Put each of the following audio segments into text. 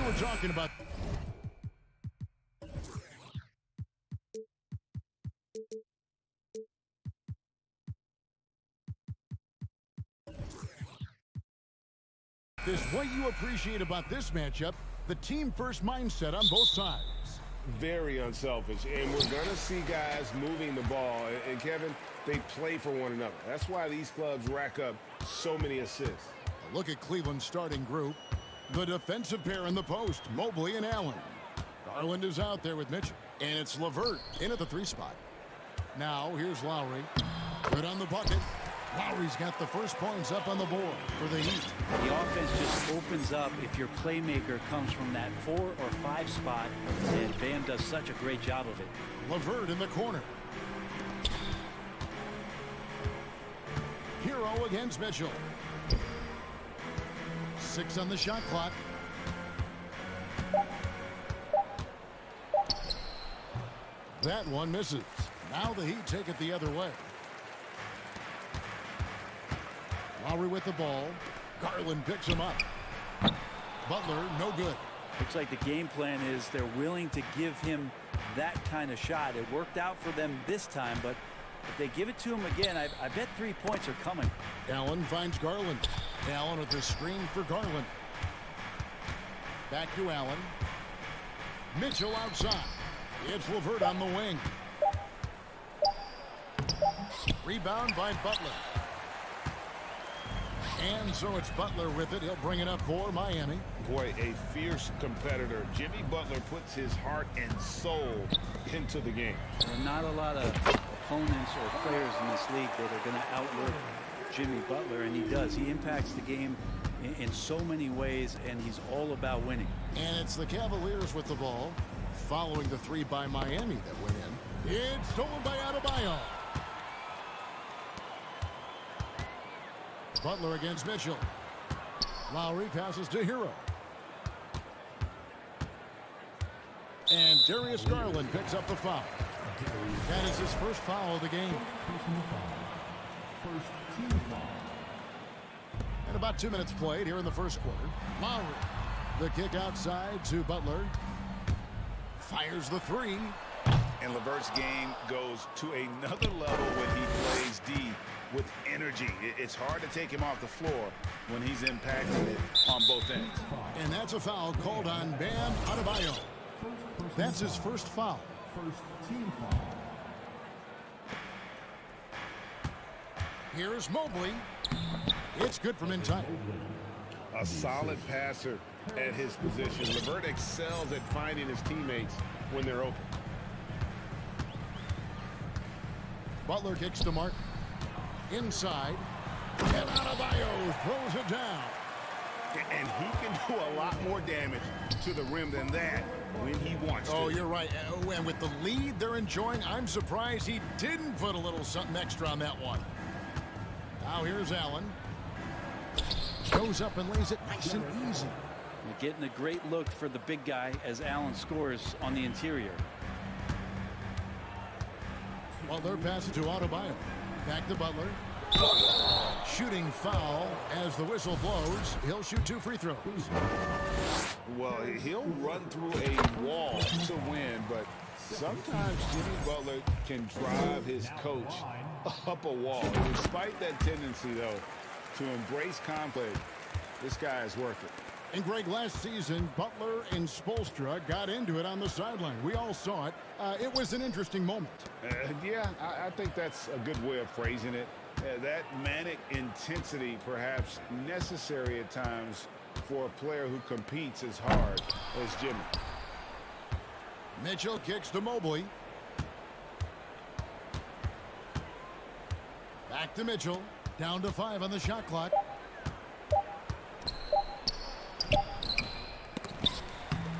We're talking about this. What you appreciate about this matchup, the team-first mindset on both sides. Very unselfish, and we're going to see guys moving the ball. And, Kevin, they play for one another. That's why these clubs rack up so many assists. A look at Cleveland's starting group. The defensive pair in the post, Mobley and Allen. Garland is out there with Mitchell. And it's LeVert in at the 3 spot. Now, here's Lowry. Good on the bucket. Lowry's got the first points up on the board for the Heat. The offense just opens up if your playmaker comes from that 4 or 5 spot, and Bam does such a great job of it. LeVert in the corner. Hero against Mitchell. 6 on the shot clock. That one misses. Now the Heat take it the other way. Lowry with the ball. Garland picks him up. Butler, no good. Looks like the game plan is they're willing to give him that kind of shot. It worked out for them this time, but if they give it to him again, I bet 3 points are coming. Allen finds Garland. Allen with the screen for Garland. Back to Allen. Mitchell outside. It's LeVert on the wing. Rebound by Butler. And so it's Butler with it. He'll bring it up for Miami. Boy, a fierce competitor. Jimmy Butler puts his heart and soul into the game. There are not a lot of opponents or players in this league that are going to outwork Jimmy Butler, and he does. He impacts the game in so many ways, and he's all about winning. And it's the Cavaliers with the ball, following the 3 by Miami that went in. It's stolen by Adebayo. Butler against Mitchell. Lowry passes to Hero. And Darius Garland picks up the foul. That is his first foul of the game. First team foul. And about 2 minutes played here in the first quarter. Lowry. The kick outside to Butler. Fires the 3. And LeVert's game goes to another level when he plays D with energy. It's hard to take him off the floor when he's impacting it on both ends. And that's a foul called on Bam Adebayo. That's his first foul. First team foul. Here's Mobley. It's good from inside. A solid passer at his position. LeVert excels at finding his teammates when they're open. Butler kicks to Martin. Inside. And Adebayo throws it down. And he can do a lot more damage to the rim than that when he wants to. Oh, you're right. And with the lead they're enjoying, I'm surprised he didn't put a little something extra on that one. Now here's Allen. Goes up and lays it nice and easy. You're getting a great look for the big guy as Allen scores on the interior. Butler passes to Adebayo. Back to Butler. Shooting foul as the whistle blows. He'll shoot 2 free throws. Well, he'll run through a wall to win, but sometimes Jimmy Butler can drive his coach up a wall. Despite that tendency, though, to embrace conflict, this guy is worth it. And Greg, last season, Butler and Spoelstra got into it on the sideline. We all saw it. It was an interesting moment. Yeah, I think that's a good way of phrasing it. That manic intensity perhaps necessary at times for a player who competes as hard as Jimmy. Mitchell kicks to Mobley. Back to Mitchell. Down to 5 on the shot clock.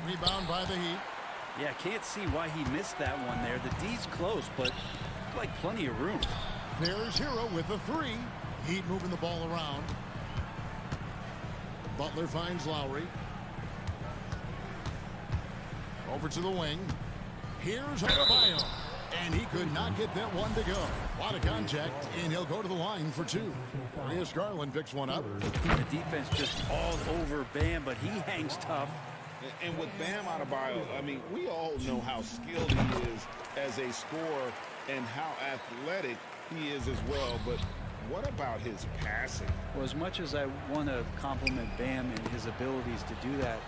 Rebound by the Heat. Yeah, can't see why he missed that one there. The D's close, but like plenty of room. There's Hero with the 3. Heat moving the ball around. Butler finds Lowry. Over to the wing. Here's Adebayo. And he could not get that one to go. A lot of contact, and he'll go to the line for two. Darius Garland picks one up. The defense just all over Bam, but he hangs tough. And with Bam Adebayo, I mean, we all know how skilled he is as a scorer and how athletic he is as well. But what about his passing? Well, as much as I want to compliment Bam and his abilities to do that,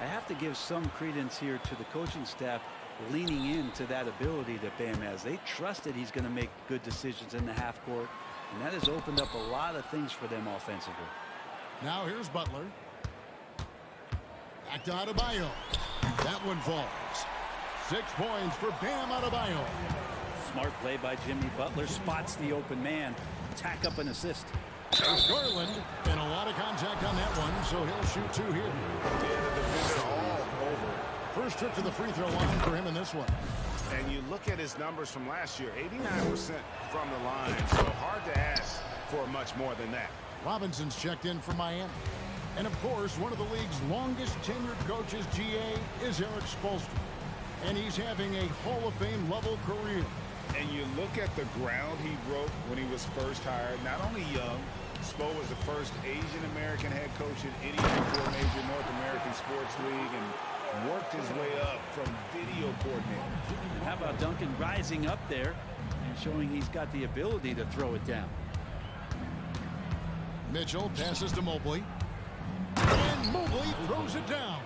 I have to give some credence here to the coaching staff leaning into that ability that Bam has. They trust that he's going to make good decisions in the half court, and that has opened up a lot of things for them offensively. Now here's Butler. Back to Adebayo. That one falls. 6 points for Bam Adebayo. Smart play by Jimmy Butler. Spots the open man. Tack up an assist. There's Garland, and a lot of contact on that one, so he'll shoot 2 here. Yeah, the defender all over. First trip to the free throw line for him in this one. And you look at his numbers from last year, 89% from the line, so hard to ask for much more than that. Robinson's checked in for Miami. And, of course, one of the league's longest tenured coaches, GA, is Eric Spoelstra. And he's having a Hall of Fame level career. And you look at the ground he broke when he was first hired. Not only young, Spo was the first Asian-American head coach in any of the 4 major North American sports league and worked his way up from video coordinator. And how about Duncan rising up there and showing he's got the ability to throw it down. Mitchell passes to Mobley. And Mobley throws it down.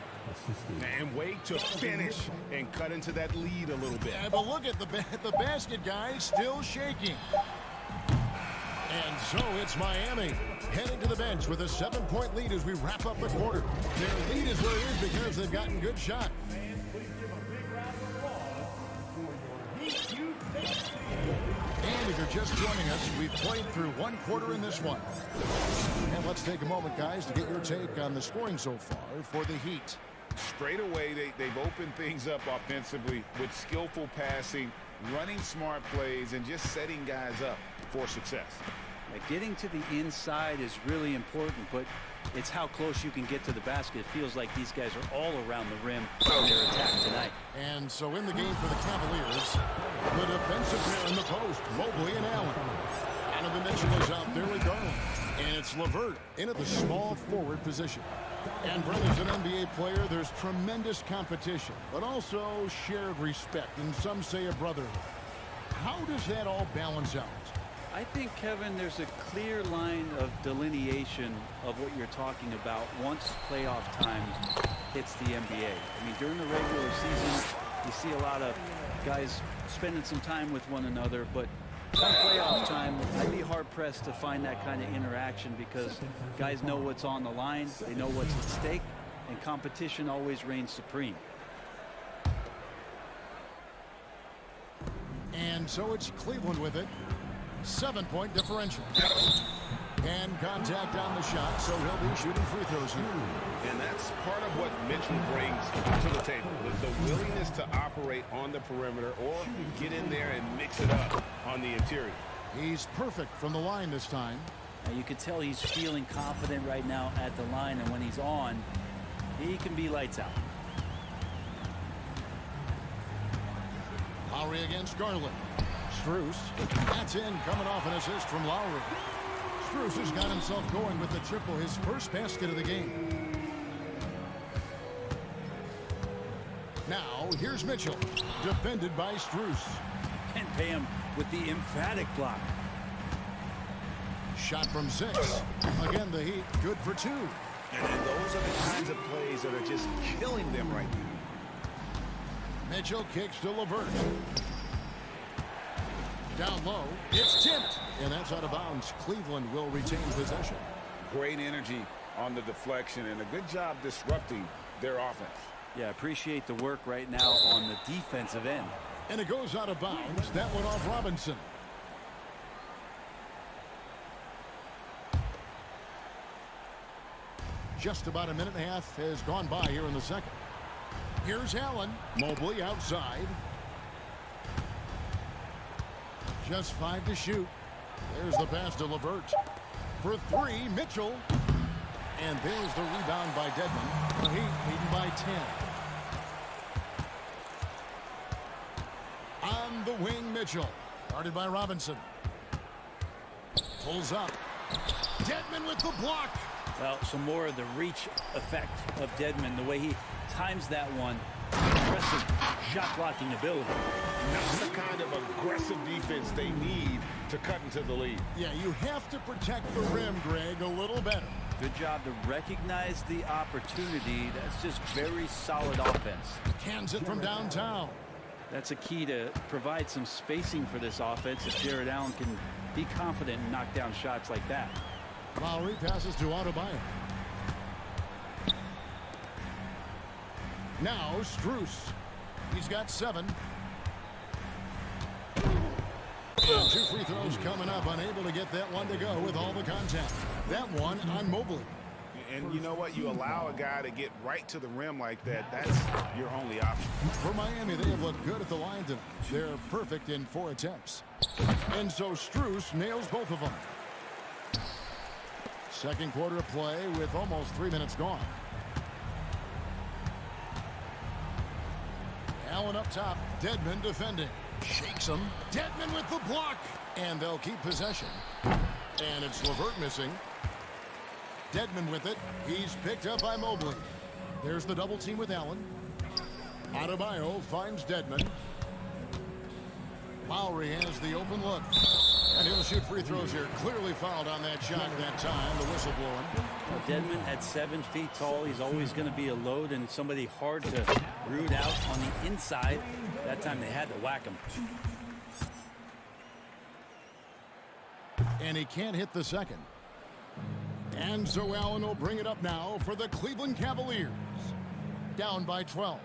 And wait to finish and cut into that lead a little bit. Yeah, but look at the basket, guys, still shaking. And so it's Miami heading to the bench with a 7-point lead as we wrap up the quarter. Their lead is where it is because they've gotten good shots. And if you're just joining us, we've played through 1 quarter in this one. And let's take a moment, guys, to get your take on the scoring so far for the Heat. Straight away, they've opened things up offensively with skillful passing, running smart plays, and just setting guys up for success. Getting to the inside is really important, but it's how close you can get to the basket. It feels like these guys are all around the rim on their attack tonight. And so in the game for the Cavaliers, the defensive pair in the post, Mobley and Allen. Donovan Mitchell is out there with Garland. And it's LeVert in at the small forward position. And Brent, as an NBA player, there's tremendous competition, but also shared respect, and some say a brotherhood. How does that all balance out? I think, Kevin, there's a clear line of delineation of what you're talking about once playoff time hits the NBA. I mean, during the regular season, you see a lot of guys spending some time with one another, but come playoff time, I'd be hard-pressed to find that kind of interaction because guys know what's on the line, they know what's at stake, and competition always reigns supreme. And so it's Cleveland with it. 7-point differential. And contact on the shot, so he'll be shooting free throws here. And that's part of what Mitchell brings to the table, the willingness to operate on the perimeter or get in there and mix it up on the interior. He's perfect from the line this time. Now you can tell he's feeling confident right now at the line, and when he's on, he can be lights out. Lowry against Garland. Strus, that's in, coming off an assist from Lowry. Strus has got himself going with the triple, his first basket of the game. Now, here's Mitchell, defended by Strus. And Bam with the emphatic block. Shot from 6. Again, the Heat, good for 2. And those are the kinds of plays that are just killing them right now. Mitchell kicks to LeVert. Down low, it's tipped, and that's out of bounds. Cleveland will retain possession. Great energy on the deflection and a good job disrupting their offense. Yeah, appreciate the work right now on the defensive end. And it goes out of bounds. That went off Robinson. Just about a minute and a half has gone by here in the second. Here's Allen. Mobley outside. Just 5 to shoot. There's the pass to LeVert. For 3, Mitchell. And there's the rebound by Dedmon. The Heat leading by 10. On the wing, Mitchell. Guarded by Robinson. Pulls up. Dedmon with the block. Well, some more of the reach effect of Dedmon, the way he times that one. Impressive shot blocking ability. Not the kind of aggressive defense they need to cut into the lead. Yeah, you have to protect the rim, Greg, a little better. Good job to recognize the opportunity. That's just very solid offense. Cans it from downtown. That's a key to provide some spacing for this offense if Jared Allen can be confident and knock down shots like that. Lowry passes to Adebayo. Now Strus. He's got 7. And 2 free throws coming up. Unable to get that one to go with all the contact. That one on Mobley. And you know what? You allow a guy to get right to the rim like that. That's your only option. For Miami, they have looked good at the line tonight. They're perfect in 4 attempts. And so Strus nails both of them. Second quarter of play with almost 3 minutes gone. Allen up top. Dedmon defending. Shakes him. Dedmon with the block. And they'll keep possession. And it's LeVert missing. Dedmon with it. He's picked up by Mobley. There's the double team with Allen. Adebayo finds Dedmon. Lowry has the open look. And he'll shoot free throws here. Clearly fouled on that shot that time. The whistle blowing. Well, Dedmon at 7 feet tall. He's always going to be a load and somebody hard to root out on the inside. That time they had to whack him. And he can't hit the second. And so Allen will bring it up now for the Cleveland Cavaliers. Down by 12.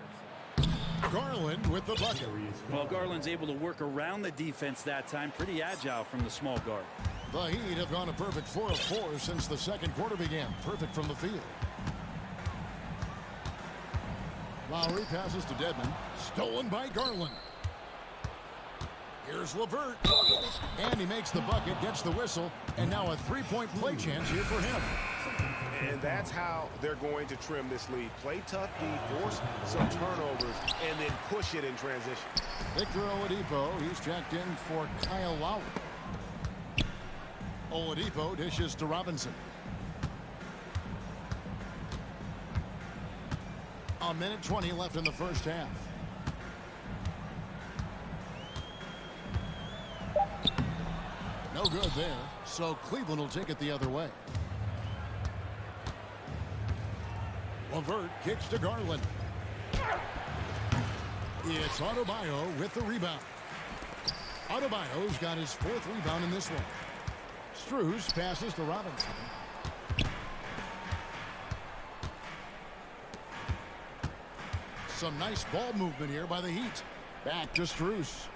Garland with the bucket. Well, Garland's able to work around the defense that time. Pretty agile from the small guard. The Heat have gone a perfect 4 of 4 since the second quarter began. Perfect from the field. Lowry passes to Dedmon. Stolen by Garland. Here's LeVert. And he makes the bucket, gets the whistle, and now a 3-point play chance here for him. And that's how they're going to trim this lead. Play tough D, force some turnovers, and then push it in transition. Victor Oladipo, he's checked in for Kyle Lowry. Oladipo dishes to Robinson. A minute 20 left in the first half. No good there, so Cleveland will take it the other way. LeVert kicks to Garland. It's Adebayo with the rebound. Adebayo's got his 4th rebound in this one. Strus passes to Robinson. Some nice ball movement here by the Heat. Back to Strus.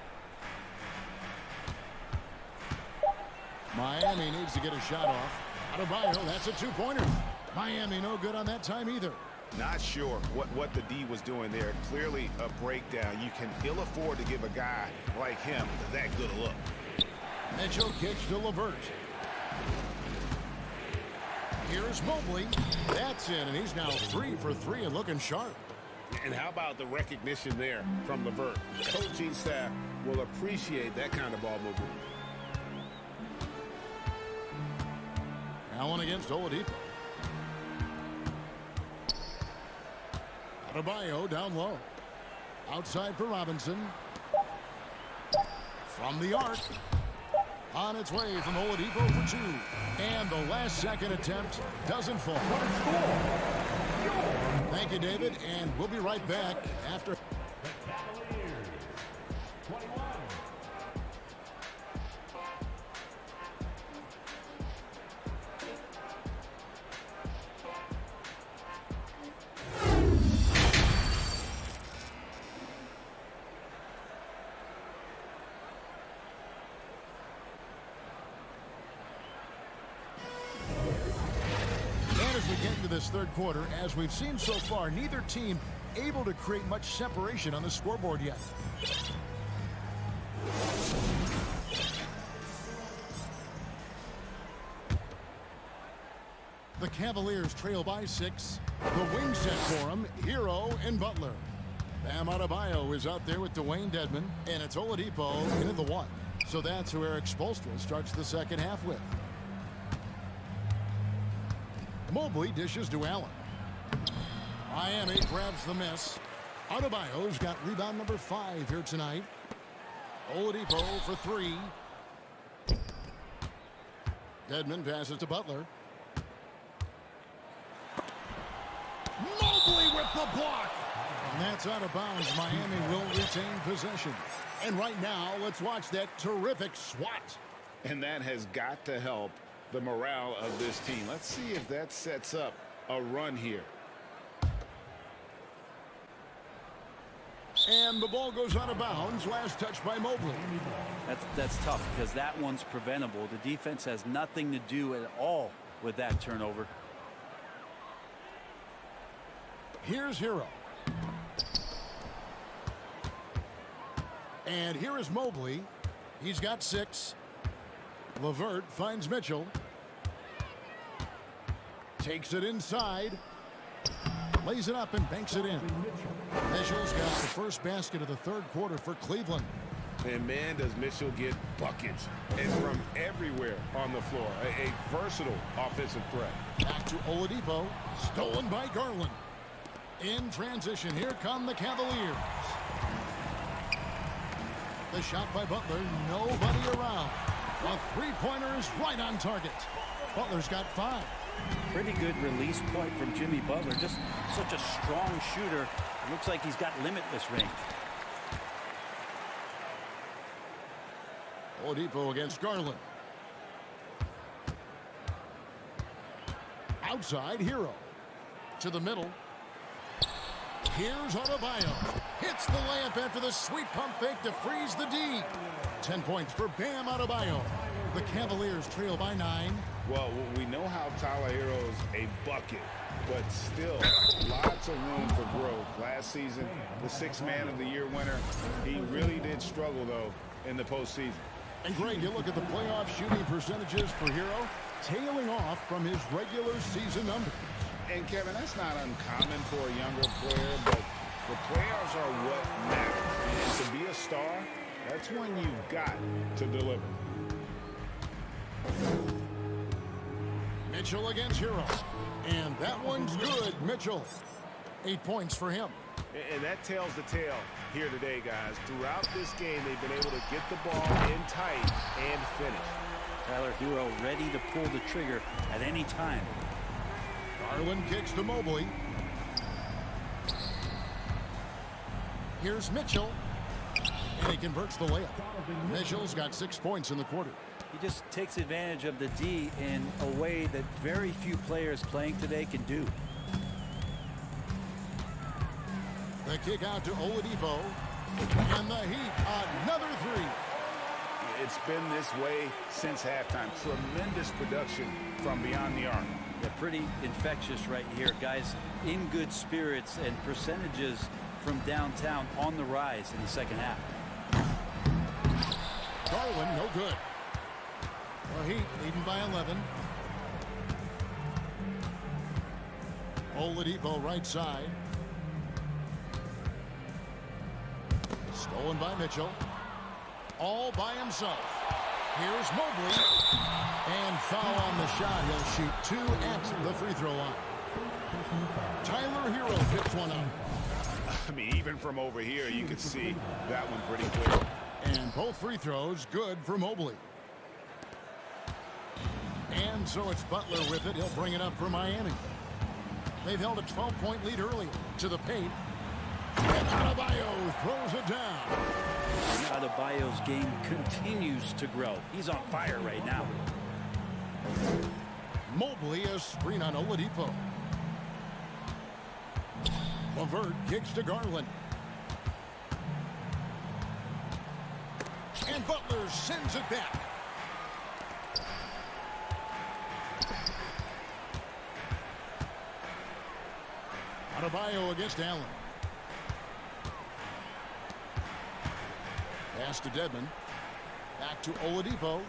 Miami needs to get a shot off. Adebayo, that's a 2-pointer. Miami no good on that time either. Not sure what the D was doing there. Clearly a breakdown. You can ill afford to give a guy like him that good a look. Mitchell kicks to LeVert. Here's Mobley. That's in, and he's now 3 for 3 and looking sharp. And how about the recognition there from LeVert? The coaching staff will appreciate that kind of ball movement. Allen against Oladipo. Adebayo down low. Outside for Robinson. From the arc. On its way from Oladipo for 2. And the last second attempt doesn't fall. Thank you, David. And we'll be right back after. This third quarter, as we've seen so far, neither team able to create much separation on the scoreboard yet. The Cavaliers trail by 6. The wing set for them, Hero and Butler. Bam Adebayo is out there with Dwayne Dedmon, and it's Oladipo into the 1. So that's who Eric Spoelstra starts the second half with. Mobley dishes to Allen. Miami grabs the miss. Adebayo's got rebound number 5 here tonight. Oladipo for 3. Dedmon passes to Butler. Mobley with the block. And that's out of bounds. Miami will retain possession. And right now, let's watch that terrific swat. And that has got to help the morale of this team. Let's see if that sets up a run here. And the ball goes out of bounds. Last touch by Mobley. That's tough because that one's preventable. The defense has nothing to do at all with that turnover. Here's Hero. And here is Mobley. He's got 6. LeVert finds Mitchell. Takes it inside. Lays it up and banks it in. Mitchell's got the first basket of the third quarter for Cleveland. And man, does Mitchell get buckets and from everywhere on the floor. A versatile offensive threat. Back to Oladipo. Stolen by Garland. In transition, here come the Cavaliers. The shot by Butler, nobody around. A three-pointer is right on target. Butler's got 5. Pretty good release point from Jimmy Butler. Just such a strong shooter. It looks like he's got limitless range. Oladipo against Garland. Outside, Hero. To the middle. Here's Adebayo. Hits the layup after the sweet pump fake to freeze the D. 10 points for Bam Adebayo. The Cavaliers trail by 9. Well, we know how Tyler Hero's a bucket, but still lots of room for growth. Last season, the 6th Man of the Year winner, he really did struggle, though, in the postseason. And Greg, you look at the playoff shooting percentages for Hero, tailing off from his regular season numbers. And, Kevin, that's not uncommon for a younger player, but the playoffs are what matter. And to be a star, that's when you've got to deliver. Mitchell against Hero. And that one's good. Mitchell. 8 points for him. And that tells the tale here today, guys. Throughout this game, they've been able to get the ball in tight and finish. Tyler Hero ready to pull the trigger at any time. Garland kicks to Mobley. Here's Mitchell. And he converts the layup. Mitchell's got 6 points in the quarter. He just takes advantage of the D in a way that very few players playing today can do. The kick out to Oladipo. And the Heat, another 3. It's been this way since halftime. Tremendous production from beyond the arc. They're pretty infectious right here. Guys in good spirits and percentages from downtown on the rise in the second half. Garland, no good. The Heat leading by 11. Oladipo right side. Stolen by Mitchell. All by himself. Here's Mobley. And foul on the shot. He'll shoot 2 at the free throw line. Tyler Hero picks one up. I mean, even from over here, you can see that one pretty clear. And both free throws good for Mobley. And so it's Butler with it. He'll bring it up for Miami. They've held a 12-point lead earlier. To the paint. And Adebayo throws it down. And Adebayo's game continues to grow. He's on fire right now. Mobley a screen on Oladipo. LeVert kicks to Garland. And Butler sends it back. Adebayo against Allen. Pass to Dedmon. Back to Oladipo.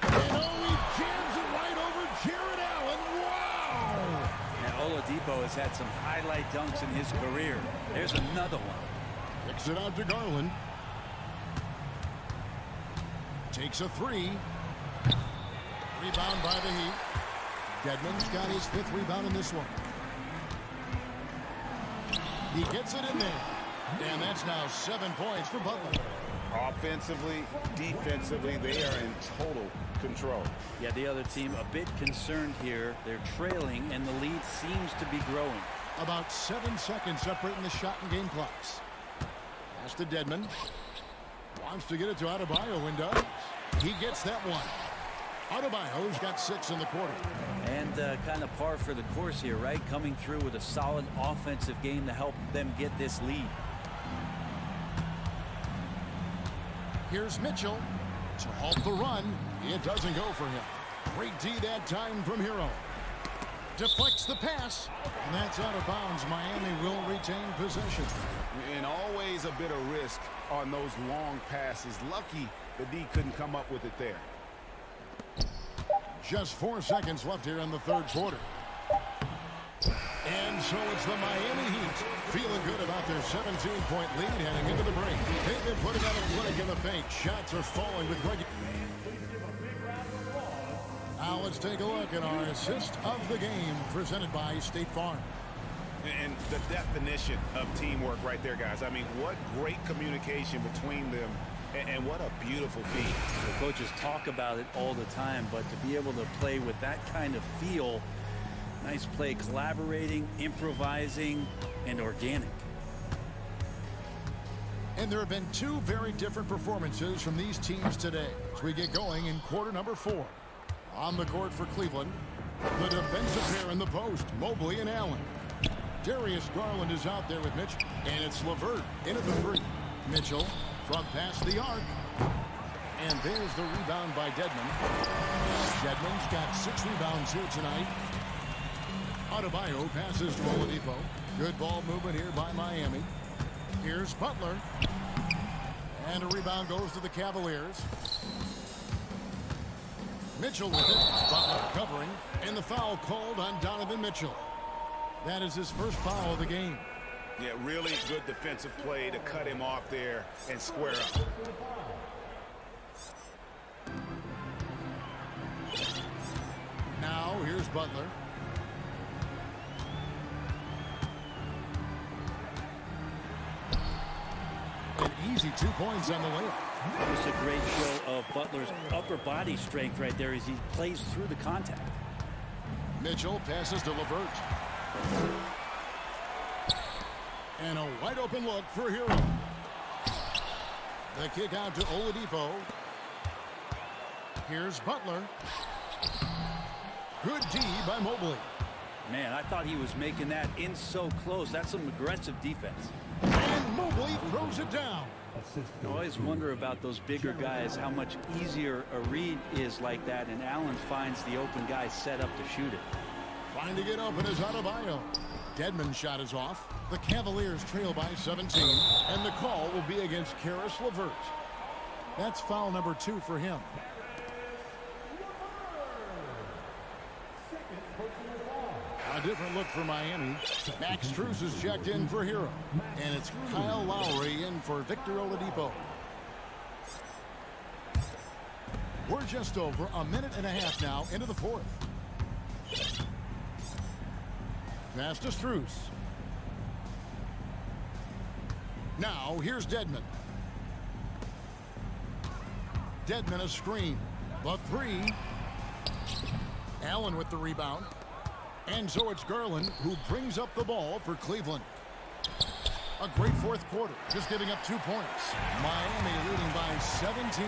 And he jams it right over Jared Allen. Wow! And Oladipo has had some highlight dunks in his career. There's another one. Kicks it out to Garland. Takes a three. Rebound by the Heat. Dedmon's got his 5th rebound in this one. He gets it in there. And that's now 7 points for Butler. Offensively, defensively, they are in total control. Yeah, the other team a bit concerned here. They're trailing, and the lead seems to be growing. About 7 seconds separating the shot and game clocks. Pass to Dedmon. Wants to get it to Adebayo and does. He gets that one. Adebayo's got 6 in the quarter. And kind of par for the course here, right? Coming through with a solid offensive game to help them get this lead. Here's Mitchell to halt the run. It doesn't go for him. Great D that time from Hero. Deflects the pass, and that's out of bounds. Miami will retain possession. And always a bit of risk on those long passes. Lucky the D couldn't come up with it there. Just 4 seconds left here in the 3rd quarter. And so it's the Miami Heat feeling good about their 17-point lead heading into the break. They've been putting out a clinic in the paint. Shots are falling with regular. Now let's take a look at our assist of the game presented by State Farm. And the definition of teamwork right there, guys. I mean, what great communication between them, and what a beautiful feat. The coaches talk about it all the time, but to be able to play with that kind of feel, nice play, collaborating, improvising, and organic. And there have been 2 very different performances from these teams today as we get going in quarter number 4. On the court for Cleveland, the defensive pair in the post, Mobley and Allen. Darius Garland is out there with Mitchell, and it's LeVert in at the 3. Mitchell from past the arc. And there's the rebound by Dedmon. Dedmon's got 6 rebounds here tonight. Adebayo passes to Oladipo. Good ball movement here by Miami. Here's Butler. And a rebound goes to the Cavaliers. Mitchell with it. Butler covering. And the foul called on Donovan Mitchell. That is his first foul of the game. Yeah, really good defensive play to cut him off there and square up. Now here's Butler. An easy 2 points on the layup. Just a great show of Butler's upper body strength right there as he plays through the contact. Mitchell passes to LeVert. And a wide open look for Hero. The kick out to Oladipo. Here's Butler. Good D by Mobley. Man, I thought he was making that in so close. That's some aggressive defense. And Mobley throws it down. I always wonder about those bigger guys, how much easier a read is like that, and Allen finds the open guy set up to shoot it. Trying to get open is Adebayo. Dedmon's shot is off. The Cavaliers trail by 17, and the call will be against Caris LeVert. That's foul number 2 for him. A different look for Miami. Max Strus is checked in for Hero. And it's Kyle Lowry in for Victor Oladipo. We're just over a minute and a half now into the 4th. Pass to Strus. Now here's Dedmon. Dedmon a screen. The 3. Allen with the rebound. And so it's Garland who brings up the ball for Cleveland. A great 4th quarter, just giving up 2 points. Miami leading by 17.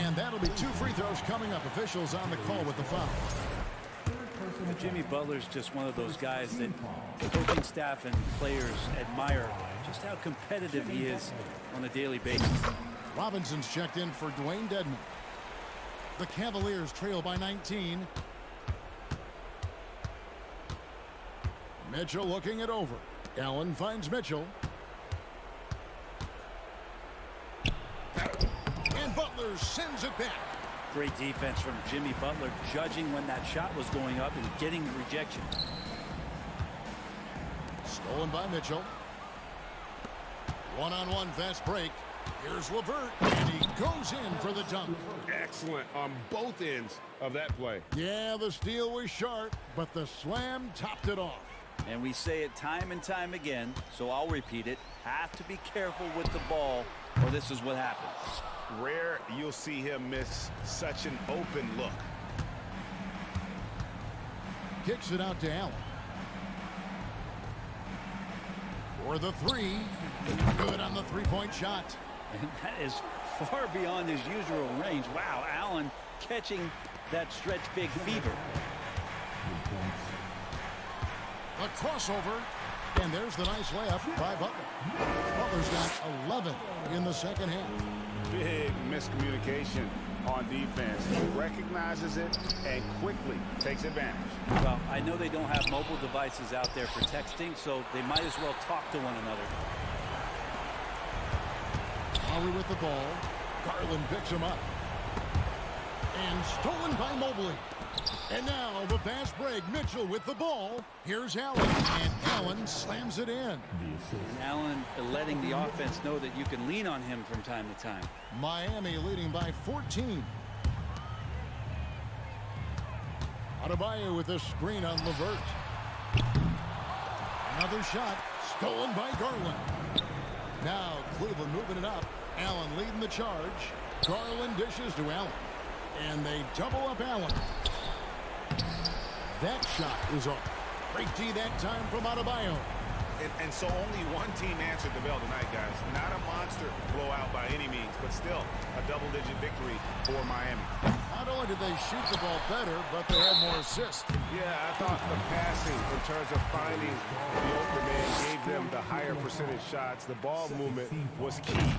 And that'll be 2 free throws coming up. Officials on the call with the foul. Jimmy Butler's just one of those guys that the coaching staff and players admire just how competitive he is on a daily basis. Robinson's checked in for Dwayne Dedmon. The Cavaliers trail by 19. Mitchell looking it over. Allen finds Mitchell. And Butler sends it back. Great defense from Jimmy Butler, judging when that shot was going up and getting the rejection. Stolen by Mitchell. One-on-one fast break. Here's LeVert, and he goes in for the dunk. Excellent on both ends of that play. Yeah, the steal was sharp, but the slam topped it off. And we say it time and time again, so I'll repeat it. Have to be careful with the ball, or this is what happens. Rare you'll see him miss such an open look. Kicks it out to Allen. For the three. Good on the three-point shot. And that is far beyond his usual range. Wow, Allen catching that stretch big fever. A crossover, and there's the nice layup by Butler. Butler's got 11 in the second half. Big miscommunication on defense. He recognizes it and quickly takes advantage. Well, I know they don't have mobile devices out there for texting, so they might as well talk to one another. Lowry with the ball. Garland picks him up. And stolen by Mobley. And now the fast break. Mitchell with the ball. Here's Allen. And Allen slams it in. And Allen letting the offense know that you can lean on him from time to time. Miami leading by 14. Adebayo with a screen on LeVert. Another shot stolen by Garland. Now Cleveland moving it up. Allen leading the charge. Garland dishes to Allen. And they double up Allen. That shot is off. Great D that time from Adebayo. And so only one team answered the bell tonight, guys. Not a monster blowout by any means, but still a double-digit victory for Miami. Not only did they shoot the ball better, but they had more assists. Yeah, I thought the passing in terms of finding the open man gave them the higher percentage shots. The ball movement was key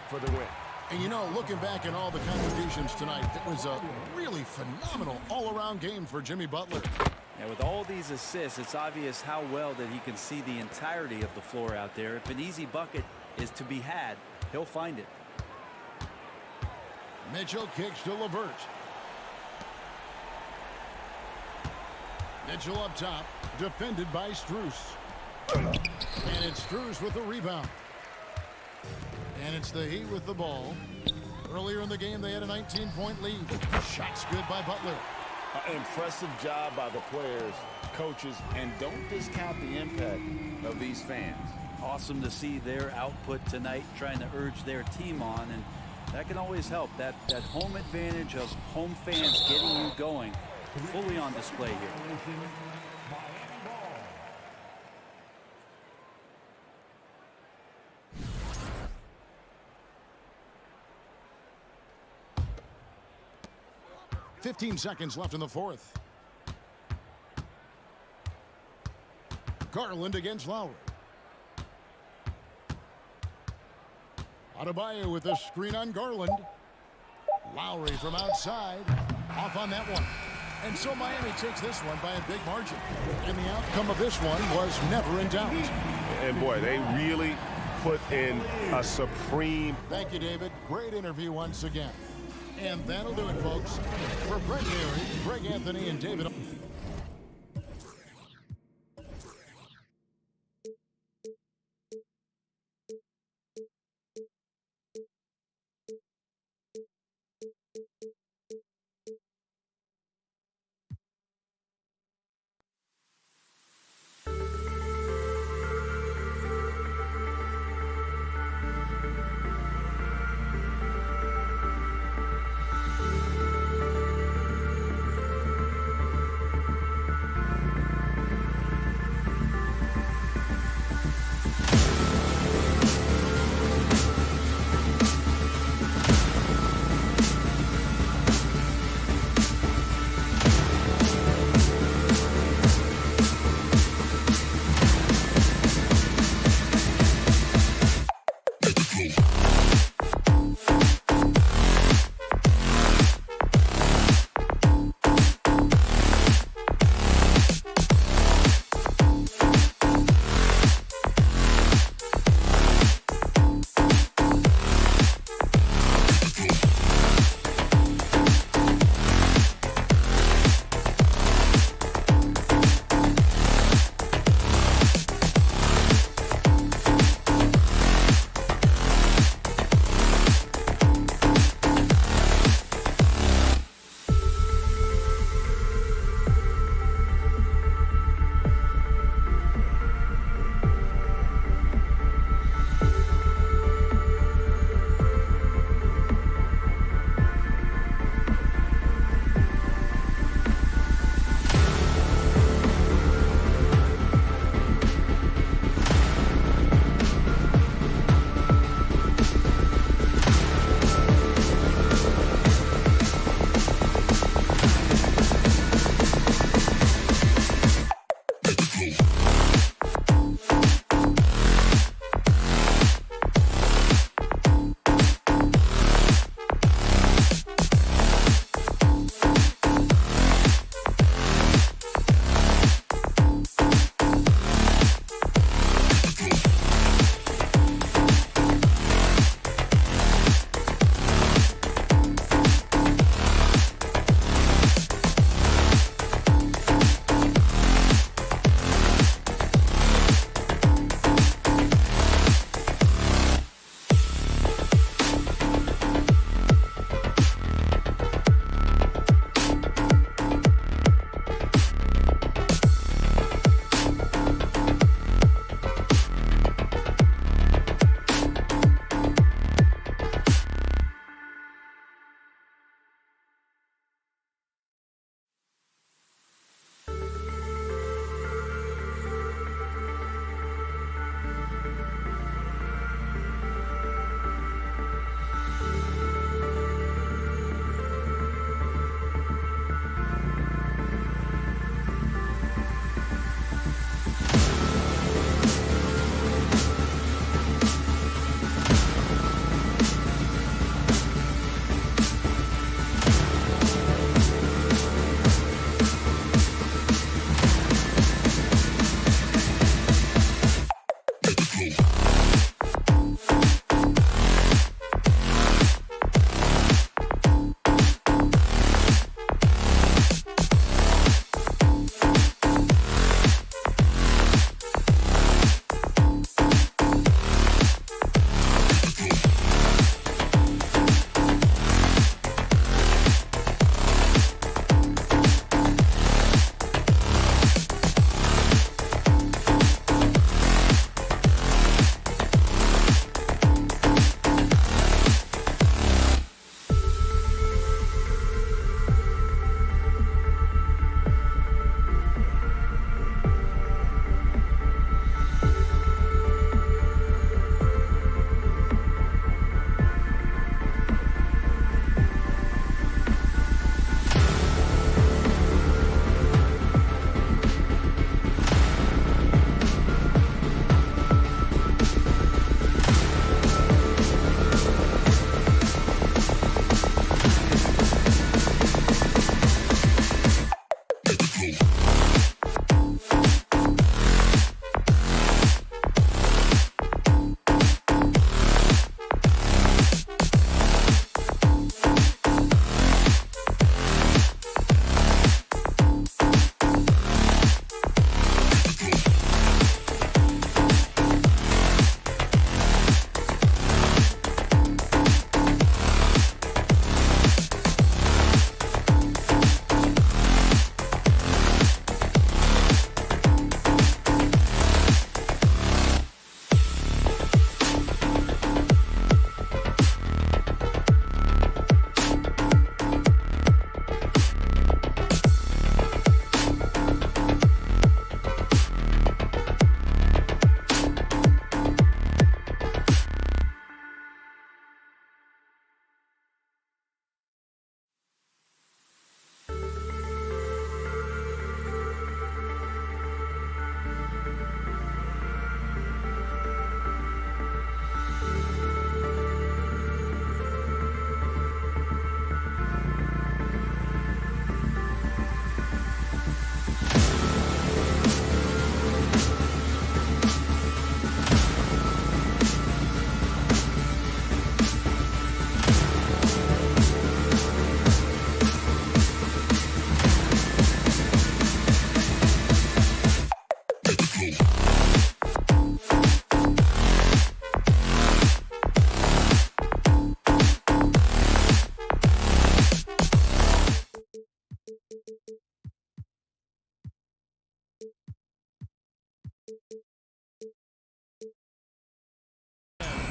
for the win. And you know, looking back at all the contributions tonight, it was a really phenomenal all-around game for Jimmy Butler. And with all these assists, it's obvious how well that he can see the entirety of the floor out there. If an easy bucket is to be had, he'll find it. Mitchell kicks to LeVert. Mitchell up top, defended by Strus. And it's Strus with the rebound. And it's the Heat with the ball. Earlier in the game, they had a 19-point lead. Shots good by Butler. An impressive job by the players, coaches, and don't discount the impact of these fans. Awesome to see their output tonight, trying to urge their team on, and that can always help. That home advantage of home fans getting you going, fully on display here. 15 seconds left in the fourth. Garland against Lowry. Adebayo with a screen on Garland. Lowry from outside. Off on that one. And so Miami takes this one by a big margin. And the outcome of this one was never in doubt. And boy, they really put in a supreme. Thank you, David. Great interview once again. And that'll do it, folks. For Brett Leary, Greg Anthony, and David.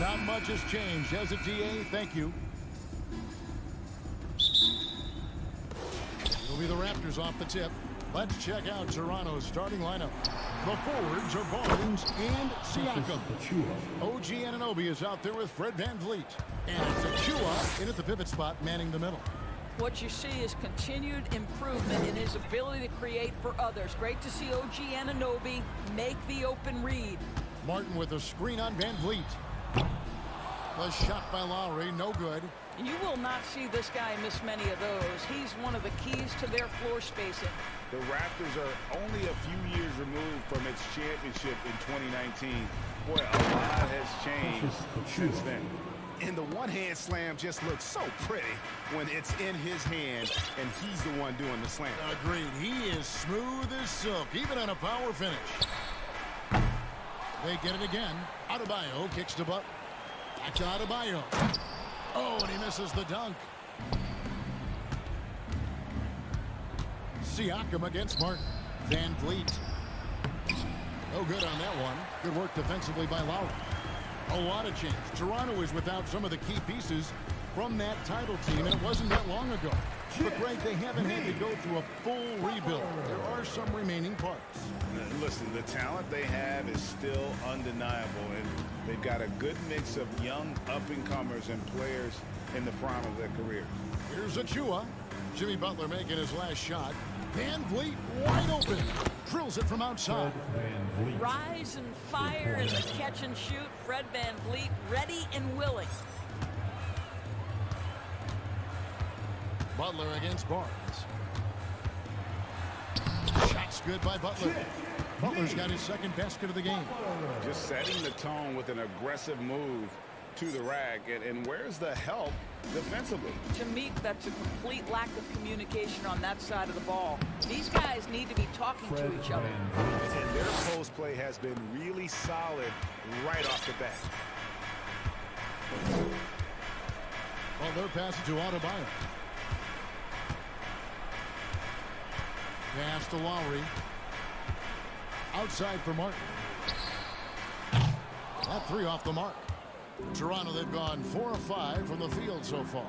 Not much has changed, has it, DA? Thank you. It'll be the Raptors off the tip. Let's check out Toronto's starting lineup. The forwards are Barnes and Siakam. OG Anunoby is out there with Fred VanVleet. And it's Achua in at the pivot spot, manning the middle. What you see is continued improvement in his ability to create for others. Great to see OG Anunoby make the open read. Martin with a screen on VanVleet. The shot by Lowry, no good. You will not see this guy miss many of those. He's one of the keys to their floor spacing. The Raptors are only a few years removed from its championship in 2019. Boy, a lot has changed since then. And the one-hand slam just looks so pretty when it's in his hand and he's the one doing the slam. Agreed. He is smooth as silk, even on a power finish. They get it again. Adebayo kicks to Butler. Back to Adebayo. Oh, and he misses the dunk. Siakam against Martin. VanVleet. No good on that one. Good work defensively by Lowry. A lot of change. Toronto is without some of the key pieces from that title team, and it wasn't that long ago. But, Greg, they haven't had to go through a full rebuild. There are some remaining parts. Listen, the talent they have is still undeniable, and they've got a good mix of young up-and-comers and players in the prime of their career. Here's Achua. Jimmy Butler making his last shot. VanVleet wide open. Drills it from outside. Rise and fire in the catch and shoot. Fred VanVleet ready and willing. Butler against Barnes. Shot's good by Butler. Butler's got his second basket of the game. Just setting the tone with an aggressive move to the rack. And where's the help defensively? To me, that's a complete lack of communication on that side of the ball. These guys need to be talking to each other. And their post play has been really solid right off the bat. Butler passes to Adebayo. Pass to Lowry. Outside for Martin. That three off the mark. Toronto, they've gone 4 of 5 from the field so far.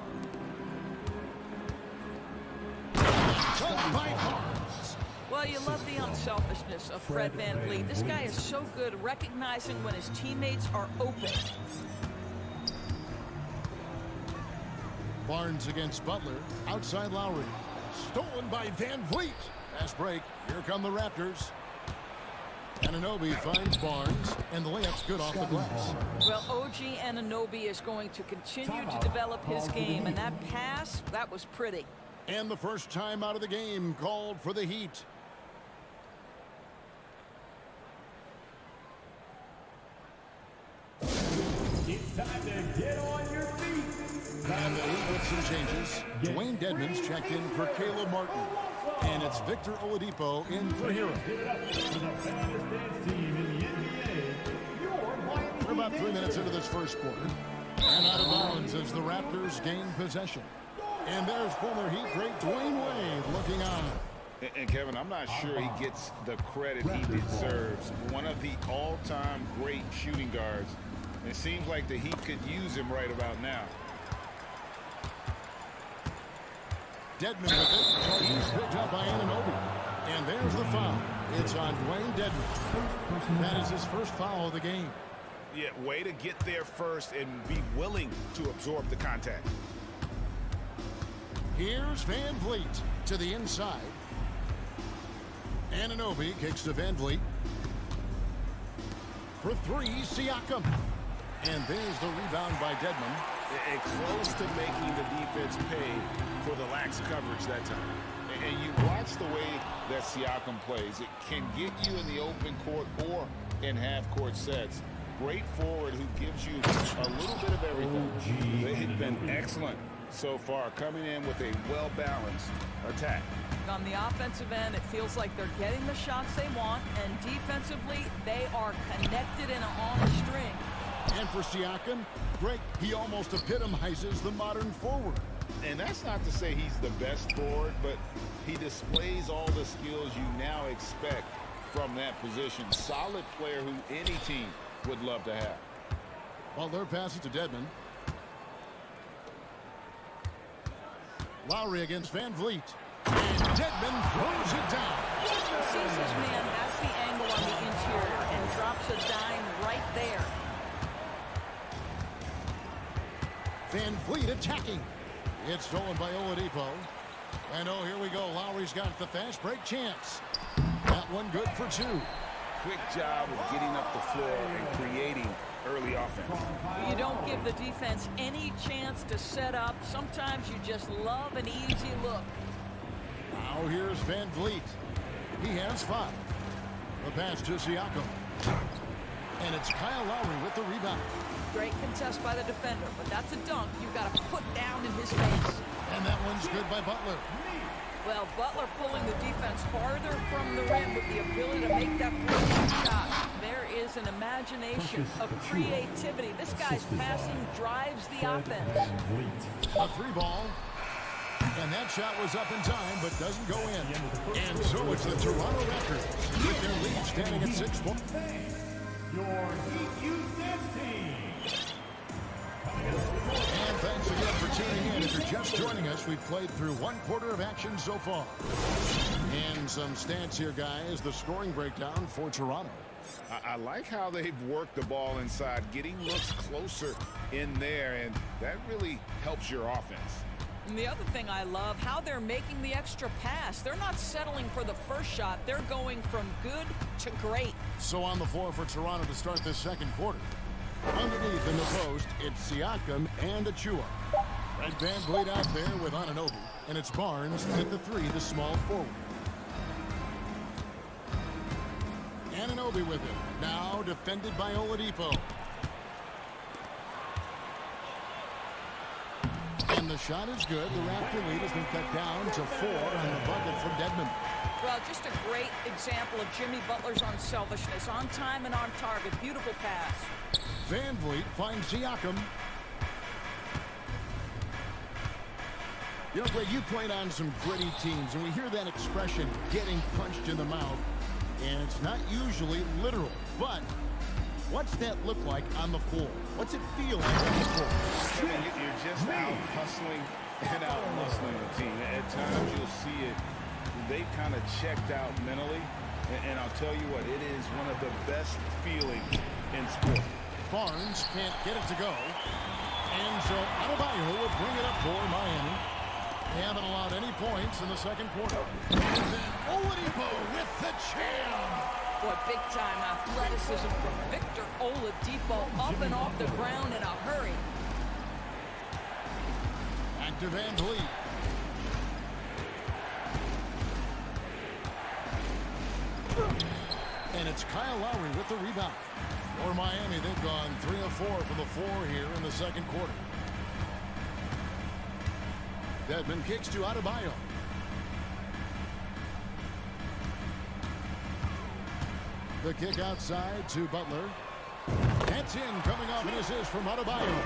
By Barnes. Well, you love the unselfishness of Fred VanVleet. This guy is so good recognizing when his teammates are open. Barnes against Butler. Outside Lowry. Stolen by VanVleet. Fast break. Here come the Raptors. Anunoby finds Barnes, and the layup's good off the glass. Well, OG Anunoby is going to continue to develop his game, and that pass, that was pretty. And the first time out of the game called for the Heat. It's time to get on your feet. And the Heat with some changes. Dwayne Dedmon's checked in for Caleb Martin. And it's Victor Oladipo in for Hero. We're about 3 minutes into this first quarter. And out of bounds as the Raptors gain possession. And there's former Heat great Dwayne Wade looking on. And Kevin, I'm not sure he gets the credit he deserves. One of the all-time great shooting guards. It seems like the Heat could use him right about now. Dedmon with it. Charges picked up by Anunoby. And there's the foul. It's on Dwayne Dedmon. That is his first foul of the game. Yeah, way to get there first and be willing to absorb the contact. Here's VanVleet to the inside. Anunoby kicks to VanVleet. For three, Siakam. And there's the rebound by Dedmon. And close to making the defense pay for the lax coverage that time. And you watch the way that Siakam plays. It can get you in the open court or in half-court sets. Great forward who gives you a little bit of everything. They've been excellent so far, coming in with a well-balanced attack. On the offensive end, it feels like they're getting the shots they want, and defensively, they are connected and on a string. And for Siakam, Greg, he almost epitomizes the modern forward. And that's not to say he's the best forward, but he displays all the skills you now expect from that position. Solid player who any team would love to have. Butler passes to Dedmon. Lowry against Van Vliet. And Dedmon throws it down. Sees his man has the angle on the interior and drops a dime right there. Van Vliet attacking. It's stolen by Oladipo. And oh, here we go. Lowry's got the fast break chance. That one good for two. Quick job of getting up the floor and creating early offense. You don't give the defense any chance to set up. Sometimes you just love an easy look. Now here's Van Vliet. He has 5. The pass to Siakam. And it's Kyle Lowry with the rebound. Great contest by the defender, but that's a dunk you've got to put down in his face. And that one's good by Butler. Well, Butler pulling the defense farther from the rim with the ability to make that three-point shot. There is an imagination, a creativity. This guy's passing drives the offense. A 3-ball. And that shot was up in time, but doesn't go in. And so it's the Toronto Raptors with their lead standing at 6 points. Your Heat Youth Dance Team. And thanks again for tuning in. If you're just joining us, we've played through 1 quarter of action so far. And some stats here, guys. The scoring breakdown for Toronto. I like how they've worked the ball inside, getting looks closer in there, and that really helps your offense. And the other thing I love, how they're making the extra pass. They're not settling for the first shot. They're going from good to great. So on the floor for Toronto to start this second quarter. Underneath in the post, it's Siakam and Achua. Fred Van Vliet out there with Anunoby. And it's Barnes at the 3, the small forward. Anunoby with him. Now defended by Oladipo. And the shot is good. The Raptor lead has been cut down to 4 on the bucket from Dedmon. Well, just a great example of Jimmy Butler's unselfishness. On time and on target. Beautiful pass. Van Vliet finds Siakam. You know, Greg, you played on some gritty teams, and we hear that expression, getting punched in the mouth. And it's not usually literal, but what's that look like on the floor? What's it feel like on the floor? I mean, you're just out hustling and out muscling the team. At times you'll see it. They've kind of checked out mentally. And I'll tell you what, it is one of the best feelings in sport. Barnes can't get it to go. And so Adebayo will bring it up for Miami. They haven't allowed any points in the second quarter. And then Oladipo with the jam. Boy, big-time athleticism from Victor Oladipo, up and off the ground in a hurry. Back to Van Vliet. And it's Kyle Lowry with the rebound. For Miami, they've gone 3 of 4 from the floor here in the second quarter. Dedmon kicks to Adebayo. The kick outside to Butler. That's in, coming off an assist from Adebayo.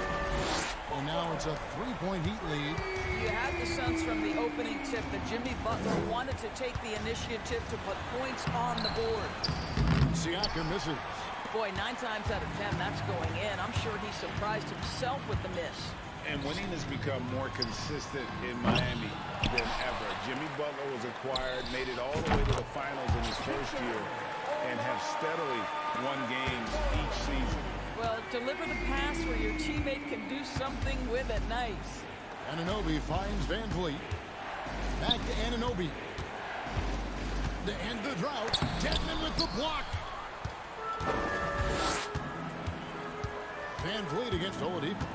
And now it's a 3-point Heat lead. You have the sense from the opening tip that Jimmy Butler wanted to take the initiative to put points on the board. Siakam misses. Boy, 9 times out of 10, that's going in. I'm sure he surprised himself with the miss. And winning has become more consistent in Miami than ever. Jimmy Butler was acquired, made it all the way to the finals in his first year, and have steadily won games each season. Well, deliver the pass where your teammate can do something with it. Nice. Anunoby finds Van Vliet. Back to Anunoby. To end the drought, Dedmon with the block. Van Vliet against Oladipo.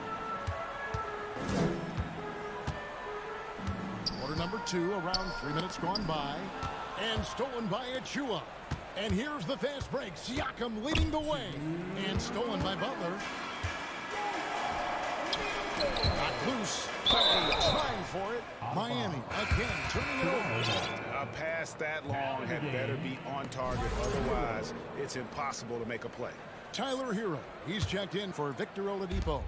Quarter number 2, around 3 minutes gone by. And stolen by Achua. And here's the fast break. Siakam leading the way. And stolen by Butler. Got loose. Trying for it. Miami again turning it over. A pass that long had better be on target. Otherwise, it's impossible to make a play. Tyler Hero. He's checked in for Victor Oladipo.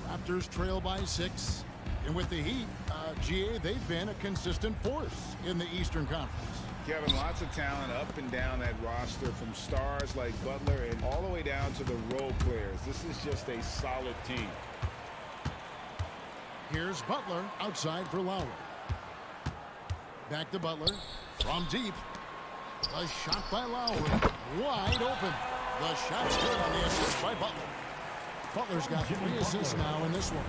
Raptors trail by 6. And with the Heat, GA, they've been a consistent force in the Eastern Conference. Kevin, lots of talent up and down that roster, from stars like Butler and all the way down to the role players. This is just a solid team. Here's Butler outside for Lowry. Back to Butler from deep. A shot by Lowry. Wide open. The shot's good on the assist by Butler. Butler's got 3 assists now in this one.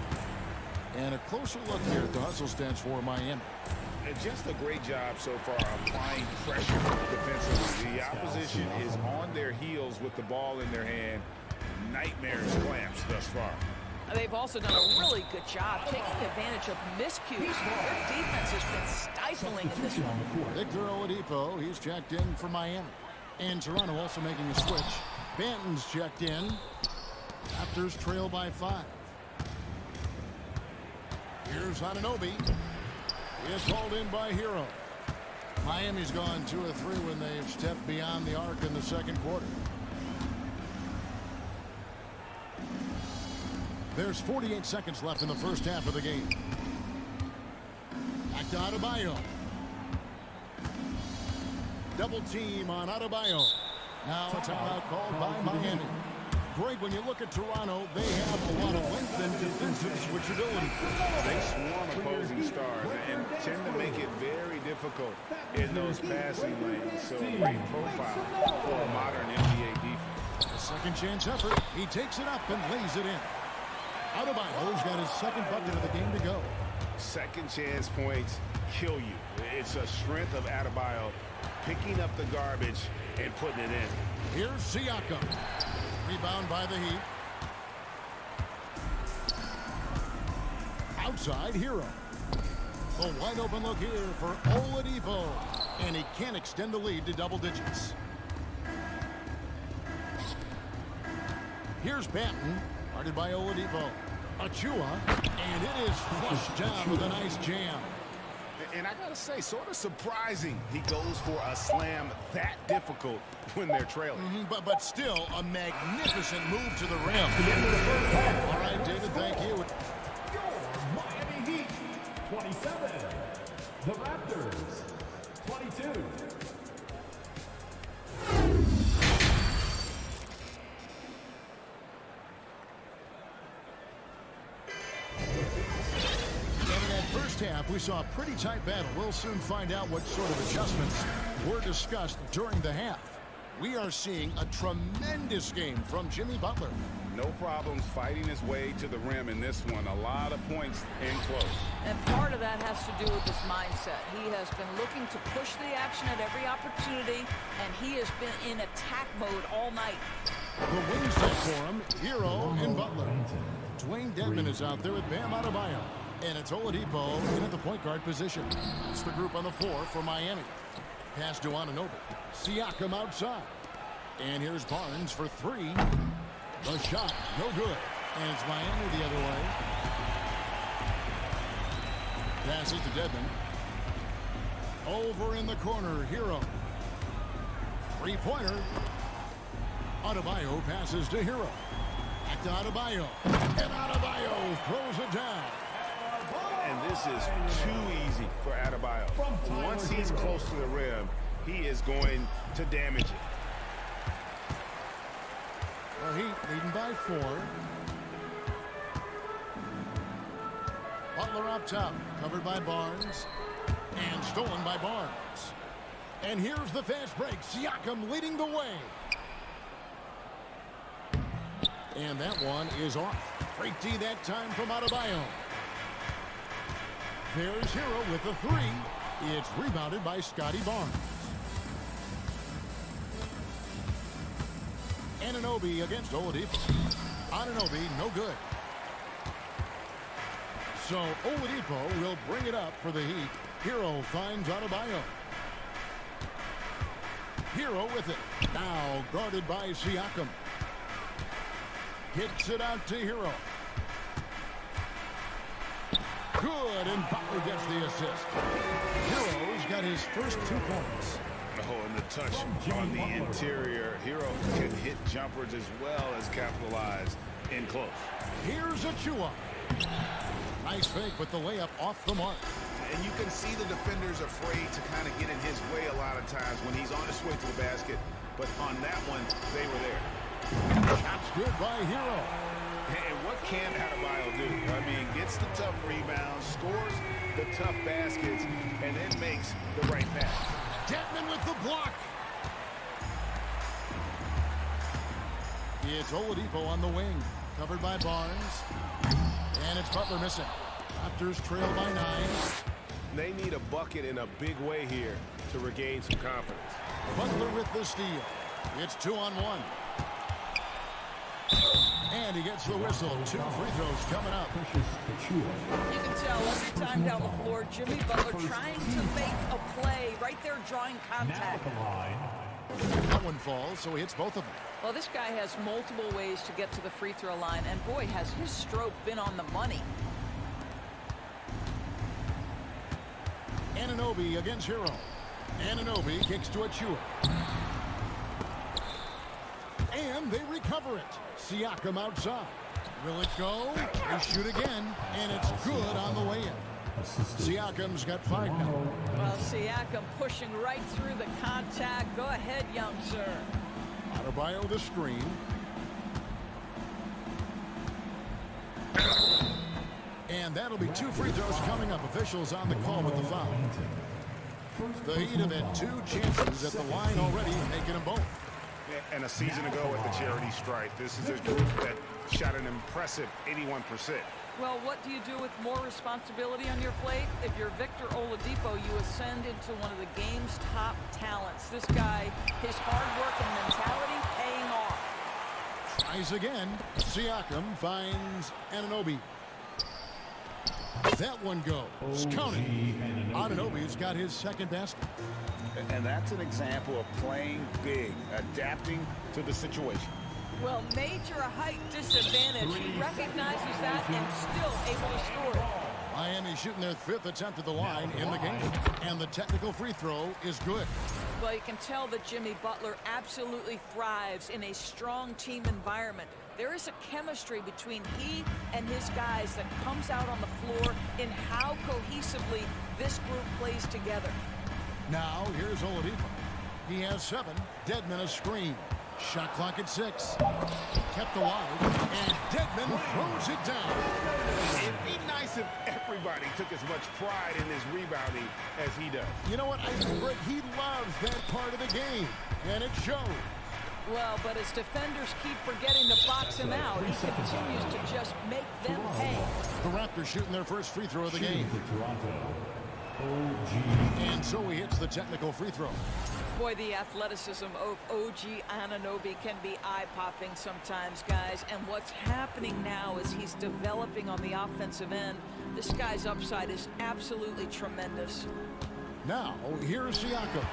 And a closer look here at the hustle stats for Miami. And just a great job so far applying pressure defensively. The opposition is on their heels with the ball in their hand. Nightmarish clamps thus far. They've also done a really good job taking advantage of miscues. Their defense has been stifling in this one. Victor Oladipo, he's checked in for Miami. And Toronto also making a switch. Banton's checked in. Raptors trail by 5. Here's Anunoby. It's hauled in by Hero. Miami's gone 2 of 3 when they've stepped beyond the arc in the second quarter. There's 48 seconds left in the first half of the game. Back to Adebayo. Double team on Adebayo. Now a timeout called by Miami. Greg, when you look at Toronto, they have a lot of length and defensive switchability. They swarm opposing stars and tend to make it very difficult in those passing lanes. So great profile for a modern NBA defense. A second chance effort. He takes it up and lays it in. Adebayo's got his second bucket of the game to go. Second chance points kill you. It's a strength of Adebayo picking up the garbage and putting it in. Here's Siakam. Rebound by the Heat. Outside Hero. A wide open look here for Oladipo. And he can't extend the lead to double digits. Here's Banton. Guarded by Oladipo. Achua. And it is flushed down with a nice jam. And I gotta say, sort of surprising he goes for a slam that difficult when they're trailing. But still a magnificent move to the rim. All right, David, thank you. Your Miami Heat, 27. The Raptors, 22. Half, we saw a pretty tight battle. We'll soon find out what sort of adjustments were discussed during the half. We are seeing a tremendous game from Jimmy Butler. No problems fighting his way to the rim in this one. A lot of points in close. And part of that has to do with his mindset. He has been looking to push the action at every opportunity, and he has been in attack mode all night. The wing set for him, Hero and Butler. Dwayne Dedmon is out there with Bam Adebayo. And it's Oladipo in at the point guard position. That's the group on the floor for Miami. Pass to Anunoby. Siakam outside. And here's Barnes for 3. The shot, no good. And it's Miami the other way. Pass it to Dedmon. Over in the corner, Hero. 3-pointer. Adebayo passes to Hero. Back to Adebayo. And Adebayo throws it down. And this is too easy for Adebayo. Once he's close to the rim, he is going to damage it. Well, Heat leading by 4. Butler up top, covered by Barnes, and stolen by Barnes. And here's the fast break. Siakam leading the way. And that one is off. Great D that time from Adebayo. There's Hero with the 3. It's rebounded by Scotty Barnes. Anunoby against Oladipo. Anunoby, no good. So Oladipo will bring it up for the Heat. Hero finds Adebayo. Hero with it. Now guarded by Siakam. Hits it out to Hero. Good, and Butler gets the assist. Hero's got his first 2 points. Oh, and the touch on the interior. Hero can hit jumpers as well as capitalize in close. Here's Achua. Nice fake, but the layup off the mark. And you can see the defenders afraid to kind of get in his way a lot of times when he's on his way to the basket. But on that one, they were there. Shot's good by Hero. And what can Adebayo do? I mean, gets the tough rebounds, scores the tough baskets, and then makes the right pass. Dedmon with the block. It's Oladipo on the wing, covered by Barnes. And it's Butler missing. Raptors trail by 9. They need a bucket in a big way here to regain some confidence. Butler with the steal. It's 2-on-1. And he gets the whistle. 2 free throws coming up. You can tell every time down the floor, Jimmy Butler trying to make a play right there, drawing contact. That one falls, so he hits both of them. Well, this guy has multiple ways to get to the free throw line, and boy, has his stroke been on the money. Anunoby against Hero. Anunoby kicks to Achua. And they recover it. Siakam outside. Will it go? They shoot again, and it's good on the way in. Siakam's got 5 now. Well, Siakam pushing right through the contact. Go ahead, young sir. Adebayo the screen. And that'll be 2 free throws coming up. Officials on the call with the foul. The Heat have had 2 chances at the line already, making them both. And a season ago at the charity stripe, this is a group that shot an impressive 81%. Well, what do you do with more responsibility on your plate? If you're Victor Oladipo, you ascend into one of the game's top talents. This guy, his hard work and mentality paying off. Tries again. Siakam finds Anunoby. That one goes. Counted. Anunoby's got his 2nd basket. And that's an example of playing big, adapting to the situation. Well, major height disadvantage. He recognizes that and still able to score it. Miami shooting their 5th attempt at the line in the game. And the technical free throw is good. Well, you can tell that Jimmy Butler absolutely thrives in a strong team environment. There is a chemistry between he and his guys that comes out on the floor in how cohesively this group plays together. Now, here's Oladipo. He has 7. Dedmon a screen. Shot clock at 6. Kept alive, and Dedmon throws it down. It'd be nice if everybody took as much pride in his rebounding as he does. You know what? I think he loves that part of the game, and it shows. Well, but as defenders keep forgetting to box him out, he continues to just make them pay. The Raptors shooting their first free throw of the game. And so he hits the technical free throw. Boy, the athleticism of OG Anunoby can be eye-popping sometimes, guys. And what's happening now is he's developing on the offensive end. This guy's upside is absolutely tremendous. Now, here's Siakam.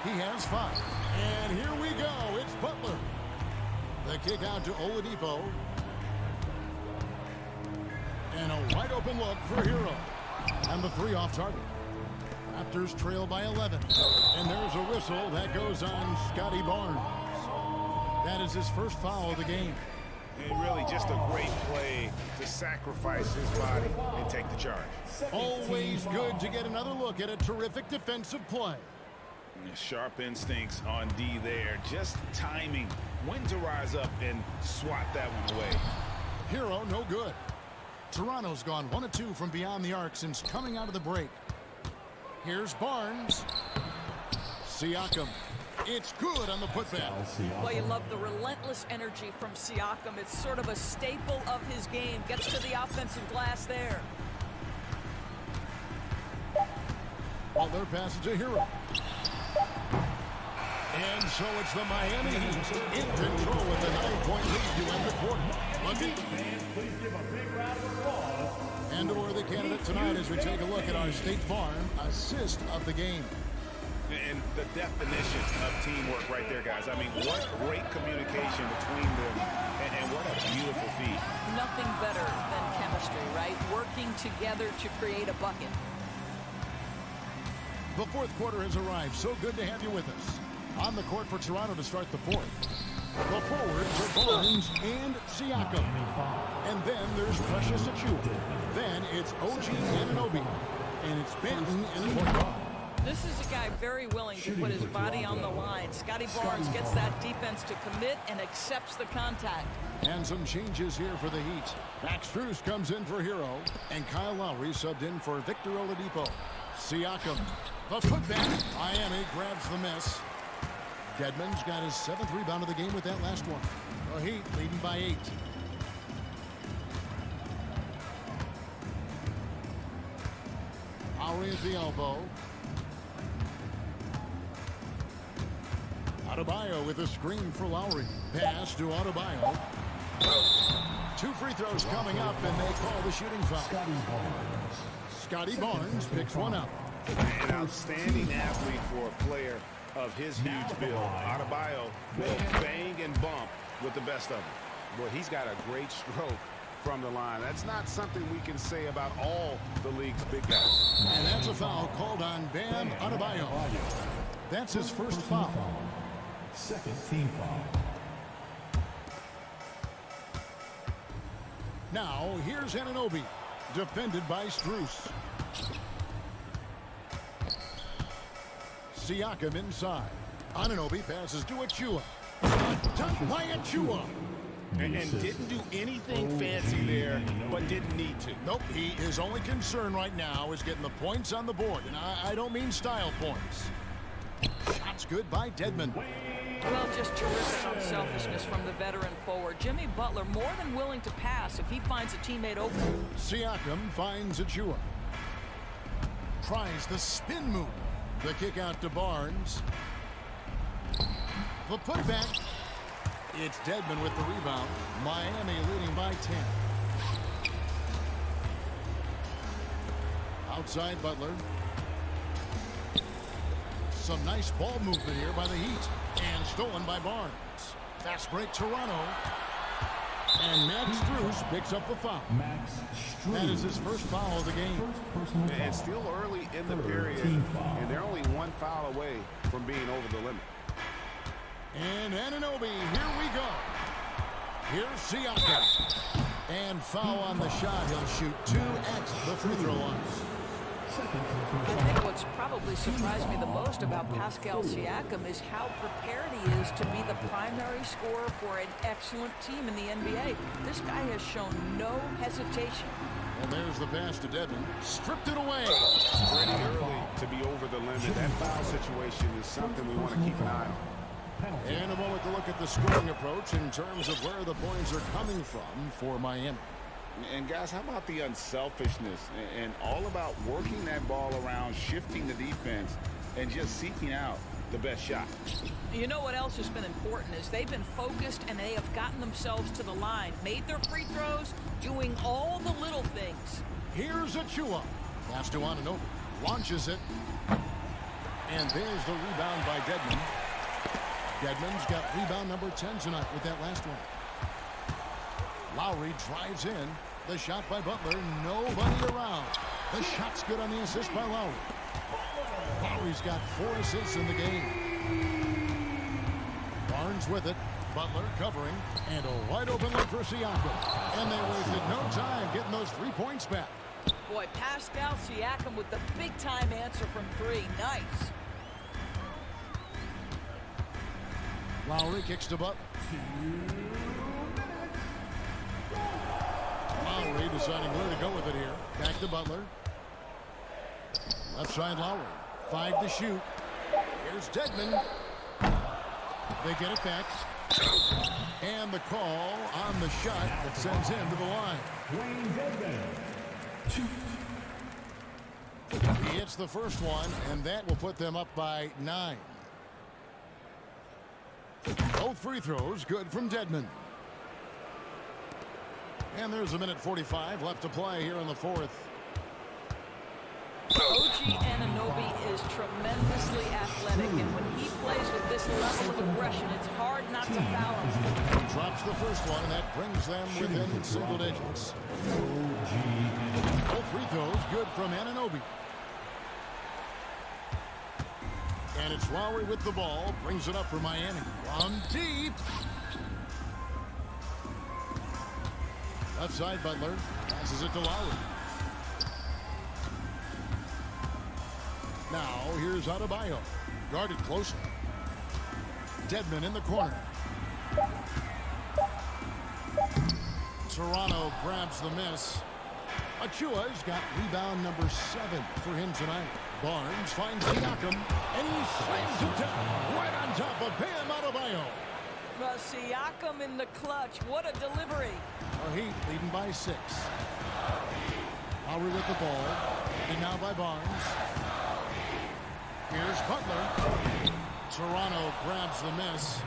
He has 5. And here we go. It's Butler. The kick out to Oladipo. And a wide open look for Hero. And the 3 off target. Raptors trail by 11. And there's a whistle that goes on Scotty Barnes. That is his first foul of the game. And really just a great play to sacrifice his body and take the charge. Always good to get another look at a terrific defensive play. Sharp instincts on D there. Just timing when to rise up and swat that one away. Hero, no good. Toronto's gone 1 of 2 from beyond the arc since coming out of the break. Here's Barnes. Siakam. It's good on the putback. Well, you love the relentless energy from Siakam. It's sort of a staple of his game. Gets to the offensive glass there. Butler passes to Hero. And so it's the Miami Heat in control with a 9-point lead to end the quarter. Please give a big round of applause. And a worthy candidate tonight as we take a look at our State Farm assist of the game. And the definition of teamwork right there, guys. I mean, what great communication between them, and what a beautiful feat. Nothing better than chemistry, right? Working together to create a bucket. The 4th quarter has arrived. So good to have you with us. On the court for Toronto to start the 4th. The forwards are Barnes and Siakam. And then there's Precious Achiuwa. Then it's OG Anunoby. And it's Banton in the point guard. This is a guy very willing to put his body on the line. Scotty Barnes gets that defense to commit and accepts the contact. And some changes here for the Heat. Max Strus comes in for Hero, and Kyle Lowry subbed in for Victor Oladipo. Siakam, the putback. Miami grabs the miss. Dedmon's got his 7th rebound of the game with that last one. The Heat leading by 8. Lowry at the elbow. Adebayo with a screen for Lowry. Pass to Adebayo. 2 free throws coming up, and they call the shooting foul. Scotty Barnes picks one up. An outstanding athlete for a player of his huge build. Adebayo will bang and bump with the best of them. Boy, he's got a great stroke from the line. That's not something we can say about all the league's big guys. And that's a foul called on Bam Adebayo. That's his first foul. Second team foul. Now, here's Anunoby, defended by Strus. Siakam inside. Anunoby passes to Achiuwa. Dunk by Achiuwa. And didn't do anything fancy there, but didn't need to. Nope, his only concern right now is getting the points on the board. And I don't mean style points. Shots good by Dedmon. Well, just terrific unselfishness from the veteran forward. Jimmy Butler more than willing to pass if he finds a teammate open. Siakam finds Achiuwa. Tries the spin move. The kick out to Barnes. The putback. It's Dedmon with the rebound. Miami leading by 10. Outside Butler. Some nice ball movement here by the Heat. And stolen by Barnes. Fast break Toronto. And Max Strus picks up the foul. That is his first foul of the game. It's still early in the period, and they're only 1 foul away from being over the limit. And Anunoby, here we go. Here's Siakam. And foul on the shot. He'll shoot 2 at the free throw line. I think what's probably surprised me the most about Pascal Siakam is how prepared he is to be the primary scorer for an excellent team in the NBA. This guy has shown no hesitation. And there's the pass to Dedmon. Stripped it away. Pretty early to be over the limit. That foul situation is something we want to keep an eye on. And a moment to look at the scoring approach in terms of where the points are coming from for Miami. And guys, how about the unselfishness and all about working that ball around, shifting the defense, and just seeking out the best shot. You know what else has been important is they've been focused and they have gotten themselves to the line, made their free throws, doing all the little things. Here's Achiuwa. Pass to Anunoby. Launches it. And there's the rebound by Dedmon. Dedmon's got rebound number 10 tonight with that last one. Lowry drives in. The shot by Butler. Nobody around. The shot's good on the assist by Lowry. Lowry's got 4 assists in the game. Barnes with it. Butler covering. And a wide open look for Siakam. And they wasted no time getting those 3 points back. Boy, Pascal Siakam with the big-time answer from 3. Nice. Lowry kicks to Butler. Lowry deciding where to go with it here. Back to Butler. Left side Lowry. 5 to shoot. Here's Dedmon. They get it back. And the call on the shot that sends him to the line. He hits the first one, and that will put them up by 9. Both free throws good from Dedmon. And there's a minute 45 left to play here in the 4th. OG Anunoby is tremendously athletic, and when he plays with this level of aggression, it's hard not to foul him. He drops the first one, and that brings them within single digits. Both free throws good from Anunoby. And it's Lowry with the ball, brings it up for Miami. From deep, Left side, Butler passes it to Lowry. Now here's Adebayo, guarded closely. Dedmon in the corner. Toronto grabs the miss. Achua's got rebound number 7 for him tonight. Barnes finds Siakam, and he slams it down right on top of Bam Adebayo. Siakam in the clutch. What a delivery. Heat leading by 6. Lowry with the ball, and now by Barnes. Here's Butler. Toronto grabs the miss.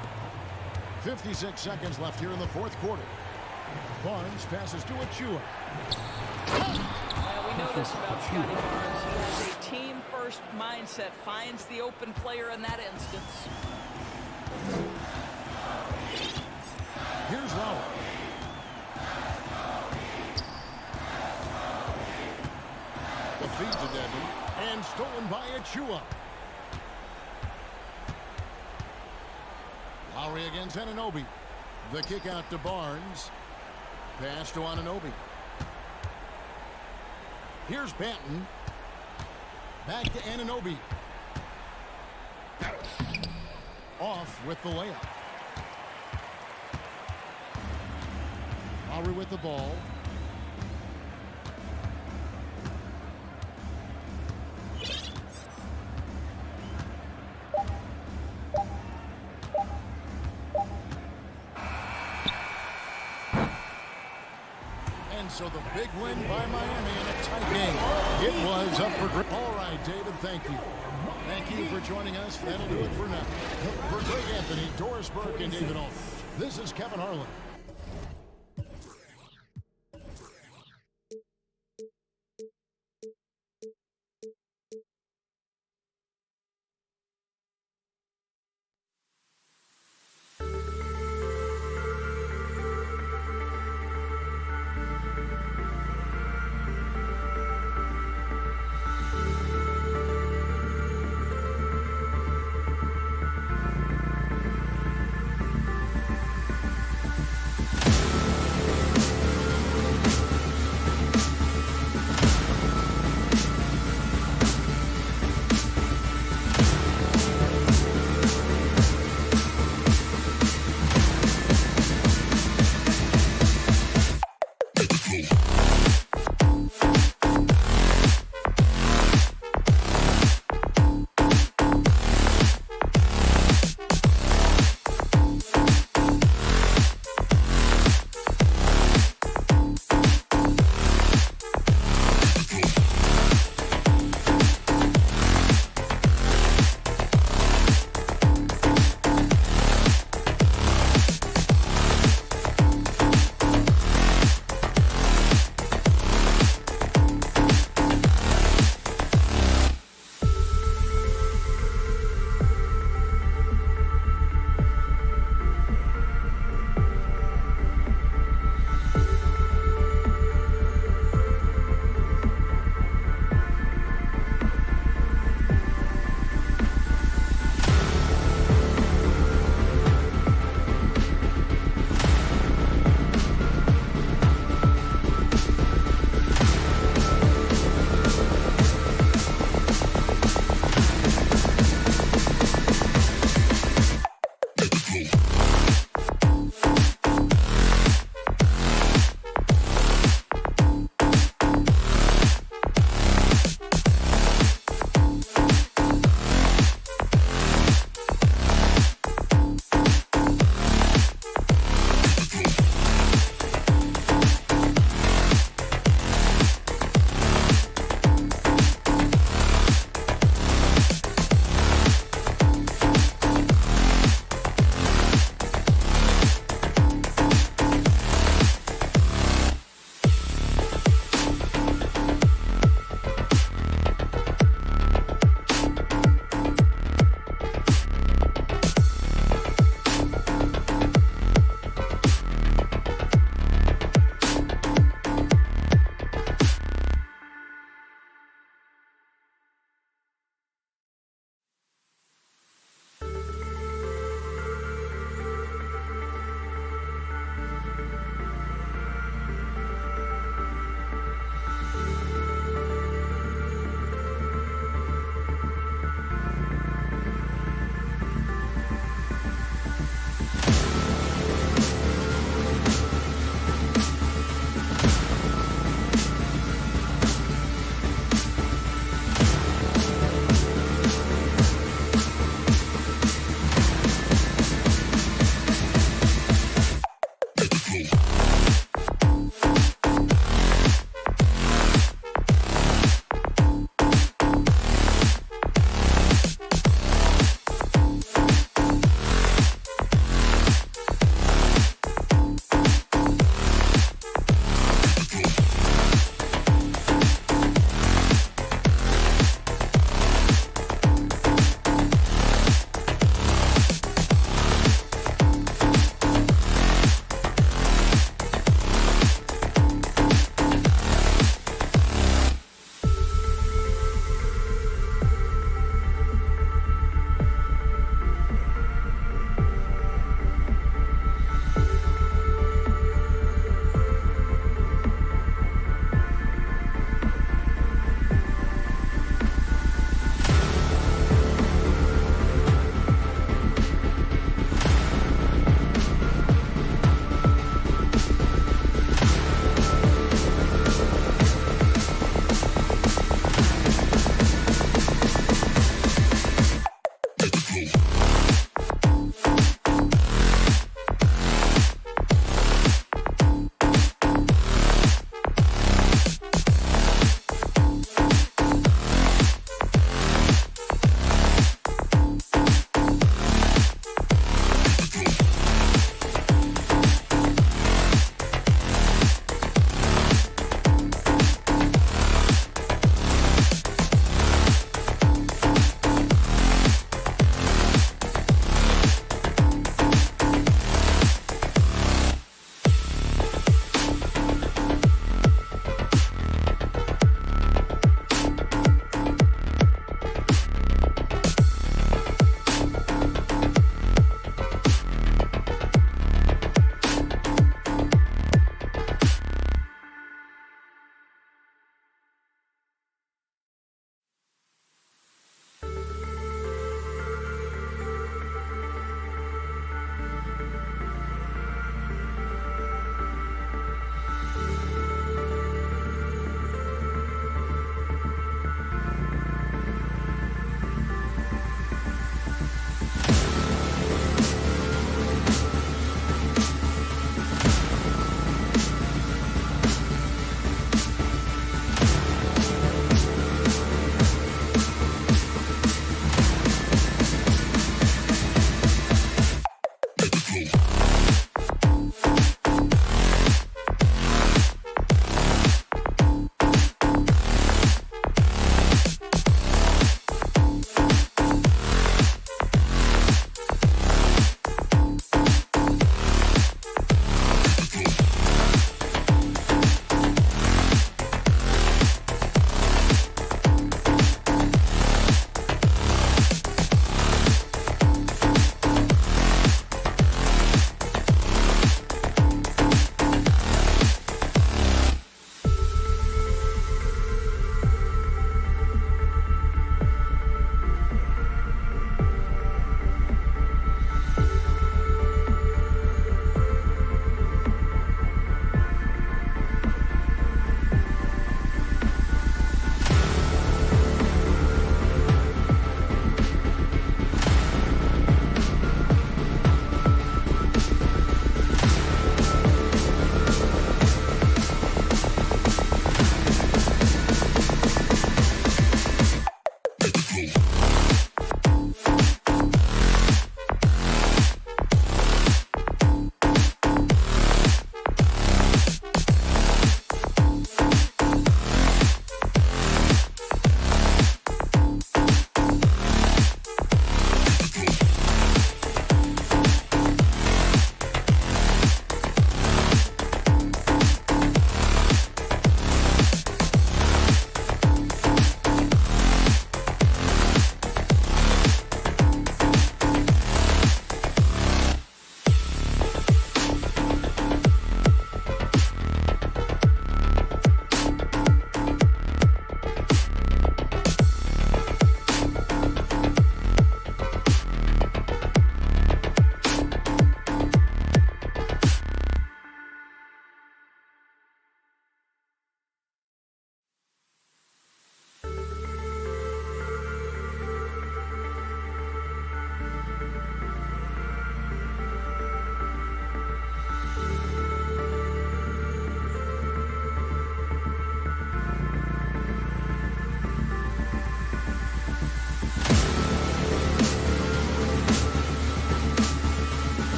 56 seconds left here in the fourth quarter. Barnes passes to Achua. Well, we know this about Scotty Barnes. He has a team-first mindset. Finds the open player in that instance. Here's Lowry. The feed to Dedmon, and stolen by Achua. Lowry against Anunoby. The kick out to Barnes. Pass to Anunoby. Here's Banton. Back to Anunoby. Off with the layup. Lowry with the ball. So the big win by Miami in a tight game. It was up for grabs. All right, David, thank you. Thank you for joining us. That'll do it for now. For Greg Anthony, Doris Burke, and David Aldridge, this is Kevin Harlan.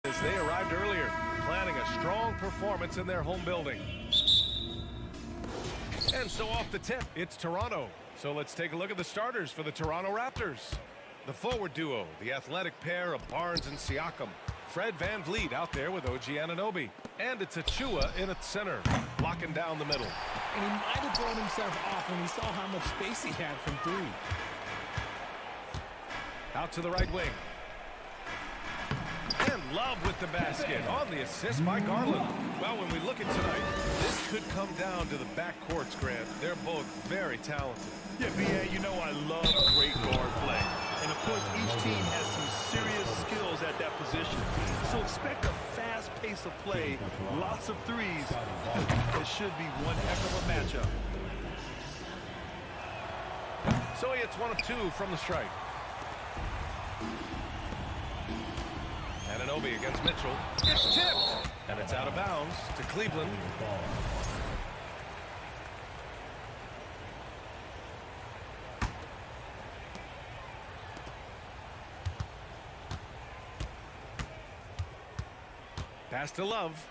as they arrived earlier, planning a strong performance in their home building. And so off the tip, it's Toronto. So let's take a look at the starters for the Toronto Raptors. The forward duo, the athletic pair of Barnes and Siakam. Fred VanVleet out there with OG Anunoby. And it's Achua in at center, blocking down the middle. And he might have thrown himself off when he saw how much space he had from three. Out to the right wing. And Love with the basket on the assist by Garland. Well, when we look at tonight, this could come down to the backcourts, Grant. They're both very talented. Yeah, B.A., you know I love great guard play. And, of course, each team has some serious skills at that position. So expect a fast pace of play, lots of threes. It should be one heck of a matchup. So he hits 1 of 2 from the strike. Anunoby against Mitchell. It's tipped, and it's out of bounds to Cleveland. Pass to Love.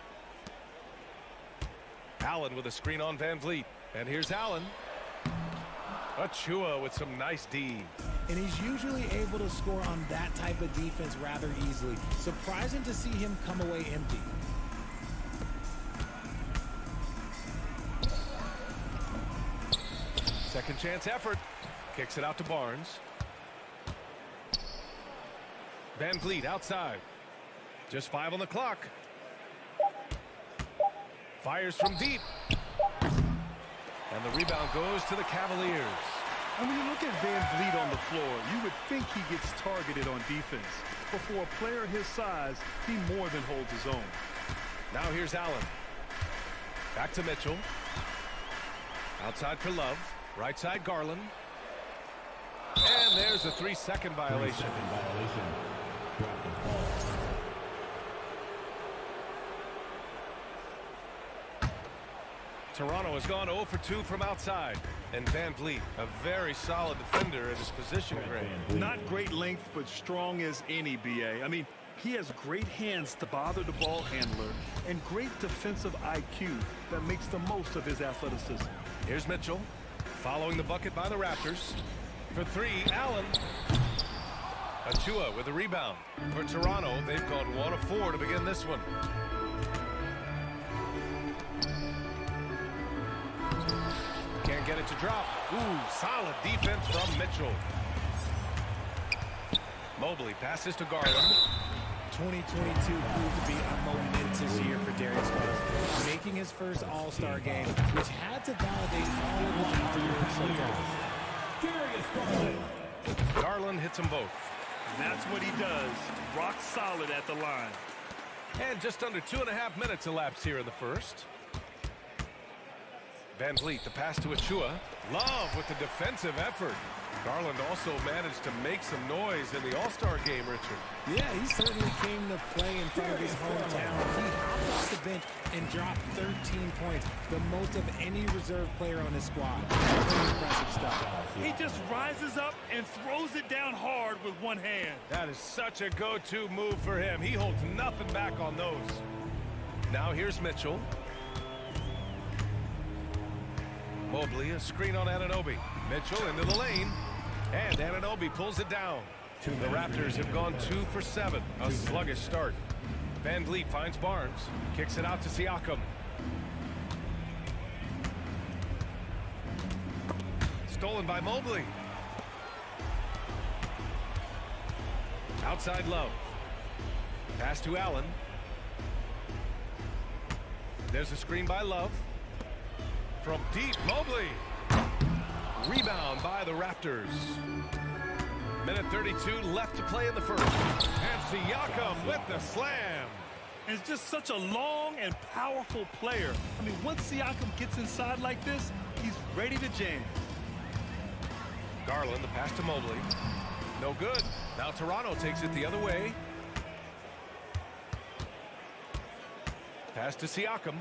Allen with a screen on VanVleet. And here's Allen. Achua with some nice D. And he's usually able to score on that type of defense rather easily. Surprising to see him come away empty. Second chance effort. Kicks it out to Barnes. VanVleet outside. Just 5 on the clock. Fires from deep. And the rebound goes to the Cavaliers. And when you look at VanVleet on the floor, you would think he gets targeted on defense. But for a player his size, he more than holds his own. Now here's Allen. Back to Mitchell. Outside for Love. Right side Garland. And there's a 3-second violation. Toronto has gone 0 for 2 from outside. And VanVleet, a very solid defender at his position grade. Not great length, but strong as any, B.A. I mean, he has great hands to bother the ball handler and great defensive IQ that makes the most of his athleticism. Here's Mitchell, following the bucket by the Raptors. For 3, Allen. Achua with the rebound. For Toronto, they've gone 1 of 4 to begin this one. Can't get it to drop. Ooh, solid defense from Mitchell. Mobley passes to Garland. 2022 proved to be a momentous year for Darius Garland, making his first All-Star game, which had to validate all of his hard work so far. Darius Garland. Garland hits them both. That's what he does. Rock solid at the line. And just under 2.5 minutes elapsed here in the first. VanVleet, the pass to Achua. Love with the defensive effort. Garland also managed to make some noise in the All-Star game, Richard. Yeah, he certainly came to play in front of his hometown. He hopped off the bench and dropped 13 points, the most of any reserve player on his squad. Very impressive stuff. He just rises up and throws it down hard with one hand. That is such a go-to move for him. He holds nothing back on those. Now here's Mitchell. Mobley, a screen on Anunoby. Mitchell into the lane. And Anunoby pulls it down. The Raptors have gone 2 for 7. A sluggish start. VanVleet finds Barnes. Kicks it out to Siakam. Stolen by Mobley. Outside Love. Pass to Allen. There's a screen by Love. From deep, Mobley. Rebound by the Raptors. Minute 32 left to play in the first. And Siakam with the slam. And it's just such a long and powerful player. I mean, once Siakam gets inside like this, he's ready to jam. Garland, the pass to Mobley. No good. Now Toronto takes it the other way. Pass to Siakam.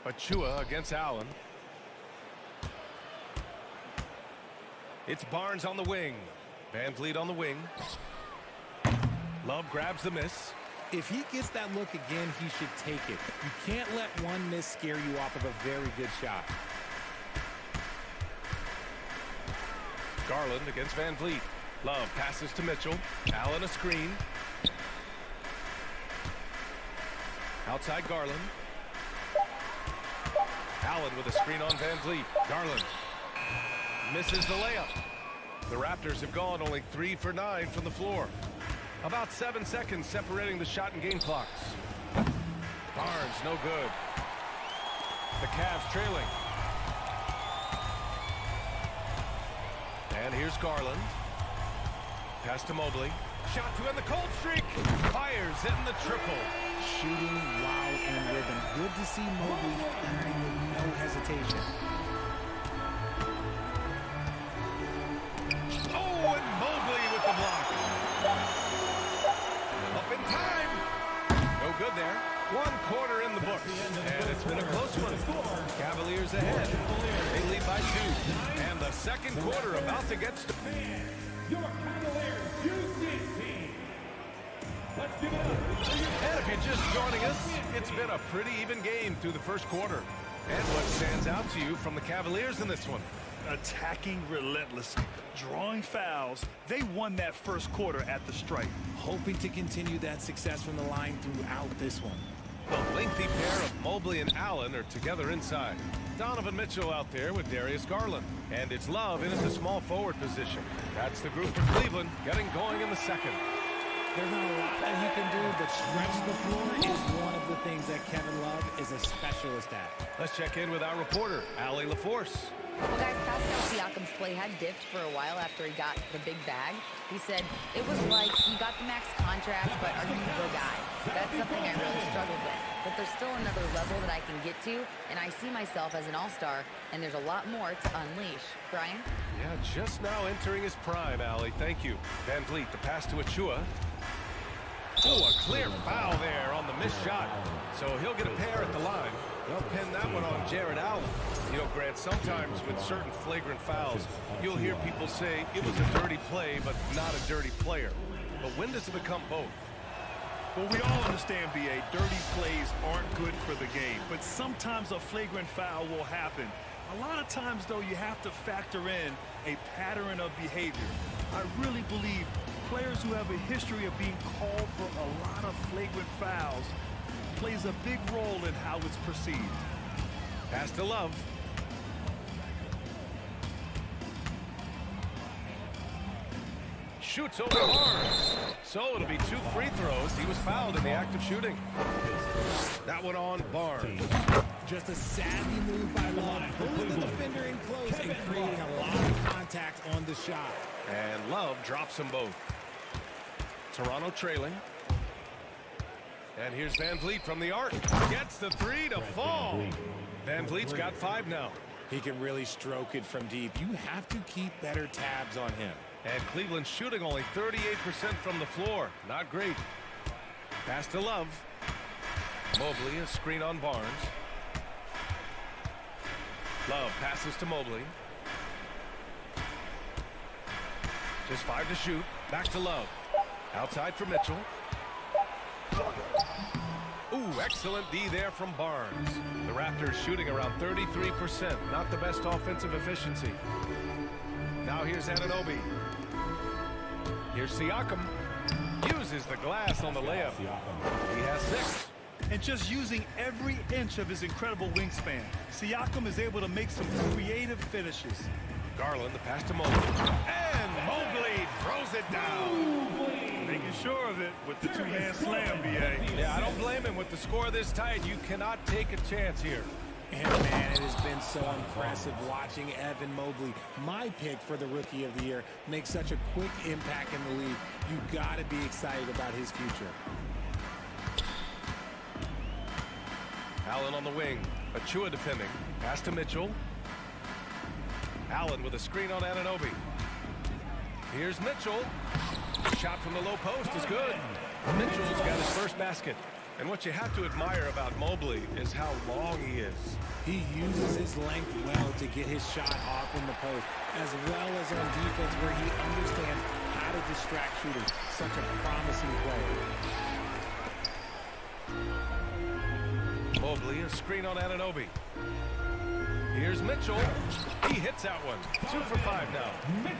Achua against Allen. It's Barnes on the wing. VanVleet on the wing. Love grabs the miss. If he gets that look again, he should take it. You can't let one miss scare you off of a very good shot. Garland against Van Vliet. Love passes to Mitchell. Allen a screen. Outside Garland. Allen with a screen on Van Vliet. Garland misses the layup. The Raptors have gone only 3 for 9 from the floor. About 7 seconds separating the shot and game clocks. Barnes, no good. The Cavs trailing. And here's Garland. Pass to Mobley. Shot to end the cold streak. Fires in the triple. Shooting while in rhythm. Good to see Mobley firing with no hesitation. Oh, and Mobley with the block. Up in time. No good there. 1 quarter in the books. And it's been a close one. Cavaliers ahead. They lead by 2. And the second quarter about to get started. Your Cavaliers use team. Let's give it up. And if you're just joining us, it's been a pretty even game through the first quarter. And what stands out to you from the Cavaliers in this one? Attacking relentlessly, drawing fouls. They won that first quarter at the stripe. Hoping to continue that success from the line throughout this one. The lengthy pair of Mobley and Allen are together inside. Donovan Mitchell out there with Darius Garland. And it's Love in at the small forward position. That's the group from Cleveland getting going in the second. There's not a lot that he can do, but stretch the floor is one of the things that Kevin Love is a specialist at. Let's check in with our reporter, Allie LaForce. Well, guys, Pascal Siakam's play had dipped for a while after he got the big bag. He said, it was like you got the max contract, but are you the guy? That's something I really struggled with. But there's still another level that I can get to, and I see myself as an all-star, and there's a lot more to unleash. Brian? Yeah, just now entering his prime, Allie. Thank you. Van Vliet, the pass to Achua. Oh, a clear foul there on the missed shot. So he'll get a pair at the line. They'll pin that one on Jared Allen. You know, Grant, sometimes with certain flagrant fouls, you'll hear people say it was a dirty play, but not a dirty player. But when does it become both? Well, we all understand, B.A., dirty plays aren't good for the game, but sometimes a flagrant foul will happen. A lot of times, though, you have to factor in a pattern of behavior. I really believe players who have a history of being called for a lot of flagrant fouls plays a big role in how it's perceived. Pass to Love. Shoots over Barnes. So it'll be 2 free throws. He was fouled in the act of shooting. That one on Barnes. Just a savvy move by Love, pulling the defender in close and creating a lot of contact on the shot. And Love drops them both. Toronto trailing. And here's Van Vliet from the arc. Gets the 3 to fall. Van Vliet's got 5 now. He can really stroke it from deep. You have to keep better tabs on him. And Cleveland shooting only 38% from the floor. Not great. Pass to Love. Mobley, a screen on Barnes. Love passes to Mobley. Just 5 to shoot. Back to Love. Outside for Mitchell. Ooh, excellent D there from Barnes. The Raptors shooting around 33%. Not the best offensive efficiency. Now here's Anunoby. Here's Siakam. Uses the glass on the layup. He has 6. And just using every inch of his incredible wingspan, Siakam is able to make some creative finishes. Garland, the pass to Mobley. And Mobley throws it down. Making sure of it with the 2-hand slam, B.A. Yeah, I don't blame him. With the score this tight, you cannot take a chance here. And man, it has been so impressive watching Evan Mobley, my pick for the Rookie of the Year, make such a quick impact in the league. You got to be excited about his future. Allen on the wing. Achua defending. Pass to Mitchell. Allen with a screen on Anunoby. Here's Mitchell. Shot from the low post is good. Mitchell's got his first basket. And what you have to admire about Mobley is how long he is. He uses his length well to get his shot off in the post, as well as on defense where he understands how got to distract shooters. Such a promising player. Mobley, a screen on Anunoby. Here's Mitchell. He hits that one. 2 for 5 now.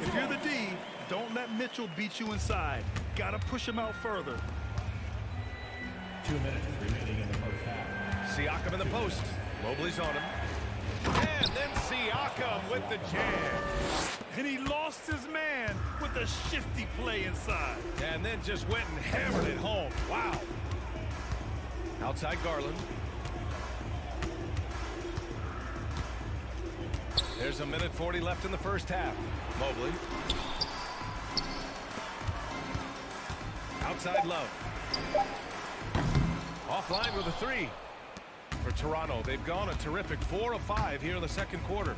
If you're the D, don't let Mitchell beat you inside. Got to push him out further. 2 minutes remaining in the first half. Siakam in the post. Mobley's on him. And then Siakam with the jam. And he lost his man with a shifty play inside. And then just went and hammered it home. Wow. Outside Garland. There's a minute 40 left in the first half. Mobley. Outside Love. Offline with a 3. For Toronto, they've gone a terrific 4 of 5 here in the second quarter.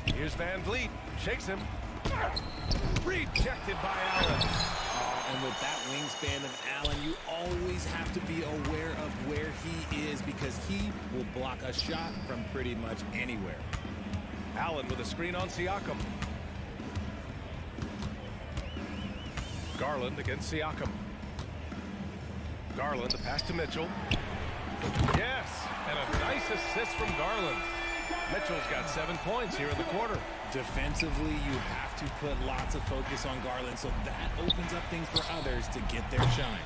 Here's Van Vliet. Shakes him. Rejected by Allen. And with that wingspan of Allen, you always have to be aware of where he is because he will block a shot from pretty much anywhere. Allen with a screen on Siakam. Garland against Siakam. Garland, the pass to Mitchell. Yes, and a nice assist from Garland. Mitchell's got 7 points here in the quarter. Defensively, you have to put lots of focus on Garland, so that opens up things for others to get their shine.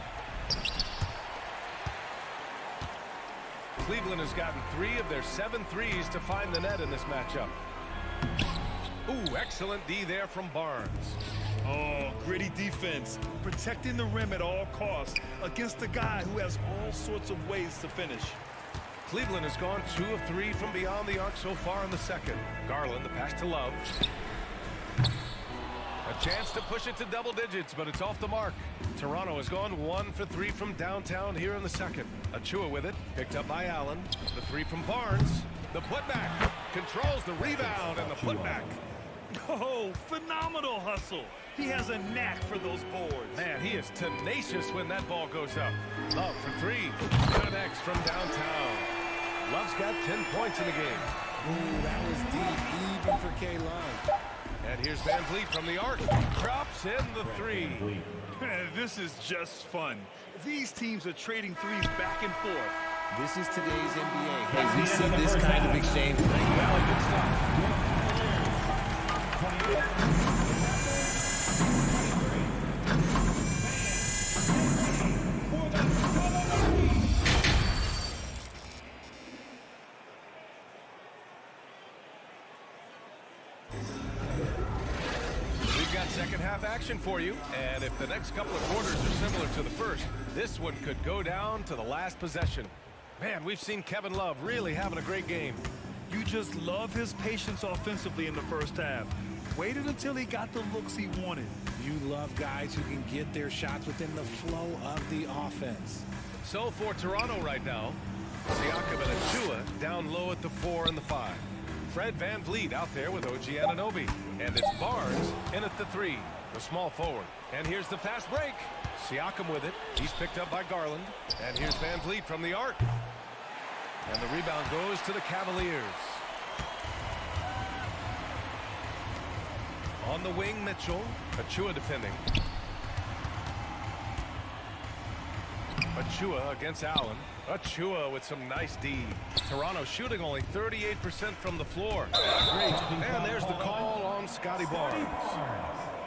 Cleveland has gotten 3 of their 7 threes to find the net in this matchup. Ooh, excellent D there from Barnes. Oh, gritty defense. Protecting the rim at all costs against a guy who has all sorts of ways to finish. Cleveland has gone 2 of 3 from beyond the arc so far in the second. Garland, the pass to Love. A chance to push it to double digits, but it's off the mark. Toronto has gone 1 for 3 from downtown here in the second. Achua with it, picked up by Allen. The 3 from Barnes. The putback. Controls the rebound and the putback. Oh, phenomenal hustle. He has a knack for those boards. Man, he is tenacious when that ball goes up. Love for 3. Connects from downtown. Love's got 10 points in the game. Ooh, that was deep, even for K. Love. And here's Van Vliet from the arc. Drops in the 3. This is just fun. These teams are trading threes back and forth. This is today's NBA. Hey, we see this kind of exchange. Valley, good stuff. We've got second half action for you, and if the next couple of quarters are similar to the first, this one could go down to the last possession. Man, we've seen Kevin Love really having a great game. You just love his patience offensively in the first half. Waited until he got the looks he wanted. You love guys who can get their shots within the flow of the offense. So for Toronto right now, Siakam and Achua down low at the 4 and the 5. Fred Van Vliet out there with OG Anunoby. And it's Barnes in at the 3, the small forward. And here's the fast break. Siakam with it. He's picked up by Garland. And here's Van Vliet from the arc. And the rebound goes to the Cavaliers. On the wing, Mitchell. Achua defending. Achua against Allen. Achua with some nice D. Toronto shooting only 38% from the floor. Great. And there's the call on Scotty Barnes.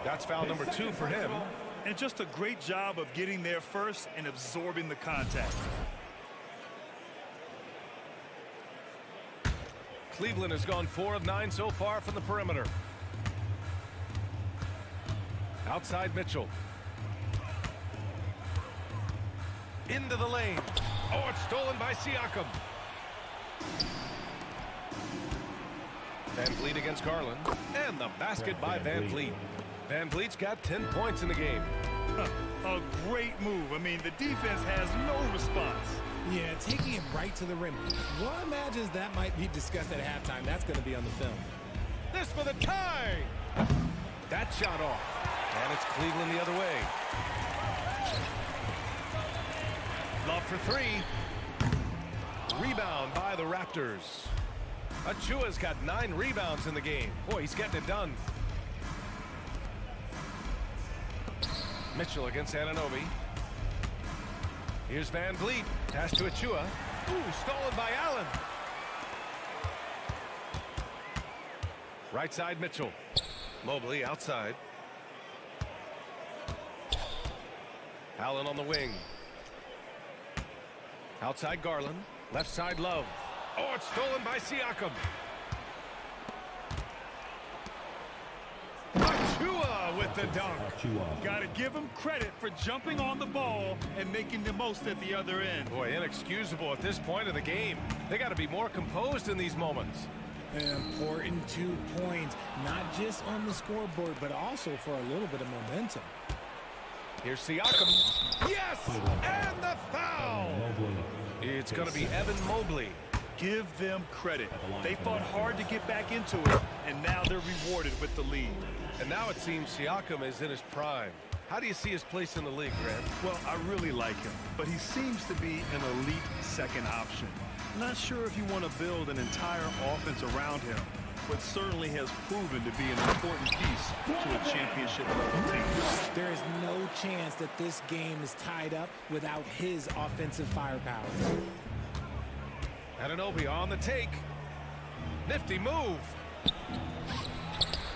That's foul number 2 for him. And just a great job of getting there first and absorbing the contact. Cleveland has gone 4 of 9 so far from the perimeter. Outside Mitchell. Into the lane. Oh, it's stolen by Siakam. Van Vliet against Garland. And the basket by Van Vliet. Van Vliet's got 10 points in the game. A great move. I mean, the defense has no response. Yeah, taking it right to the rim. One imagines that might be discussed at halftime. That's going to be on the film. This for the tie. That shot off. And it's Cleveland the other way. Love for 3. Rebound by the Raptors. Achua's got 9 rebounds in the game. Boy, he's getting it done. Mitchell against Anunoby. Here's Van Vliet. Pass to Achua. Ooh, stolen by Allen. Right side Mitchell. Mobley outside. Allen on the wing. Outside Garland. Left side Love. Oh, it's stolen by Siakam. Achua with the dunk. Got to give him credit for jumping on the ball and making the most at the other end. Boy, inexcusable at this point of the game. They got to be more composed in these moments. An important 2 points, not just on the scoreboard, but also for a little bit of momentum. Here's Siakam. Yes! And the foul! It's going to be Evan Mobley. Give them credit. They fought hard to get back into it, and now they're rewarded with the lead. And now it seems Siakam is in his prime. How do you see his place in the league, Grant? Well, I really like him, but he seems to be an elite second option. Not sure if you want to build an entire offense around him, but certainly has proven to be an important piece to a championship-level team. There is no chance that this game is tied up without his offensive firepower. Anunoby on the take. Nifty move.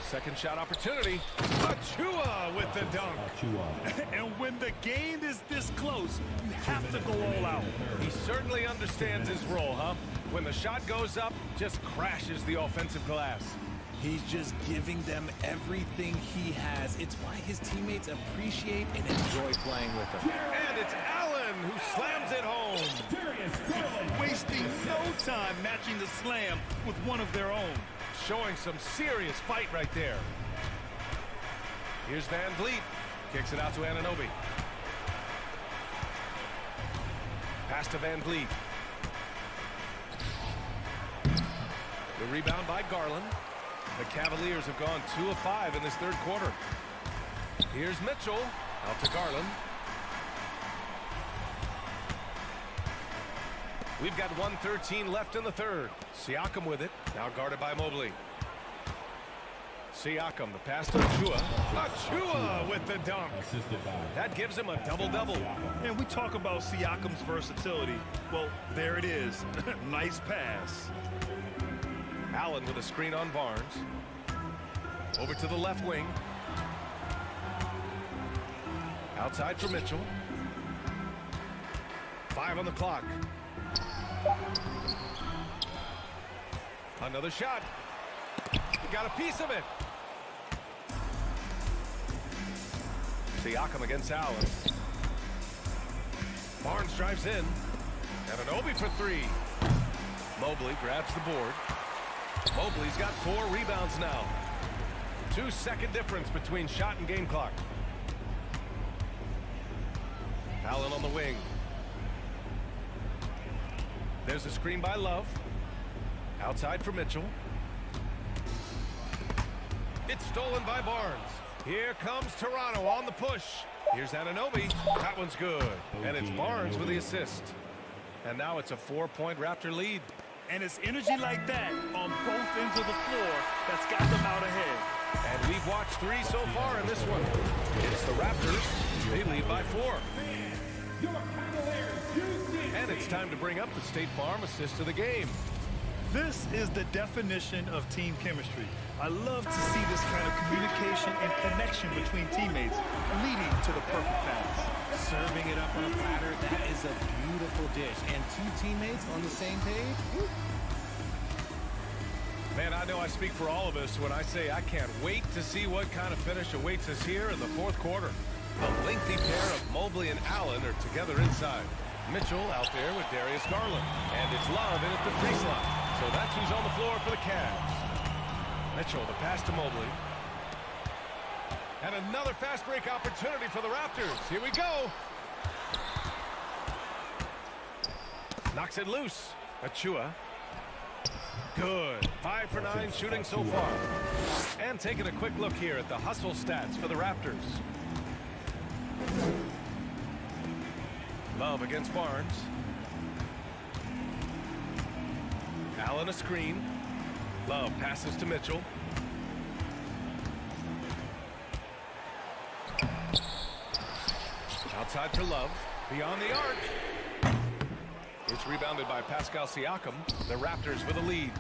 Second shot opportunity. Achua with the dunk. And when the game is this close, you have to go all out. He certainly understands his role, huh? When the shot goes up, just crashes the offensive glass. He's just giving them everything he has. It's why his teammates appreciate and enjoy playing with him. And it's Allen who slams it home. Wasting no time matching the slam with one of their own. Showing some serious fight right there. Here's Van Vliet. Kicks it out to Anunoby. Pass to Van Vliet. The rebound by Garland. The Cavaliers have gone 2 of 5 in this third quarter. Here's Mitchell. Out to Garland. We've got 1:13 left in the third. Siakam with it. Now guarded by Mobley. Siakam, the pass to Achua. Achua with the dunk. That gives him a double-double. And we talk about Siakam's versatility. Well, there it is. Nice pass. Allen with a screen on Barnes. Over to the left wing. Outside for Mitchell. 5 on the clock. Another shot. He got a piece of it. Siakam against Allen. Barnes drives in. Anunoby for 3. Mobley grabs the board. Mobley's got 4 rebounds now. 2-second difference between shot and game clock. Allen on the wing. There's a screen by Love. Outside for Mitchell. It's stolen by Barnes. Here comes Toronto on the push. Here's Anunoby. That one's good. And it's Barnes with the assist. And now it's a 4-point Raptor lead. And it's energy like that on both ends of the floor that's got them out ahead. And we've watched 3 so far in this one. It's the Raptors. They lead by 4. And it's time to bring up the State Farm assist of the game. This is the definition of team chemistry. I love to see this kind of communication and connection between teammates leading to the perfect pass. Serving it up on a platter, that is a beautiful dish. And 2 teammates on the same page. Woo. Man, I know I speak for all of us when I say I can't wait to see what kind of finish awaits us here in the fourth quarter. A lengthy pair of Mobley and Allen are together inside. Mitchell out there with Darius Garland. And it's Love in at the free slot. So that's who's on the floor for the Cavs. Mitchell, the pass to Mobley. And another fast break opportunity for the Raptors. Here we go. Knocks it loose. Achua. Good. 5 for 9 shooting so far. And taking a quick look here at the hustle stats for the Raptors. Love against Barnes. Allen a screen. Love passes to Mitchell. Outside for Love. Beyond the arc. It's rebounded by Pascal Siakam. The Raptors with a lead.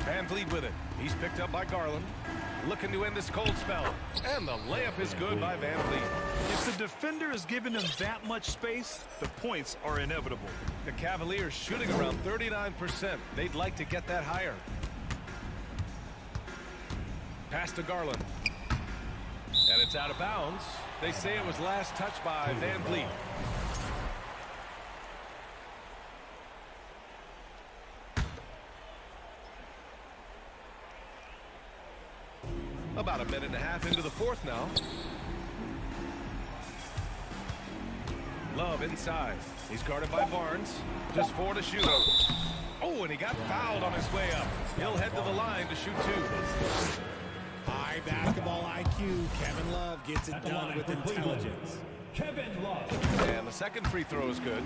Van Vliet with it. He's picked up by Garland. Looking to end this cold spell. And the layup is good by Van Vliet. If the defender is giving him that much space, the points are inevitable. The Cavaliers shooting around 39%. They'd like to get that higher. Pass to Garland. And it's out of bounds. They say it was last touched by Van Vliet. About a minute and a half into the fourth now. Love inside. He's guarded by Barnes. Just 4 to shoot. Oh, and he got fouled on his way up. He'll head to the line to shoot 2. High basketball IQ. Kevin Love gets it done with intelligence. Kevin Love. And the second free throw is good.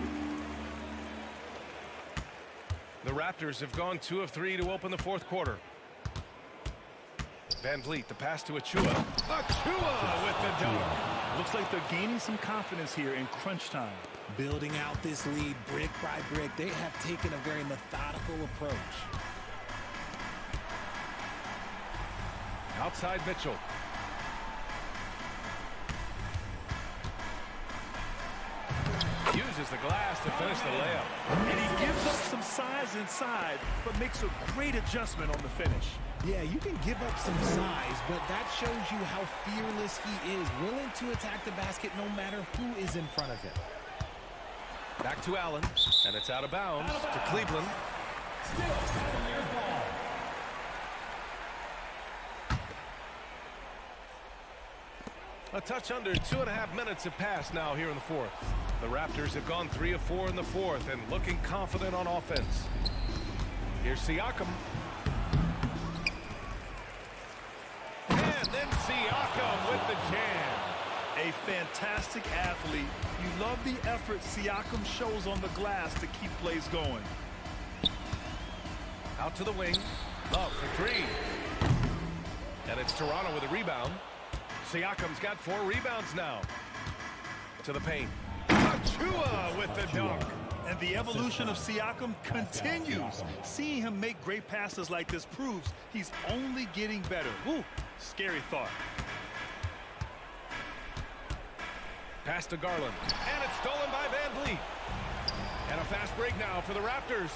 The Raptors have gone 2 of 3 to open the fourth quarter. Van Vliet, the pass to Achua. Achua with the dunk. Looks like they're gaining some confidence here in crunch time. Building out this lead brick by brick, they have taken a very methodical approach. Outside Mitchell. Uses the glass to finish the layup. And he gives up some size inside, but makes a great adjustment on the finish. Yeah, you can give up some size, but that shows you how fearless he is, willing to attack the basket no matter who is in front of him. Back to Allen, and it's out of bounds to Cleveland. Still Cavaliers ball. A touch under 2.5 minutes have passed now here in the fourth. The Raptors have gone 3 of 4 in the fourth and looking confident on offense. Here's Siakam. And then Siakam with the jam. A fantastic athlete. You love the effort Siakam shows on the glass to keep plays going. Out to the wing. Love for 3. And it's Toronto with a rebound. Siakam's got 4 rebounds now. To the paint. Achua with the dunk. And the evolution of Siakam continues. Seeing him make great passes like this proves he's only getting better. Woo, scary thought. Pass to Garland. And it's stolen by Van Vliet. And a fast break now for the Raptors.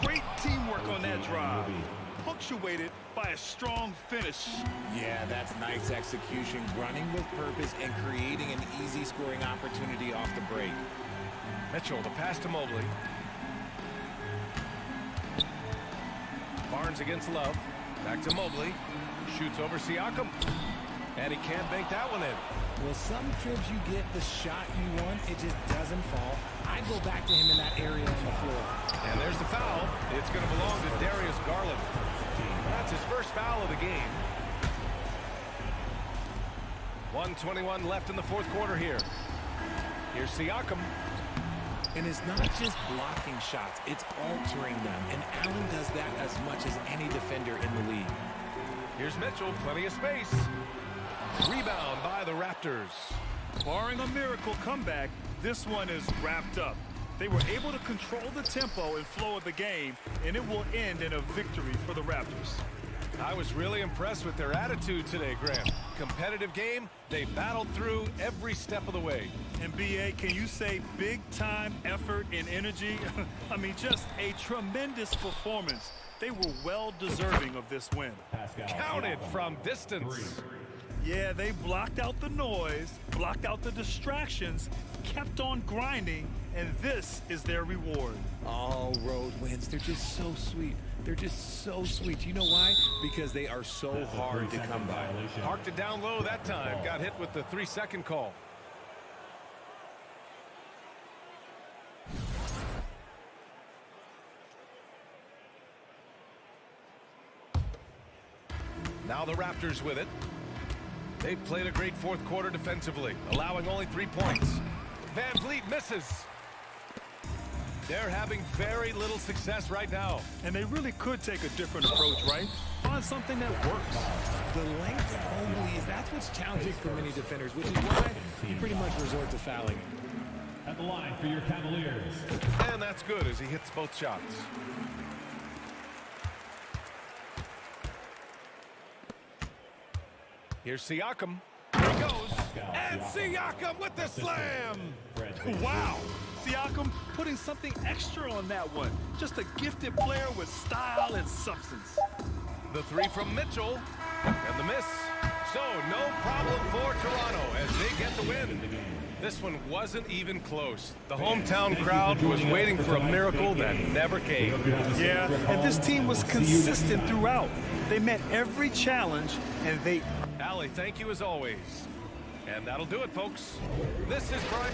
Great teamwork on that drive. Punctuated by a strong finish. Yeah, that's nice execution, running with purpose and creating an easy scoring opportunity off the break. Mitchell, the pass to Mobley. Barnes against Love. Back to Mobley. Shoots over Siakam. And he can't bank that one in. Well, some trips you get the shot you want, it just doesn't fall. I go back to him in that area on the floor. And there's the foul. It's going to belong to Darius Garland. That's his first foul of the game. 1:21 left in the fourth quarter here. Here's Siakam. And it's not just blocking shots, it's altering them. And Allen does that as much as any defender in the league. Here's Mitchell, plenty of space. Rebound by the Raptors. Barring a miracle comeback, this one is wrapped up. They were able to control the tempo and flow of the game, and it will end in a victory for the Raptors. I was really impressed with their attitude today, Graham. Competitive game, they battled through every step of the way. And BA, can you say big-time effort and energy? I mean, just a tremendous performance. They were well deserving of this win. Counted from distance. Yeah, they blocked out the noise, blocked out the distractions, kept on grinding, and this is their reward. All road wins, they're just so sweet. They're just so sweet. You know why? Because they are so hard to come by. Parked it down low that time. Got hit with the 3-second call. Now the Raptors with it. They've played a great fourth quarter defensively, allowing only 3 points. Van Vliet misses. They're having very little success right now. And they really could take a different approach, right? find something that works. The length of Mobley, that's what's challenging for many defenders, which is why you pretty much resort to fouling him. At the line for your Cavaliers. And that's good as he hits both shots. Here's Siakam. Here he goes. And Siakam with the slam. Wow. Siakam putting something extra on that one. Just a gifted player with style and substance. The three from Mitchell. And the miss. So no problem for Toronto as they get the win. This one wasn't even close. The hometown crowd was waiting for a miracle that never came. Yeah, and this team was consistent throughout. They met every challenge, and they... Allie, thank you as always. And that'll do it, folks. This is Brian.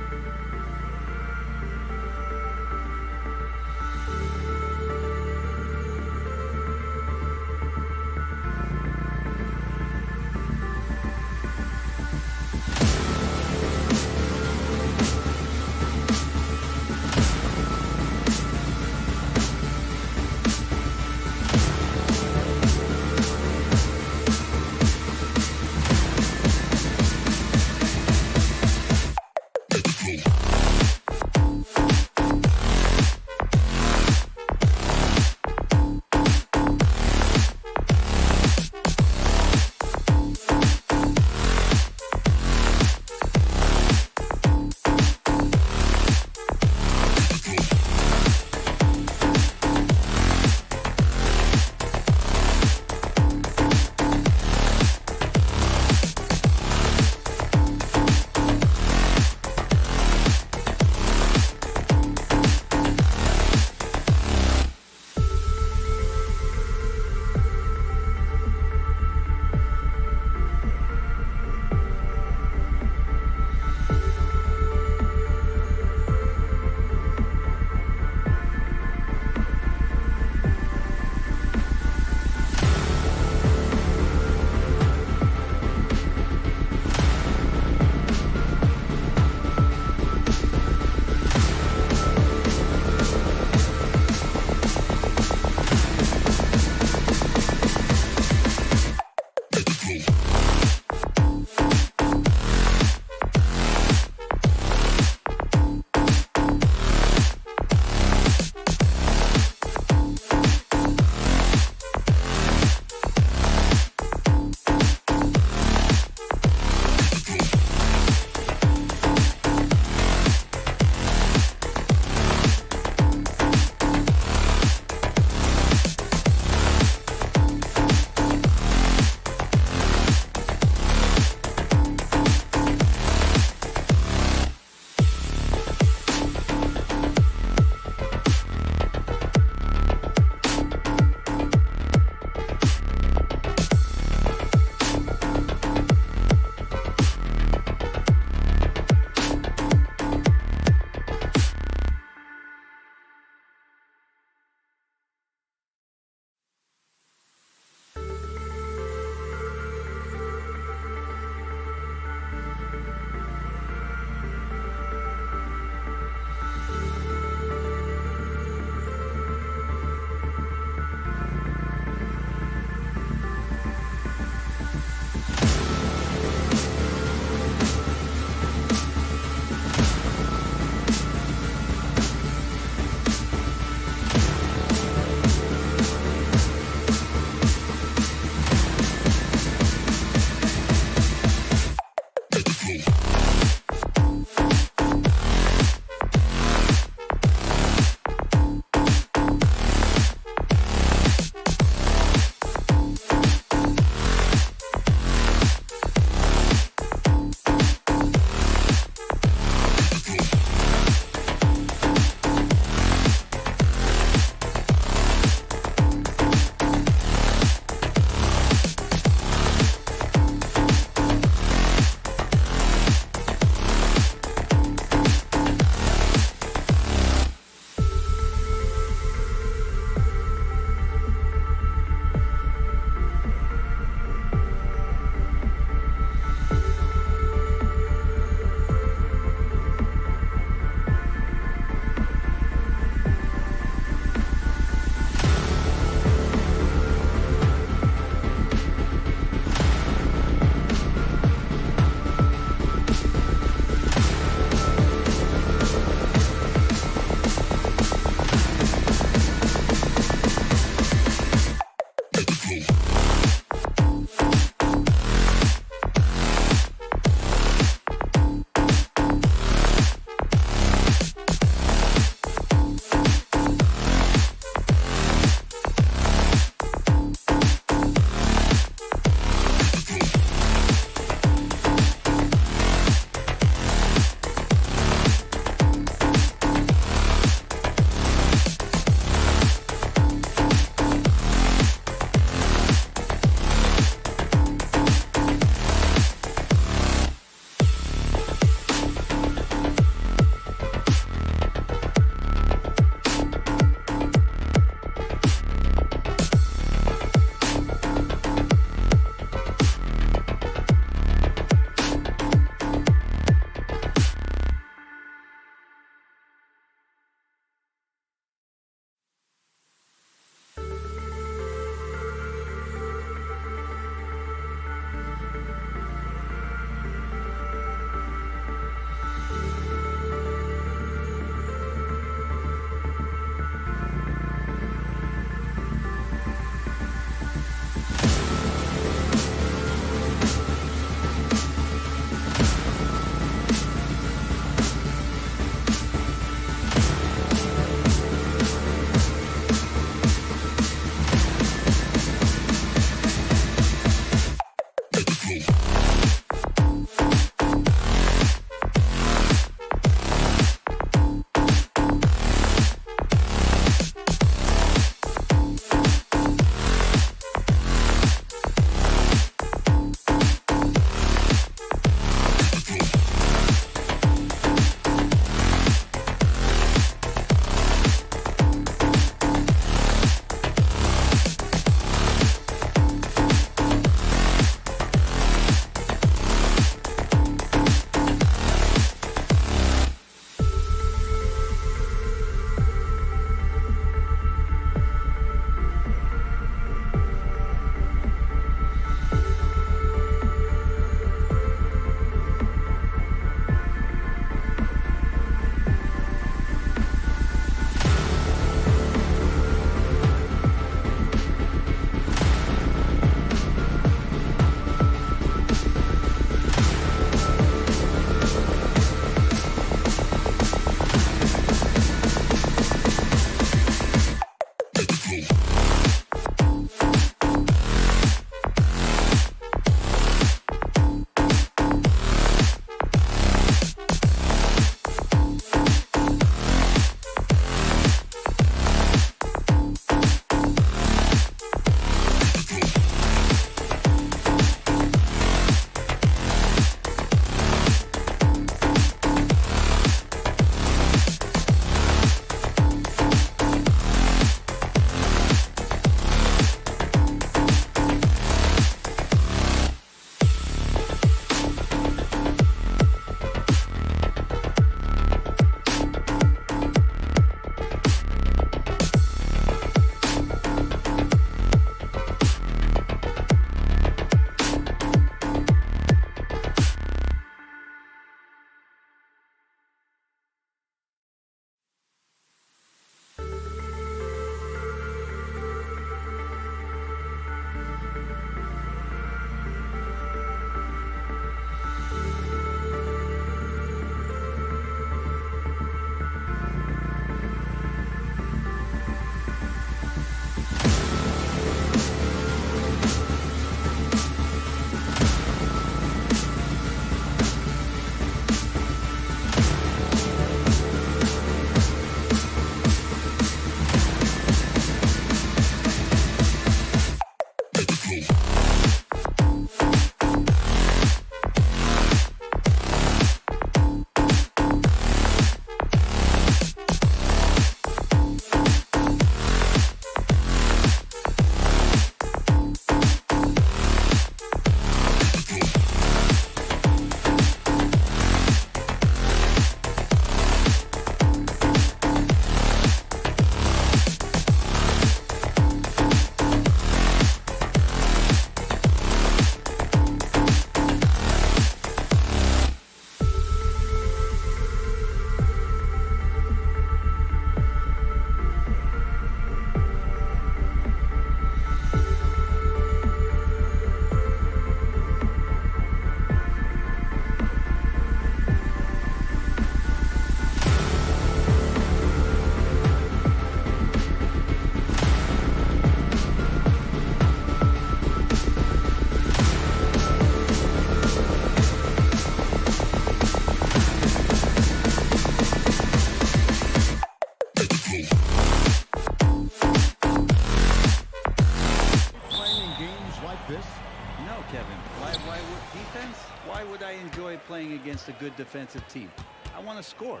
Why would I enjoy playing against a good defensive team? I want to score.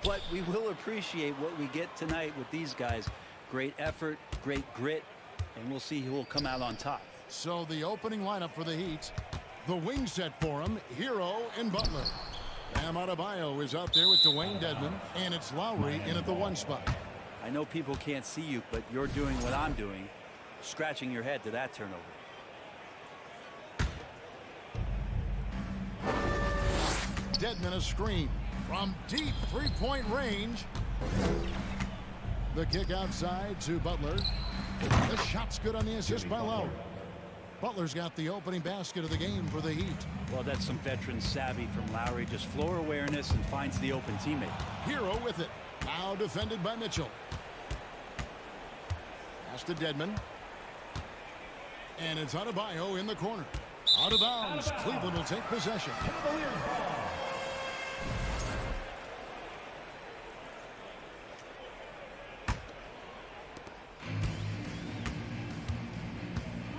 But we will appreciate what we get tonight with these guys. Great effort, great grit, and we'll see who will come out on top. So the opening lineup for the Heat, the wing set for him, Hero and Butler. Bam Adebayo is out there with Dwayne Dedmon, and it's Lowry in at the 1 spot. I know people can't see you, but you're doing what I'm doing, scratching your head to that turnover. Dedmon a screen from deep three-point range. The kick outside to Butler. The shot's good on the assist by Lowry. Butler's got the opening basket of the game for the Heat. Well, that's some veteran savvy from Lowry. Just floor awareness and finds the open teammate. Hero with it. Now defended by Mitchell. Pass to Dedmon. And it's Adebayo in the corner. Out of bounds. Cleveland will take possession.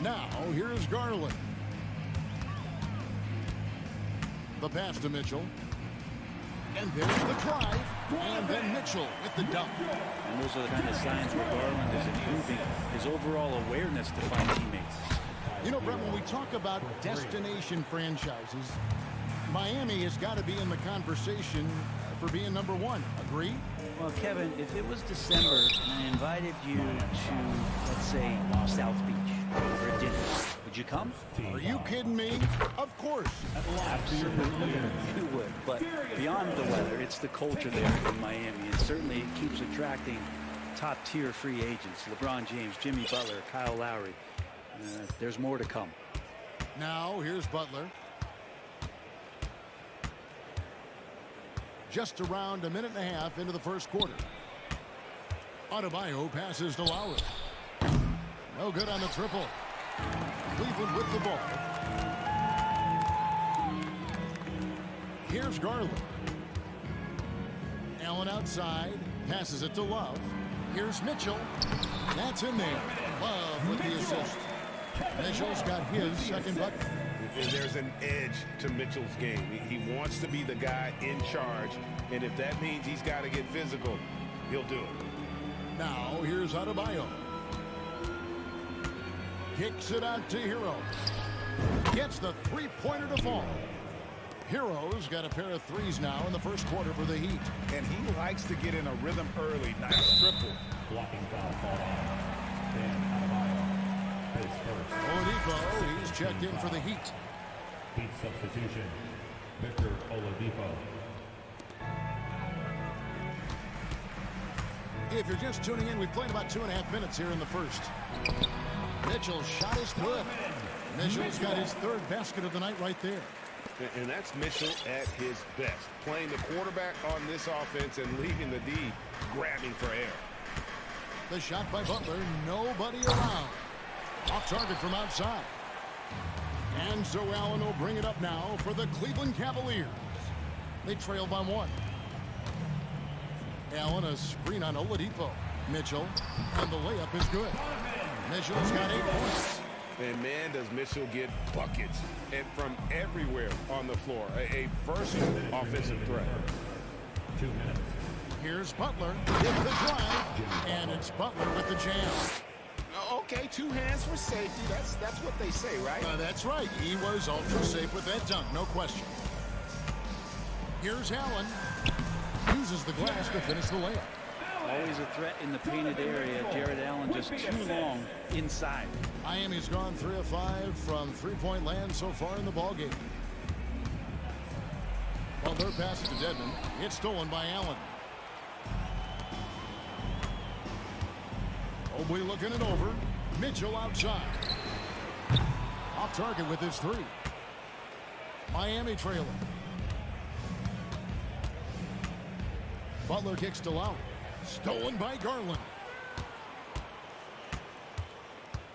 Now, here's Garland. The pass to Mitchell. And there's the drive. And then Mitchell with the dunk. And those are the kind of signs where Garland is improving his overall awareness to find teammates. You know, Brett, when we talk about destination franchises, Miami has got to be in the conversation for being #1. Agree? Well, Kevin, if it was December and I invited you to, let's say, South Beach for a dinner, would you come? Are you kidding me? Of course. Absolutely, you would. But beyond the weather, it's the culture there in Miami, and certainly it keeps attracting top-tier free agents. LeBron James, Jimmy Butler, Kyle Lowry. There's more to come. Now, here's Butler. Just around a minute and a half into the first quarter. Adebayo passes to Lowry. No good on the triple. Cleveland with the ball. Here's Garland. Allen outside. Passes it to Love. Here's Mitchell. That's in there. Love with the assist. Mitchell's got his second bucket. There's an edge to Mitchell's game. He wants to be the guy in charge, and if that means he's got to get physical, he'll do it. Now, here's Adebayo. Kicks it out to Hero. Gets the three-pointer to fall. Hero's got a pair of threes now in the first quarter for the Heat. And he likes to get in a rhythm early. Nice triple. Blocking foul called on. Dan Adebayo. His first. Oladipo, he's checked in for the Heat. Heat substitution. Victor Oladipo. If you're just tuning in, we've played about 2.5 minutes here in the first. Mitchell's shot is good. Mitchell's got his third basket of the night right there. And that's Mitchell at his best. Playing the quarterback on this offense and leaving the D grabbing for air. The shot by Butler, nobody around. Off target from outside. And so Allen will bring it up now for the Cleveland Cavaliers. They trail by 1. Allen a screen on Oladipo. Mitchell, and the layup is good. Mitchell's got 8 points. And man, does Mitchell get buckets and from everywhere on the floor. A versatile offensive threat. 2 minutes. Here's Butler with the drive, and it's Butler with the jam. Okay, 2 hands for safety. That's what they say, right? That's right. He was ultra safe with that dunk, no question. Here's Allen. Uses the glass to finish the layup. Always a threat in the painted area. Jared Allen just too long inside. Miami's gone 3 of 5 from three-point land so far in the ballgame. Well, their pass to Dedmon. It's stolen by Allen. Mobley looking it over. Mitchell outside. Off target with his 3. Miami trailing. Butler kicks to Lowry. Stolen by Garland.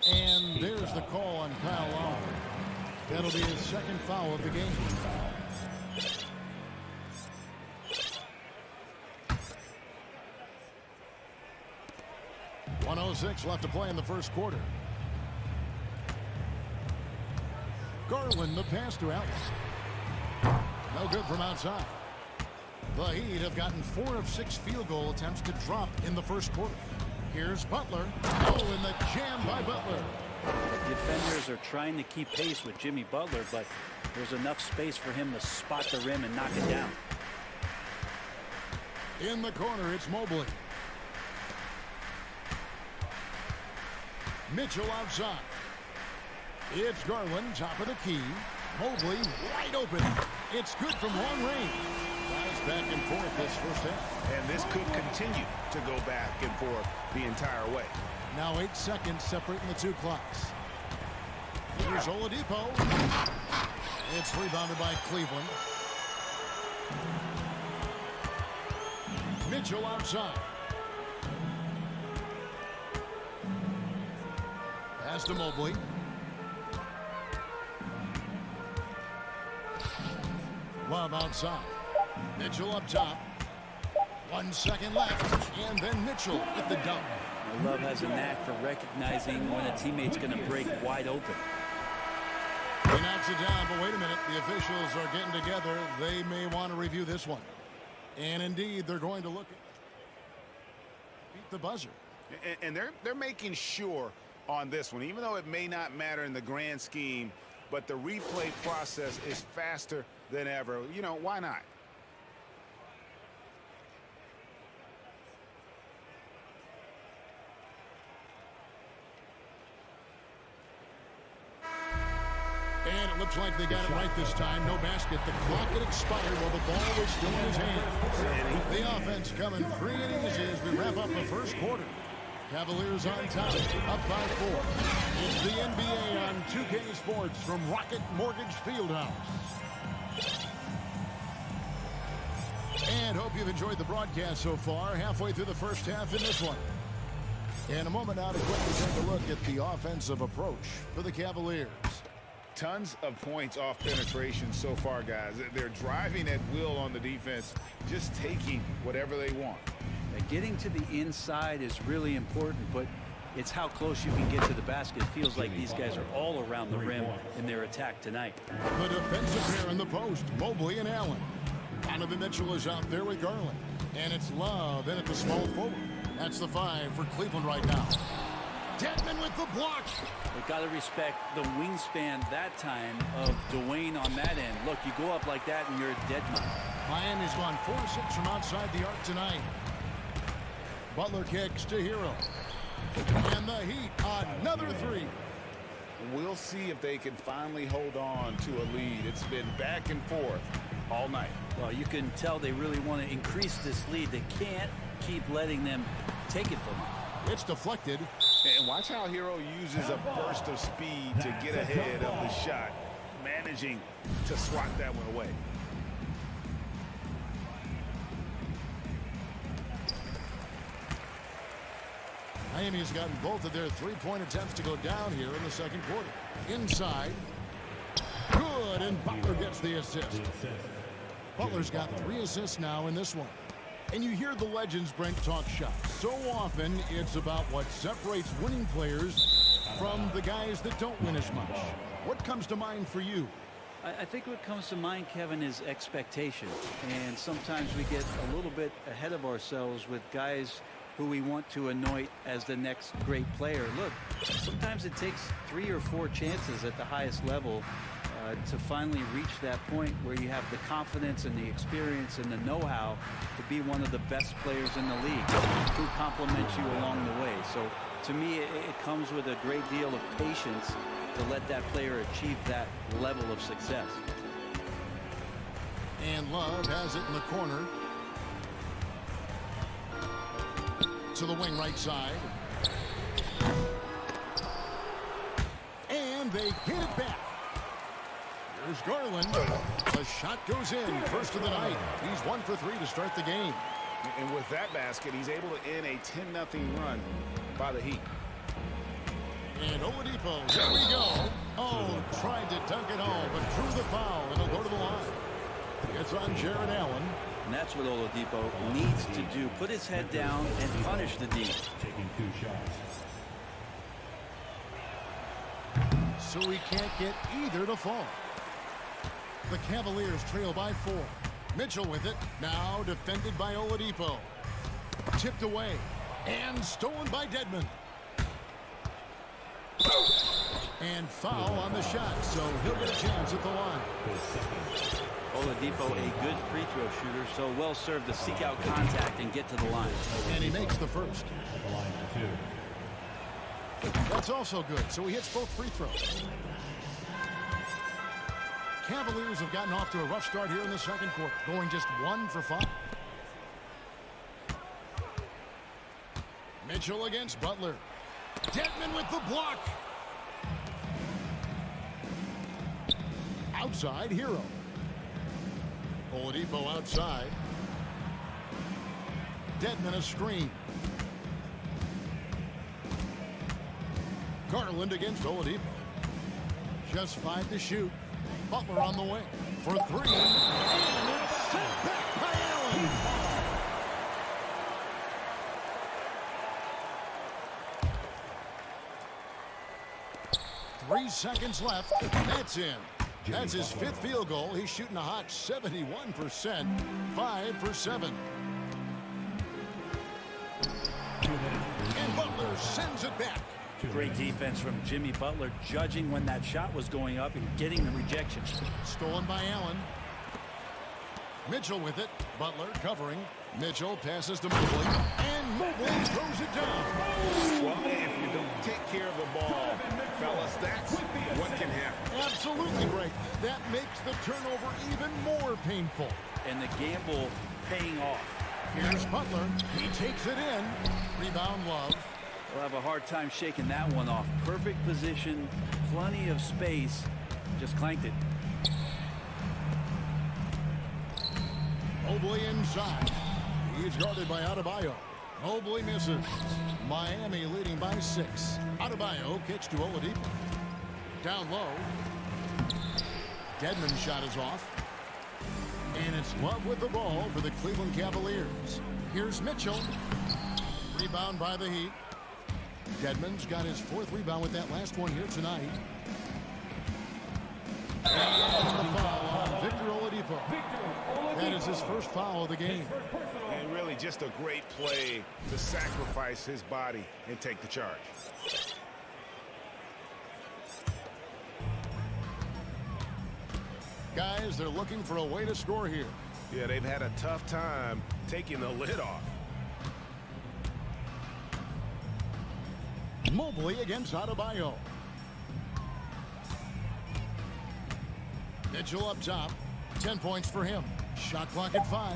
And there's the call on Kyle Lowry. That'll be his second foul of the game. .106 left to play in the first quarter. Garland the pass to Allen. No good from outside. The Heat have gotten 4 of 6 field goal attempts to drop in the first quarter. Here's Butler. Oh, and the jam by Butler. The defenders are trying to keep pace with Jimmy Butler, but there's enough space for him to spot the rim and knock it down. In the corner, it's Mobley. Mitchell outside. It's Garland, top of the key. Mobley wide open. It's good from long range. Guys back and forth this first half. And this could continue to go back and forth the entire way. Now 8 seconds separating the 2 clocks. Here's Oladipo. It's rebounded by Cleveland. Mitchell outside. Pass to Mobley. Love outside. Mitchell up top. 1 second left. And then Mitchell with the dunk. Love has a knack for recognizing when a teammate's going to break wide open. He knocks it down, but wait a minute. The officials are getting together. They may want to review this one. And indeed, they're going to look at beat the buzzer. And they're making sure on this one, even though it may not matter in the grand scheme, but the replay process is faster than ever. You know, why not? And it looks like they got it right this time. No basket. The clock had expired while the ball was still in his hand. The offense coming free and easy as we wrap up the first quarter. Cavaliers on top, up by 4. It's the NBA on 2K Sports from Rocket Mortgage Fieldhouse. And hope you've enjoyed the broadcast so far. Halfway through the first half in this one. In a moment now to quickly take a look at the offensive approach for the Cavaliers. Tons of points off penetration so far, guys. They're driving at will on the defense, just taking whatever they want. Getting to the inside is really important, but it's how close you can get to the basket. It feels like these guys are all around the rim in their attack tonight. The defensive pair in the post, Mobley and Allen. Donovan Mitchell is out there with Garland. And it's Love in at the small forward. That's the 5 for Cleveland right now. Dedmon with the block. We got to respect the wingspan that time of Dwayne on that end. Look, you go up like that and you're a dead man. Miami's gone 4-6 from outside the arc tonight. Butler kicks to Hero. And the Heat, another 3. We'll see if they can finally hold on to a lead. It's been back and forth all night. Well, you can tell they really want to increase this lead. They can't keep letting them take it from them. It's deflected. And watch how Hero uses a burst of speed to get ahead of the shot, managing to swat that one away. Miami's gotten both of their 3-point attempts to go down here in the second quarter. Inside. Good, and Butler gets the assist. Butler's got 3 assists now in this one. And you hear the legends, Brent, talk shot. So often, it's about what separates winning players from the guys that don't win as much, what comes to mind for you? I think what comes to mind, Kevin, is expectation. And sometimes we get a little bit ahead of ourselves with guys who we want to anoint as the next great player. Look, sometimes it takes 3 or 4 chances at the highest level to finally reach that point where you have the confidence and the experience and the know-how to be one of the best players in the league who complement you along the way. So to me, it comes with a great deal of patience to let that player achieve that level of success. And Love has it in the corner. To the wing right side. And they get it back. Here's Garland. The shot goes in. First of the night. He's 1 for 3 to start the game. And with that basket, he's able to end a 10-0 run by the Heat. And Oladipo, there we go. Oh, tried to dunk it home, but drew the foul, and he'll go to the line. It's on Jared Allen. And that's what Oladipo needs to do. Put his head down and punish the D. Taking 2 shots. So he can't get either to fall. The Cavaliers trail by 4. Mitchell with it. Now defended by Oladipo. Tipped away. And stolen by Dedmon. And foul on the shot, so he'll get a chance at the line. Oladipo, a good free throw shooter, so well served to seek out contact and get to the line. And he makes the first. At the line for 2. That's also good, so he hits both free throws. Cavaliers have gotten off to a rough start here in the second quarter, going just 1 for 5. Mitchell against Butler. Dedmon with the block. Outside, Hero. Oladipo outside. Dedmon a screen. Garland against Oladipo. Just 5 to shoot. Butler on the wing for 3. And it's sent back by Allen. 3 seconds left. That's in. That's his 5th field goal. He's shooting a hot 71%. 5 for 7. And Butler sends it back. Great defense from Jimmy Butler, judging when that shot was going up and getting the rejections. Stolen by Allen. Mitchell with it. Butler covering. Mitchell passes to Mobley. And Mobley throws it down. Well, if you don't take care of the ball, fellas, that's what can happen. Absolutely right. That makes the turnover even more painful. And the gamble paying off. Here's Butler. He takes it in. Rebound, Love. We'll have a hard time shaking that one off. Perfect position, plenty of space. Just clanked it. Mobley inside. He's guarded by Adebayo. Mobley misses. Miami leading by 6. Adebayo kicks to Oladipo. Down low. Dedmon's shot is off. And it's Love with the ball for the Cleveland Cavaliers. Here's Mitchell. Rebound by the Heat. Dedmon's got his 4th rebound with that last one here tonight. And the foul on Victor Oladipo. That is his first foul of the game. And really just a great play to sacrifice his body and take the charge. Guys, they're looking for a way to score here. Yeah, they've had a tough time taking the lid off. Mobley against Adebayo. Mitchell up top. 10 points for him. Shot clock at 5.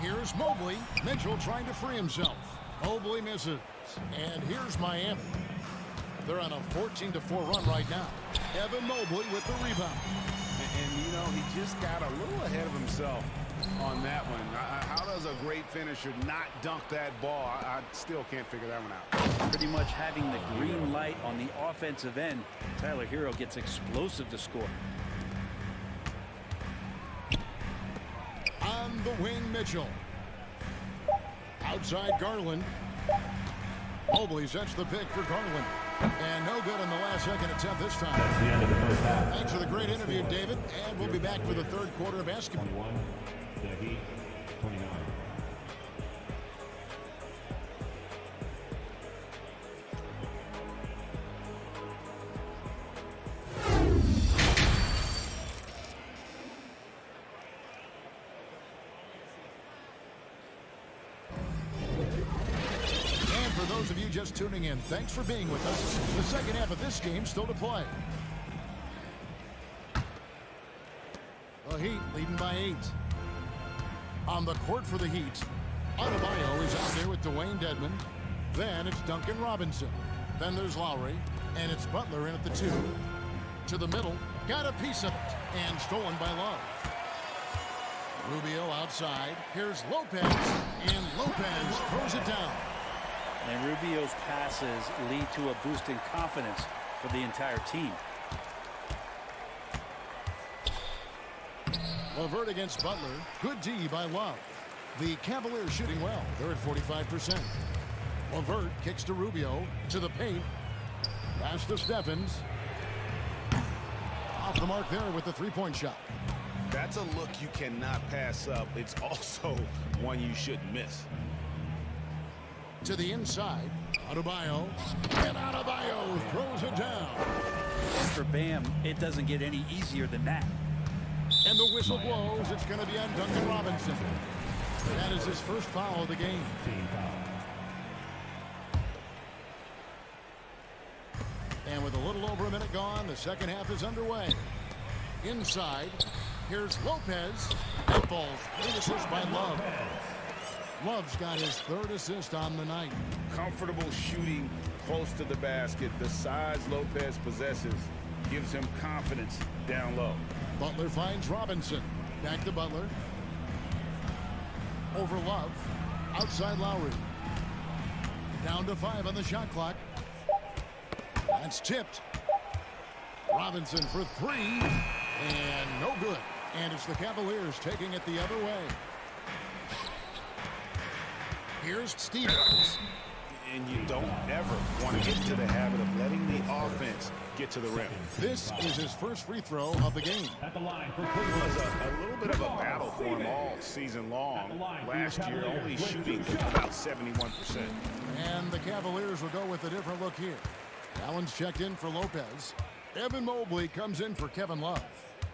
Here's Mobley. Mitchell trying to free himself. Mobley misses. And here's Miami. They're on a 14-4 run right now. Evan Mobley with the rebound. And, you know, he just got a little ahead of himself on that one. How does a great finisher not dunk that ball? I still can't figure that one out. Pretty much having the green light on the offensive end. Tyler Hero gets explosive to score. On the wing, Mitchell. Outside Garland. Mobley sets the pick for Garland. And no good on the last second attempt this time. That's the end of the first half. Thanks for the great interview, David. And we'll be back for the third quarter of basketball. 21, the Heat, 29. Those of you just tuning in, thanks for being with us. The second half of this game still to play. The Heat leading by 8. On the court for the Heat, Adebayo is out there with Dwayne Dedmon. Then it's Duncan Robinson. Then there's Lowry, and it's Butler in at the 2. To the middle, got a piece of it, and stolen by Love. Rubio outside. Here's Lopez, and Lopez throws it down. And Rubio's passes lead to a boost in confidence for the entire team. LeVert against Butler. Good D by Love. The Cavaliers shooting well. They're at 45%. LeVert kicks to Rubio. To the paint. Pass to Steffens. Off the mark there with the three-point shot. That's a look you cannot pass up. It's also one you shouldn't miss. To the inside, Adebayo, and Adebayo throws it down. And for Bam, it doesn't get any easier than that. And the whistle blows. It's going to be on Duncan Robinson. That is his first foul of the game. And with a little over a minute gone, the second half is underway. Inside, here's Lopez. That falls. Great assist by Love. Love's got his third assist on the night. Comfortable shooting close to the basket. The size Lopez possesses gives him confidence down low. Butler finds Robinson. Back to Butler. Over Love. Outside Lowry. Down to 5 on the shot clock. That's tipped. Robinson for 3. And no good. And it's the Cavaliers taking it the other way. Here's Stevens. And you don't ever want to get into the habit of letting the offense get to the rim. This is his first free throw of the game. At the line for It was a little bit of a battle for him all season long. Last year, only shooting about 71%. And the Cavaliers will go with a different look here. Allen's checked in for Lopez. Evan Mobley comes in for Kevin Love.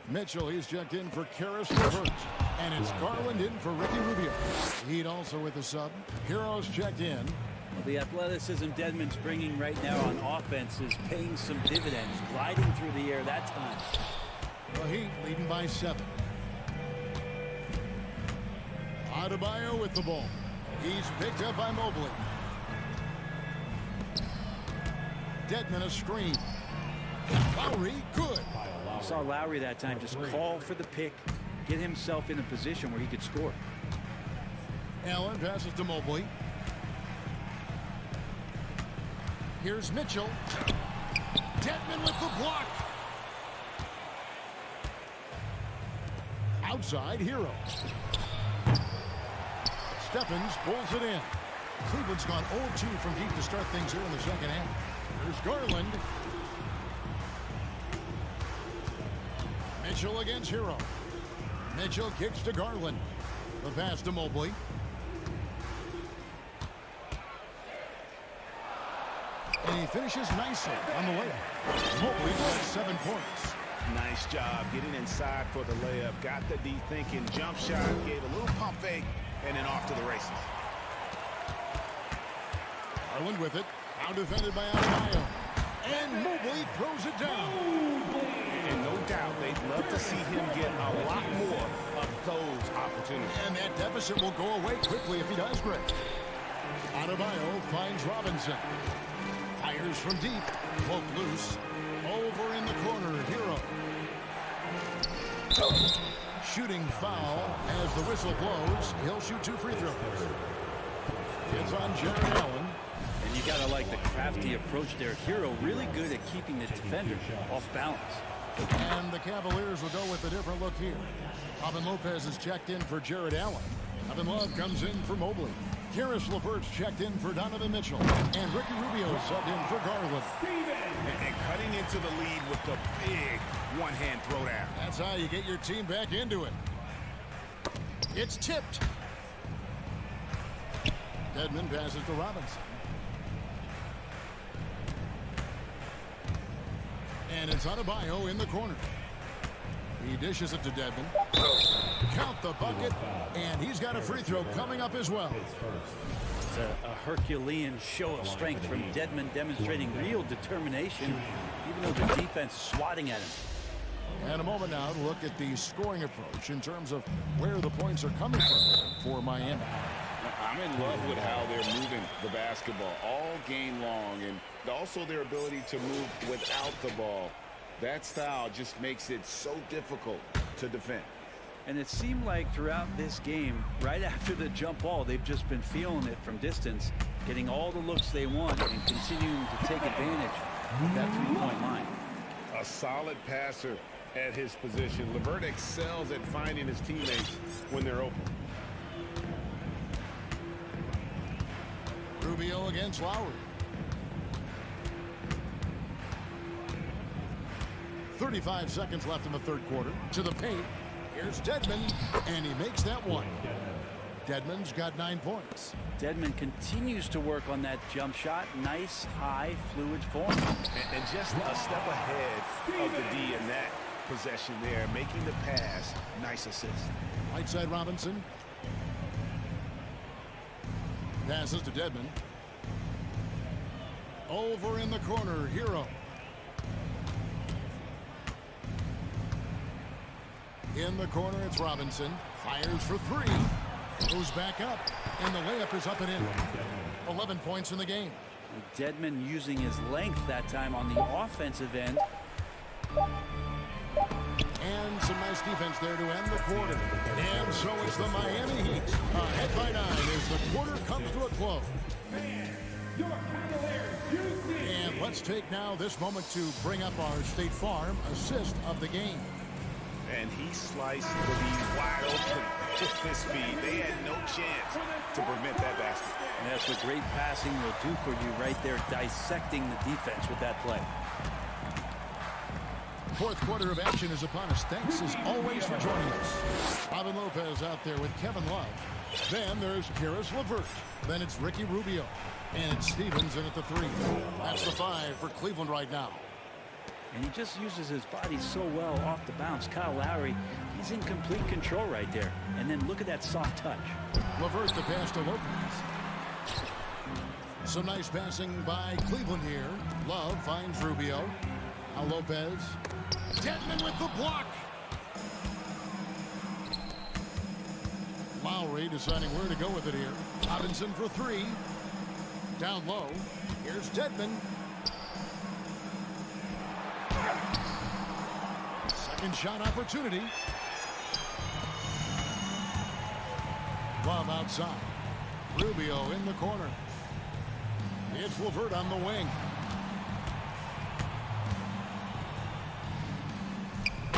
Mitchell, he's checked in for Karis LeVert. And it's Garland in for Ricky Rubio. Heat also with the sub. Heroes checked in. Well, the athleticism Dedmon's bringing right now on offense is paying some dividends, gliding through the air that time. The Heat leading by 7. Adebayo with the ball. He's picked up by Mobley. Dedmon a screen. Lowry, good. You saw Lowry that time just call for the pick, get himself in a position where he could score. Allen passes to Mobley. Here's Mitchell. Dedmon with the block. Outside, Hero. Steffens pulls it in. Cleveland's gone 0-2 from deep to start things here in the second half. Here's Garland. Mitchell against Hero. Mitchell kicks to Garland. The pass to Mobley. And he finishes nicely on the layup. Mobley's got 7 points. Nice job getting inside for the layup. Got the D thinking. Jump shot. Gave a little pump fake. And then off to the races. Garland with it. Now defended by Adebayo. And Mobley throws it down. And no doubt they'd love to see him get a lot more of those opportunities. And that deficit will go away quickly if he does, Greg. Adebayo finds Robinson. Fires from deep. Poke loose. Over in the corner, Hero. Shooting foul as the whistle blows. He'll shoot 2 free throws. It's on Jared Allen. And you gotta like the crafty approach there. Hero really good at keeping the defender off balance. And the Cavaliers will go with a different look here. Robin Lopez is checked in for Jared Allen. Kevin Love comes in for Mobley. Karis LeVert's checked in for Donovan Mitchell. And Ricky Rubio subbed in for Garland. And cutting into the lead with the big one-hand throwdown. That's how you get your team back into it. It's tipped. Dedmon passes to Robinson. And it's Adebayo in the corner. He dishes it to Dedmon. Count the bucket, and he's got a free throw coming up as well. It's a Herculean show of strength from Dedmon, demonstrating real determination, even though the defense swatting at him. And a moment now to look at the scoring approach in terms of where the points are coming from for Miami. I'm in love with how they're moving the basketball all game long, and also their ability to move without the ball. That style just makes it so difficult to defend. And it seemed like throughout this game, right after the jump ball, they've just been feeling it from distance, getting all the looks they want and continuing to take advantage of that three-point line. A solid passer at his position. LeVert excels at finding his teammates when they're open. Rubio against Lowry. 35 seconds left in the third quarter. To the paint. Here's Dedmon, and he makes that one. Dedmon's got 9 points. Dedmon continues to work on that jump shot. Nice, high, fluid form. And just a step ahead of the D in that possession there, making the pass. Nice assist. Right side Robinson. Passes to Dedmon. Over in the corner, Hero. In the corner, it's Robinson. Fires for three. Goes back up. And the layup is up and in. 11 points in the game. Dedmon using his length that time on the offensive end. And some nice defense there to end the quarter. And so it's the Miami Heat. Ahead by 9 as the quarter comes to a close. And let's take now this moment to bring up our State Farm assist of the game. And he sliced the lead wide open with his speed. They had no chance to prevent that basket. And that's what great passing will do for you right there, dissecting the defense with that play. Fourth quarter of action is upon us. Thanks as always for joining us. Robin Lopez out there with Kevin Love. Then there's Karis LeVert. Then it's Ricky Rubio. And it's Stevens in at the 3. That's the 5 for Cleveland right now. And he just uses his body so well off the bounce. Kyle Lowry, he's in complete control right there. And then look at that soft touch. LeVert the pass to Lopez. Some nice passing by Cleveland here. Love finds Rubio. Now Lopez. Dedmon with the block. Lowry deciding where to go with it here. Robinson for 3. Down low. Here's Dedmon. Second shot opportunity. Love outside. Rubio in the corner. It's LeVert on the wing.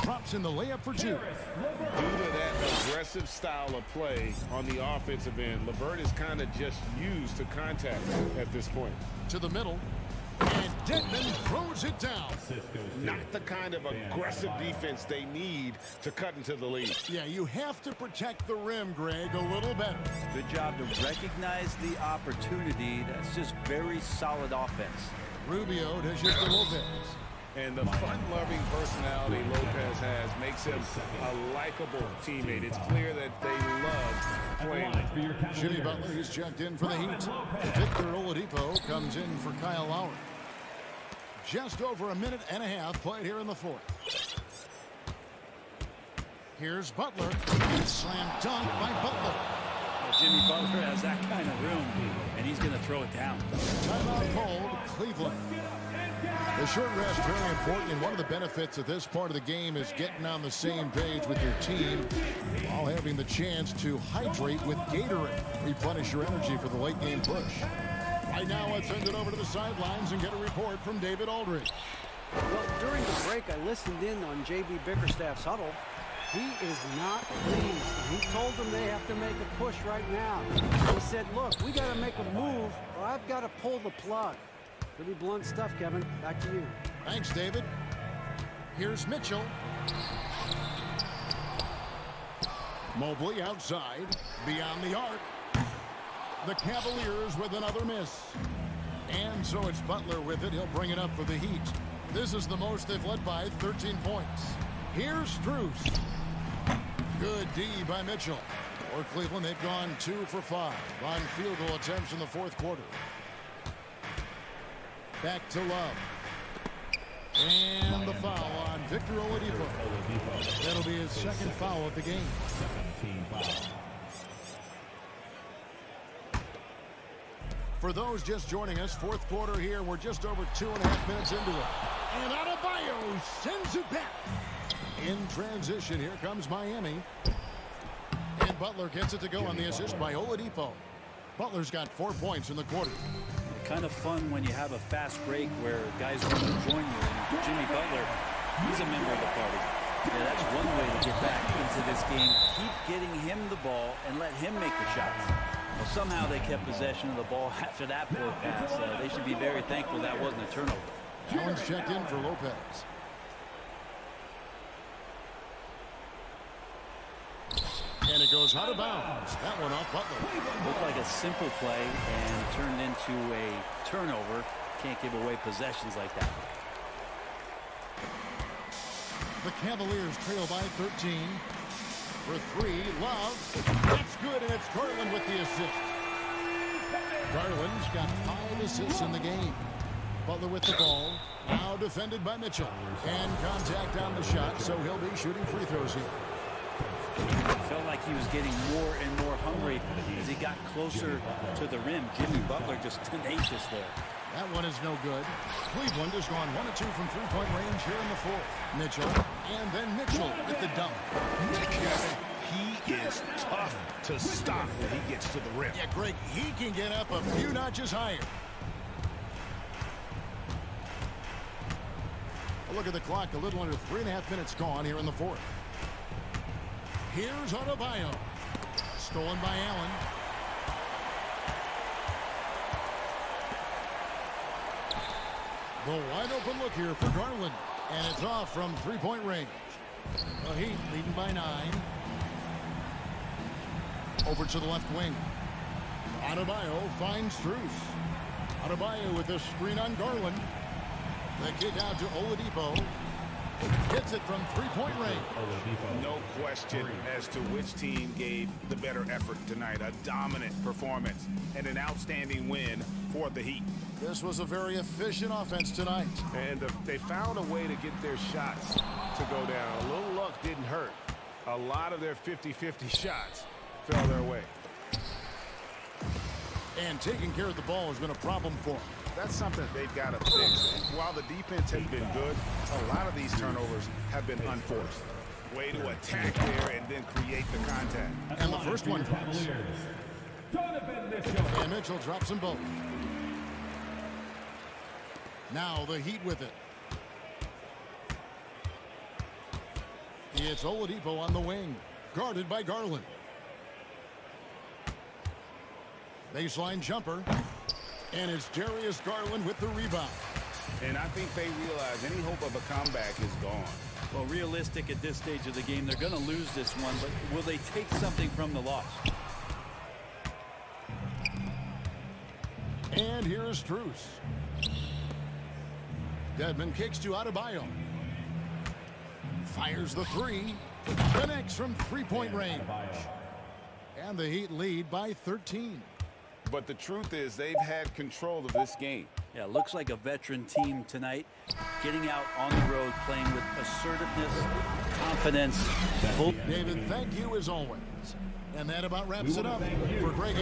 Drops in the layup for 2. Due to that aggressive style of play on the offensive end, LeVert is kind of just used to contact at this point. To the middle. And Dedmon throws it down. Not the kind of aggressive defense they need to cut into the lead. Yeah, you have to protect the rim, Greg, a little better. Good job to recognize the opportunity. That's just very solid offense. Rubio dishes to Lopez. And the fun-loving personality Lopez has makes him a likable teammate. It's clear that they love playing with him. Jimmy Butler, he's checked in for the Heat. Victor Oladipo comes in for Kyle Lowry. Just over a minute and a half played here in the fourth. Here's Butler. Slam dunk by Butler. Well, Jimmy Butler has that kind of room, and he's going to throw it down. Timeout called, Cleveland. The short rest very important, and one of the benefits of this part of the game is getting on the same page with your team while having the chance to hydrate with Gatorade. Replenish your energy for the late game push. Right now, let's send it over to the sidelines and get a report from David Aldridge. Well, during the break, I listened in on J.B. Bickerstaff's huddle, He is not pleased. He told them they have to make a push right now. He said, look, we got to make a move or I've got to pull the plug. Pretty blunt stuff, Kevin. Back to you. Thanks, David. Here's Mitchell. Mobley outside, beyond the arc. The Cavaliers with another miss. And so it's Butler with it. He'll bring it up for the Heat. This is the most they've led by, 13 points. Here's Strus. Good D by Mitchell. For Cleveland, they've gone 2 for 5 on field goal attempts in the fourth quarter. Back to Love. And the foul on Victor Oladipo. That'll be his second foul of the game. For those just joining us, fourth quarter here. We're just over 2.5 minutes into it. And Adebayo sends it back. In transition, here comes Miami. And Butler gets it to go on the assist by Oladipo. Butler's got 4 points in the quarter. Kind of fun when you have a fast break where guys want to join you. And Jimmy Butler, he's a member of the party. Yeah, that's one way to get back into this game. Keep getting him the ball and let him make the shots. Well, somehow they kept possession of the ball after that poor pass. They should be very thankful that wasn't a turnover. Allen's checked in for Lopez. And it goes out of bounds. That one off Butler. Looked like a simple play and turned into a turnover. Can't give away possessions like that. The Cavaliers trail by 13. For 3, Love. That's good, and it's Garland with the assist. Garland's got 5 assists in the game. Butler with the ball. Now defended by Mitchell. And contact on the shot, so he'll be shooting free throws here. Felt like he was getting more and more hungry as he got closer to the rim. Jimmy Butler just tenacious there. That one is no good. Cleveland has gone 1 of 2 from three-point range here in the fourth. Mitchell, and then Mitchell with the dunk. He is tough to stop when he gets to the rim. Yeah, Greg, he can get up a few notches higher. A look at the clock, a little under 3.5 minutes gone here in the fourth. Here's Adebayo. Stolen by Allen. The wide open look here for Garland. And it's off from three-point range. The Heat leading by 9. Over to the left wing. Adebayo finds Strus. Adebayo with the screen on Garland. The kick out to Oladipo. Hits it from three-point range. No question as to which team gave the better effort tonight. A dominant performance and an outstanding win for the Heat. This was a very efficient offense tonight. And they found a way to get their shots to go down. A little luck didn't hurt. A lot of their 50-50 shots fell their way. And taking care of the ball has been a problem for them. That's something they've got to fix. While the defense has been good, a lot of these turnovers have been unforced. Way to attack there and then create the contact. And the first one drops. And Mitchell drops them both. Now the Heat with it. It's Oladipo on the wing. Guarded by Garland. Baseline jumper. And it's Darius Garland with the rebound. And I think they realize any hope of a comeback is gone. Well, realistic at this stage of the game, they're going to lose this one, but will they take something from the loss? And here is Strus. Dedmon kicks to Adebayo. Fires the 3. Connects from three-point range. And the Heat lead by 13. But the truth is they've had control of this game. Yeah, looks like a veteran team tonight. Getting out on the road, playing with assertiveness, confidence. David, thank you as always. And that about wraps it up for Greg.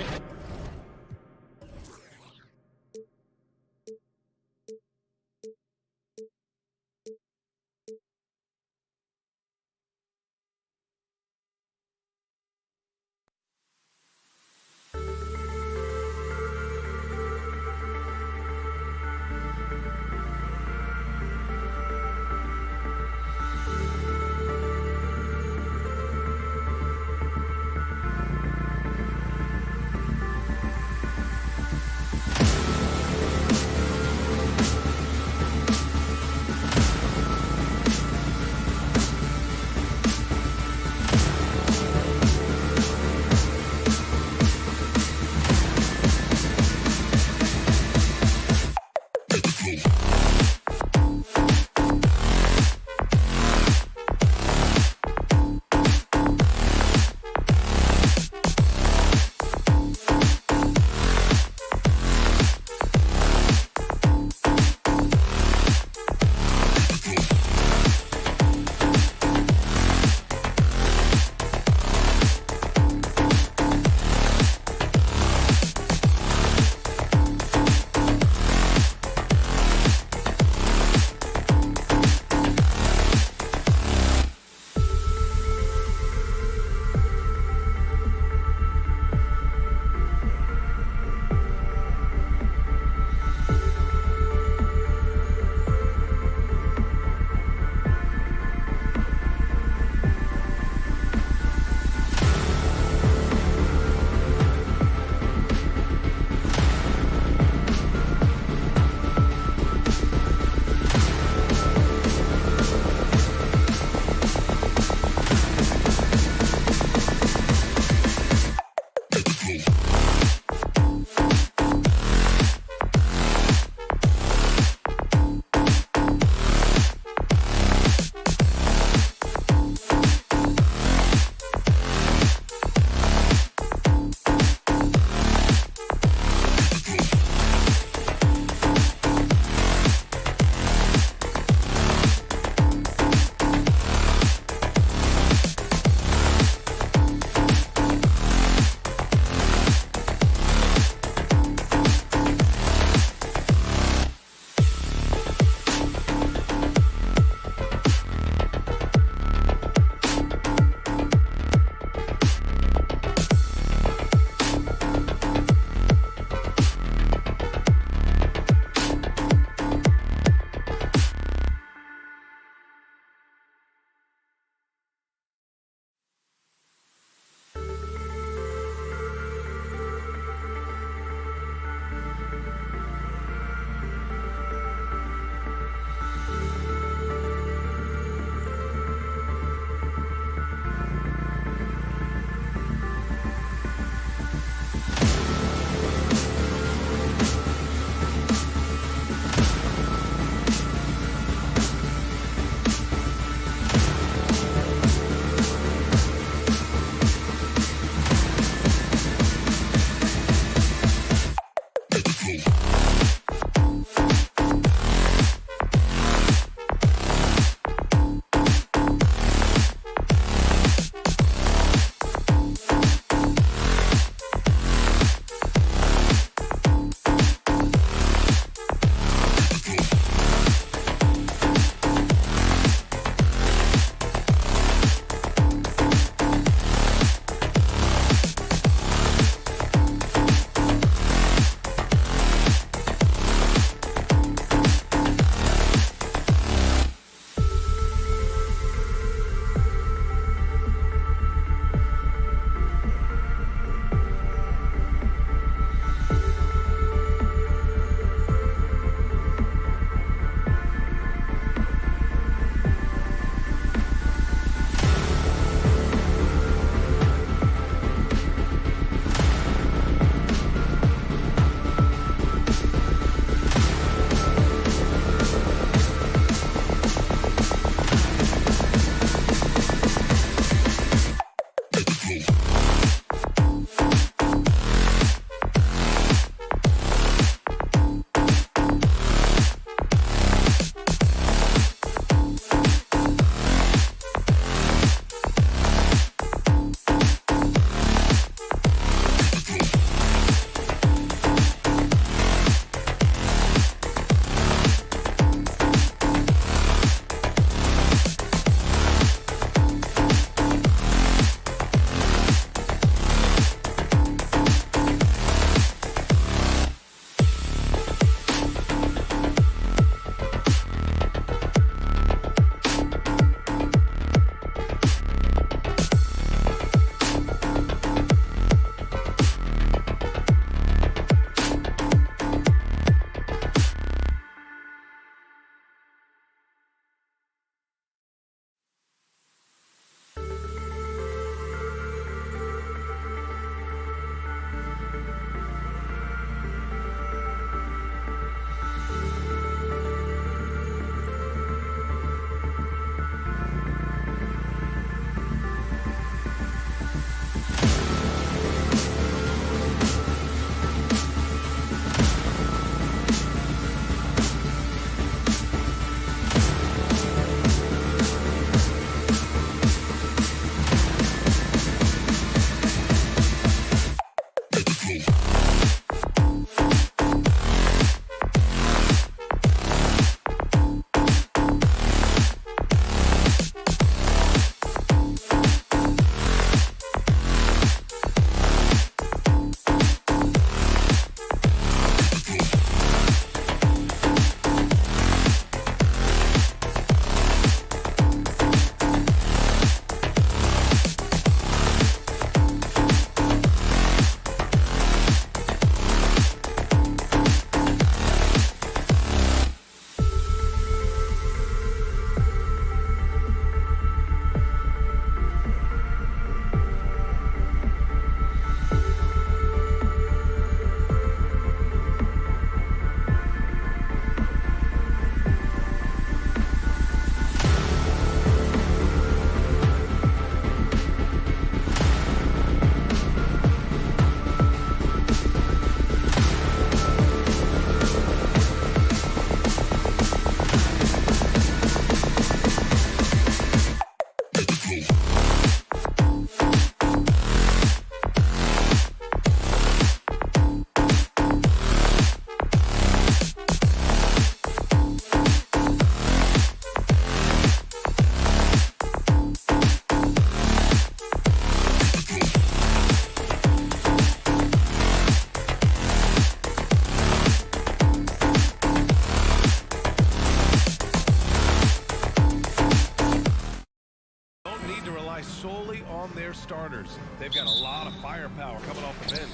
won't need to rely solely on their starters. They've got a lot of firepower coming off the bench.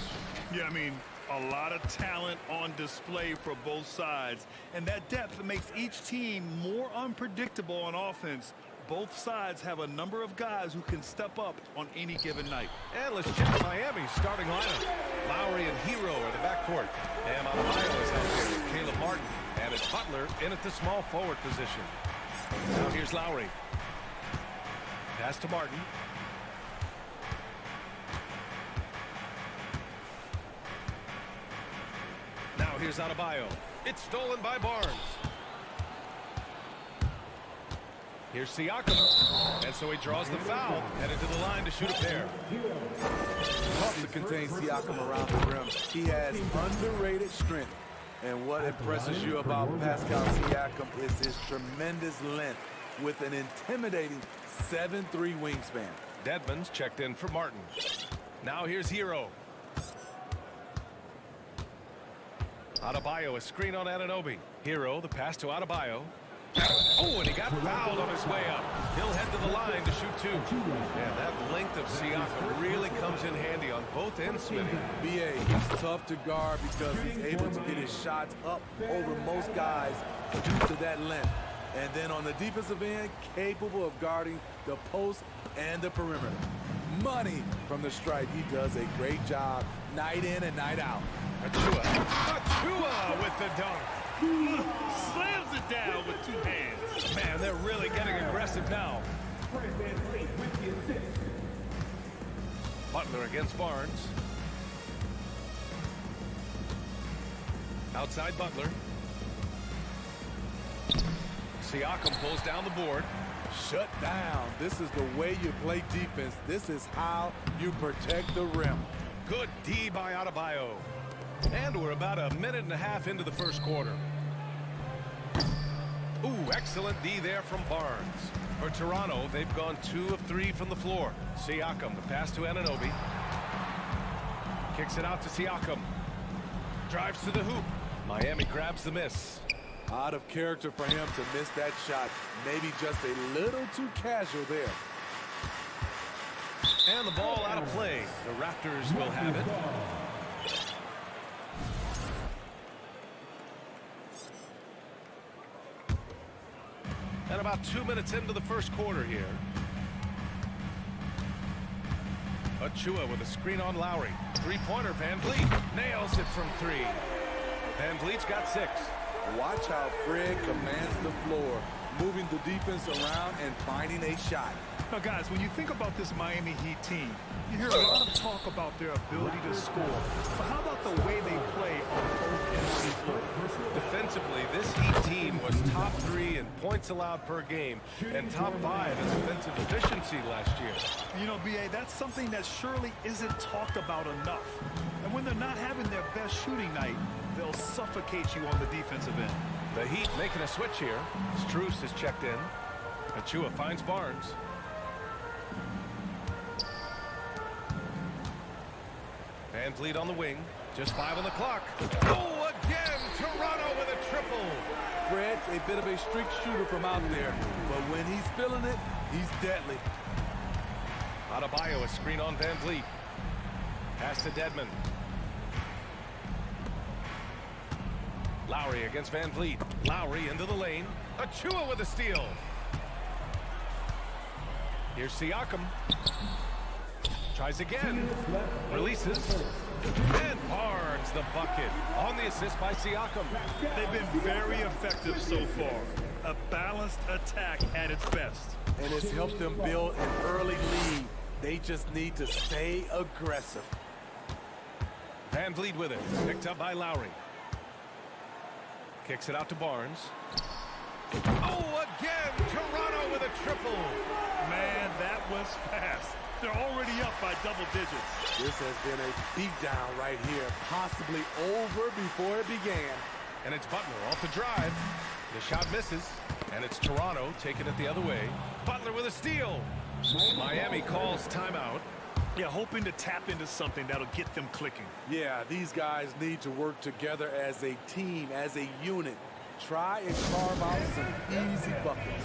Yeah, I mean, a lot of talent on display for both sides. And that depth makes each team more unpredictable on offense. Both sides have a number of guys who can step up on any given night. And let's check Miami's starting lineup. Lowry and Hero are the backcourt. Bam Adebayo is out there with Caleb Martin. And it's Butler in at the small forward position. Now here's Lowry. Pass to Martin. Now here's Adebayo. It's stolen by Barnes. Here's Siakam. And so he draws the foul. Headed to the line to shoot a pair. Tough to contain Siakam around the rim. He has underrated strength. And what impresses you about Pascal Siakam is his tremendous length with an intimidating 7'3" wingspan. Dedmon's checked in for Martin. Now here's Hero. Adebayo, a screen on Anunoby. Hero, the pass to Adebayo. Oh, and he got fouled on his way up. He'll head to the line to shoot two. And that length of Siakam really comes in handy on both ends, Smitty. BA, he's tough to guard because he's able to get his shots up over most guys due to that length. And then on the defensive end, capable of guarding the post and the perimeter. Money from the stripe. He does a great job night in and night out. Achua with the dunk. Slams it down with two hands. Man, they're really getting aggressive now. Butler against Barnes. Outside Butler. Siakam pulls down the board. Shut down. This is the way you play defense. This is how you protect the rim. Good D by Adebayo. And we're about a minute and a half into the first quarter. Ooh, excellent D there from Barnes. For Toronto, they've gone 2 of 3 from the floor. Siakam, the pass to Anunoby. Kicks it out to Siakam. Drives to the hoop. Miami grabs the miss. Out of character for him to miss that shot. Maybe just a little too casual there. And the ball out of play. The Raptors will have it. And about 2 minutes into the first quarter here. Achua with a screen on Lowry. Three-pointer, Van Vliet nails it from 3. Van Vliet's got 6. Watch how Fred commands the floor, moving the defense around and finding a shot. Now, guys, when you think about this Miami Heat team, you hear a lot of talk about their ability to score. But how about the way they play on both ends of the floor? Defensively, this Heat team was top 3 in points allowed per game and top 5 in defensive efficiency last year. You know, B.A., that's something that surely isn't talked about enough. And when they're not having their best shooting night, they'll suffocate you on the defensive end. The Heat making a switch here. Strus is checked in. Achua finds Barnes. Van Vliet on the wing. Just 5 on the clock. Oh, again! Toronto with a triple. Fred's a bit of a streak shooter from out there, but when he's feeling it, he's deadly. Adebayo, a screen on Van Vliet. Pass to Dedmon. Lowry against Van Vliet. Lowry into the lane. Achua with a steal. Here's Siakam. Tries again. Releases. And Barnes the bucket on the assist by Siakam. They've been very effective so far. A balanced attack at its best. And it's helped them build an early lead. They just need to stay aggressive. Van Vliet with it. Picked up by Lowry. Kicks it out to Barnes. Oh, again! Toronto with a triple. Man, that was fast. They're already up by double digits. This has been a beatdown right here, possibly over before it began. And it's Butler off the drive. The shot misses, and it's Toronto taking it the other way. Butler with a steal. Miami calls timeout. Yeah, hoping to tap into something that'll get them clicking. Yeah, these guys need to work together as a team, as a unit. Try and carve out some easy buckets.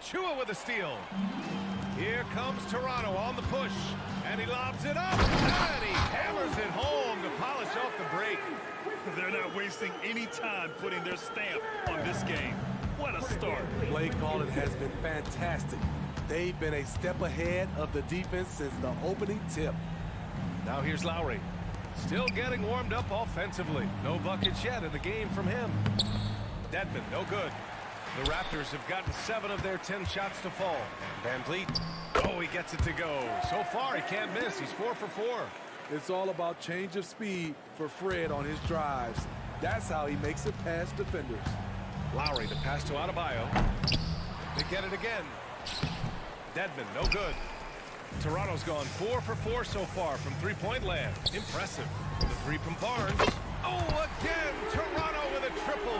Achua with a steal. Here comes Toronto on the push. And he lobs it up. And he hammers it home to polish off the break. They're not wasting any time putting their stamp on this game. What a start. Play calling has been fantastic. They've been a step ahead of the defense since the opening tip. Now here's Lowry. Still getting warmed up offensively. No buckets yet in the game from him. Dedmon, no good. The Raptors have gotten 7 of their 10 shots to fall. Van Vliet, oh, he gets it to go. So far, he can't miss. He's 4 for 4. It's all about change of speed for Fred on his drives. That's how he makes it past defenders. Lowry, the pass to Adebayo. They get it again. Dedmon, no good. Toronto's gone 4 for 4 so far from three-point land. Impressive. The 3 from Barnes. Oh, again, Toronto with a triple.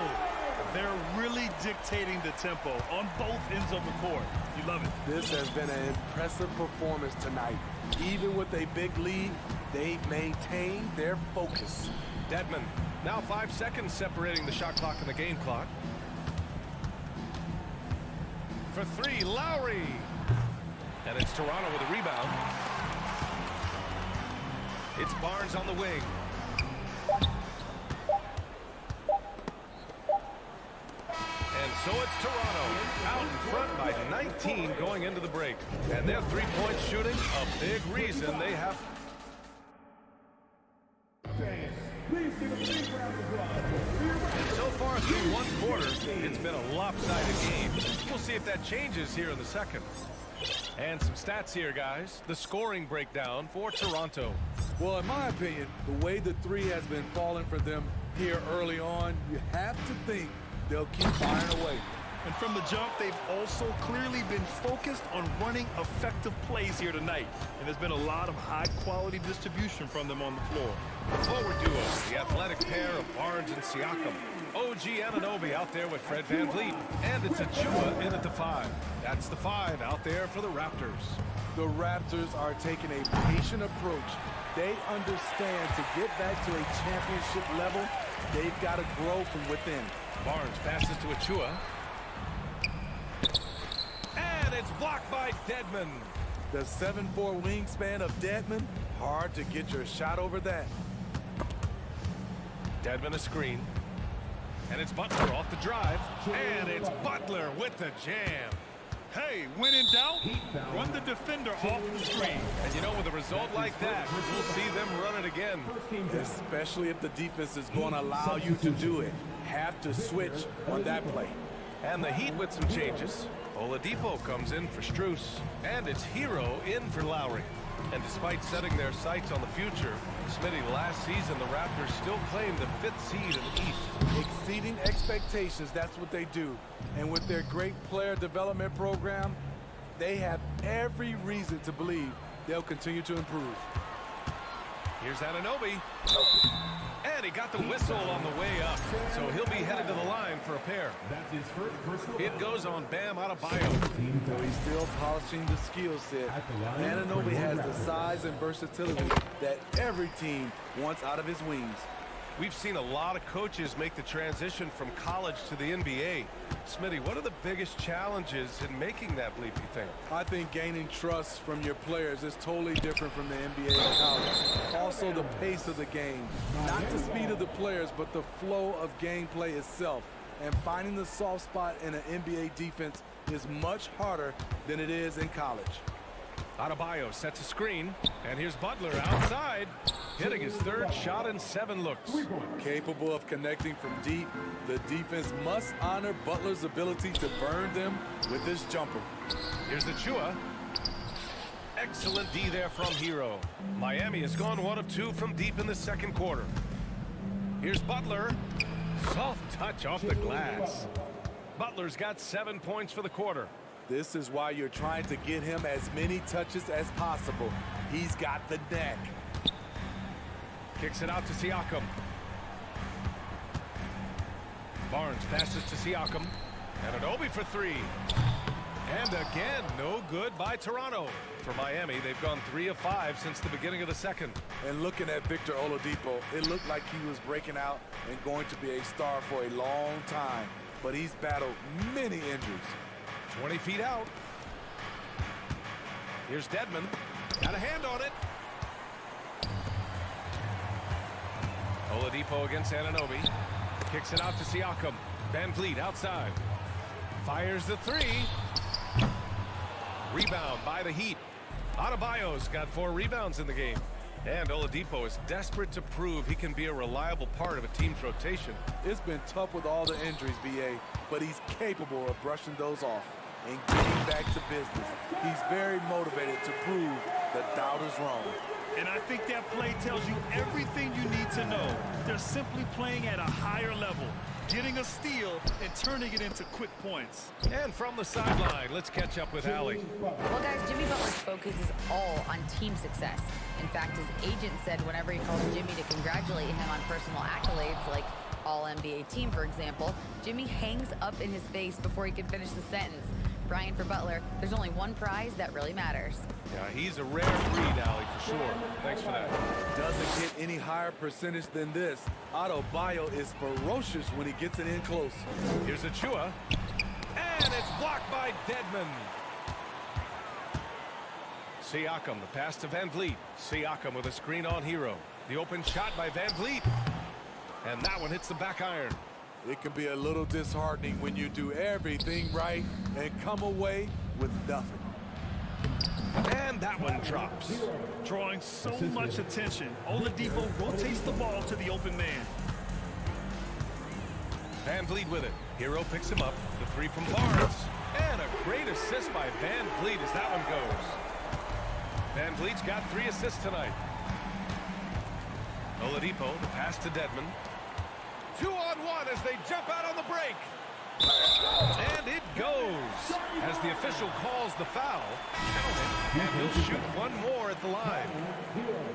They're really dictating the tempo on both ends of the court. You love it. This has been an impressive performance tonight. Even with a big lead, they've maintained their focus. Dedmon, now 5 seconds separating the shot clock and the game clock. For 3, Lowry. And it's Toronto with a rebound. It's Barnes on the wing. And so it's Toronto out in front by 19 going into the break. And their three-point shooting, a big reason they have. And so far through one quarter, it's been a lopsided game. We'll see if that changes here in the second. And some stats here, guys. The scoring breakdown for Toronto. Well, in my opinion, the way the 3 has been falling for them here early on, you have to think they'll keep firing away. And from the jump, they've also clearly been focused on running effective plays here tonight. And there's been a lot of high-quality distribution from them on the floor. The forward duo, the athletic pair of Barnes and Siakam. OG Anunoby out there with Fred Van Vliet. And it's Achua in at the 5. That's the 5 out there for the Raptors. The Raptors are taking a patient approach. They understand to get back to a championship level, they've got to grow from within. Barnes passes to Achua. And it's blocked by Dedmon. The 7'4" wingspan of Dedmon, hard to get your shot over that. Dedmon a screen. And it's Butler off the drive. And it's Butler with the jam. Hey, when in doubt, run the defender off the screen. And you know, with a result like that, we'll see them run it again. Especially if the defense is going to allow you to do it. Have to switch on that play. And the Heat with some changes. Oladipo comes in for Strus. And it's Hero in for Lowry. And despite setting their sights on the future, Smitty, last season the Raptors still claimed the 5th seed in the East. Exceeding expectations, that's what they do. And with their great player development program, they have every reason to believe they'll continue to improve. Here's Anunoby. And he got the whistle on the way up. So he'll be headed to the line for a pair. It goes on Bam Adebayo. So he's still polishing the skill set. Anunoby has the size and versatility that every team wants out of his wings. We've seen a lot of coaches make the transition from college to the NBA. Smitty, what are the biggest challenges in making that leap, you think? I think gaining trust from your players is totally different from the NBA and college. Also, the pace of the game. Not the speed of the players, but the flow of gameplay itself. And finding the soft spot in an NBA defense is much harder than it is in college. Adebayo sets a screen, and here's Butler outside, hitting his 3rd shot in 7 looks. Capable of connecting from deep, the defense must honor Butler's ability to burn them with this jumper. Here's Achua. Excellent D there from Hero. Miami has gone 1 of 2 from deep in the 2nd quarter. Here's Butler. Soft touch off the glass. Butler's got 7 points for the quarter. This is why you're trying to get him as many touches as possible. He's got the neck. Kicks it out to Siakam. Barnes passes to Siakam. Anunoby for 3. And again, no good by Toronto. For Miami, they've gone 3 of 5 since the beginning of the 2nd. And looking at Victor Oladipo, it looked like he was breaking out and going to be a star for a long time. But he's battled many injuries. 20 feet out. Here's Dedmon. Got a hand on it. Oladipo against Anunoby. Kicks it out to Siakam. Van Vliet outside. Fires the three. Rebound by the Heat. Adebayo's got 4 rebounds in the game. And Oladipo is desperate to prove he can be a reliable part of a team's rotation. It's been tough with all the injuries, BA, but he's capable of brushing those off and getting back to business. He's very motivated to prove the doubters wrong. And I think that play tells you everything you need to know. They're simply playing at a higher level, getting a steal and turning it into quick points. And from the sideline, let's catch up with Allie. Well, guys, Jimmy Butler's focus is all on team success. In fact, his agent said whenever he calls Jimmy to congratulate him on personal accolades, like All-NBA team, for example, Jimmy hangs up in his face before he can finish the sentence. Brian, for Butler, there's only one prize that really matters. Yeah, he's a rare breed, Allie, for sure. Thanks for that. Doesn't get any higher percentage than this. Adebayo is ferocious when he gets it in close. Here's Achua. And it's blocked by Dedmon. Siakam, the pass to Van Vliet. Siakam with a screen on Hero. The open shot by Van Vliet. And that one hits the back iron. It can be a little disheartening when you do everything right and come away with nothing. And that one drops. Drawing so much attention, Oladipo rotates the ball to the open man. Van Vliet with it. Hero picks him up. The three from Barnes. And a great assist by Van Vliet as that one goes. Van Vliet's got 3 assists tonight. Oladipo, the pass to Dedmon. 2-on-1 as they jump out on the break. And it goes. As the official calls the foul, count it, and he'll shoot one more at the line.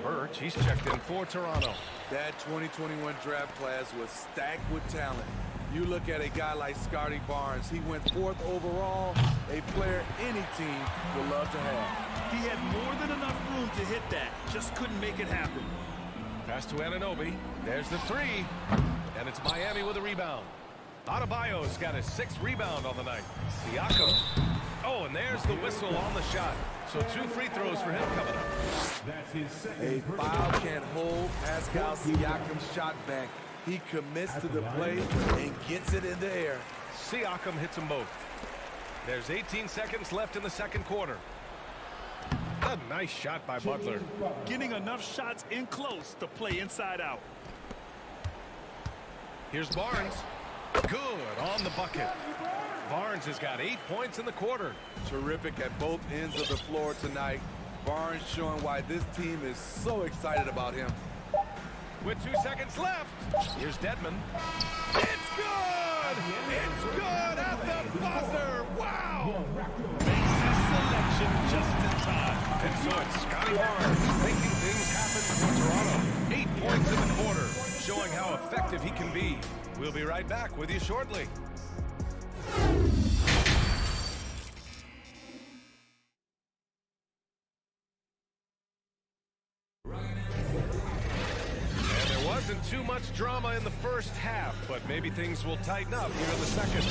Birch, he's checked in for Toronto. That 2021 draft class was stacked with talent. You look at a guy like Scotty Barnes, he went 4th overall, a player any team would love to have. He had more than enough room to hit that, just couldn't make it happen. Pass to Anunoby. There's the 3. And it's Miami with a rebound. Adebayo's got his 6th rebound on the night. Siakam. Oh, and there's the whistle on the shot. So 2 free throws for him coming up. A foul can't hold Pascal Siakam's shot back. He commits to the play and gets it in the air. Siakam hits them both. There's 18 seconds left in the second quarter. A nice shot by Butler. Getting enough shots in close to play inside out. Here's Barnes. Good on the bucket. Barnes has got 8 points in the quarter. Terrific at both ends of the floor tonight. Barnes showing why this team is so excited about him. With 2 seconds left, here's Dedmon. It's good! It's good at the buzzer! Wow! Makes his selection just in time. And so it's Scotty Barnes making things happen for Toronto. 8 points in the quarter, showing how effective he can be. We'll be right back with you shortly. Too much drama in the first half, but maybe things will tighten up here in the second.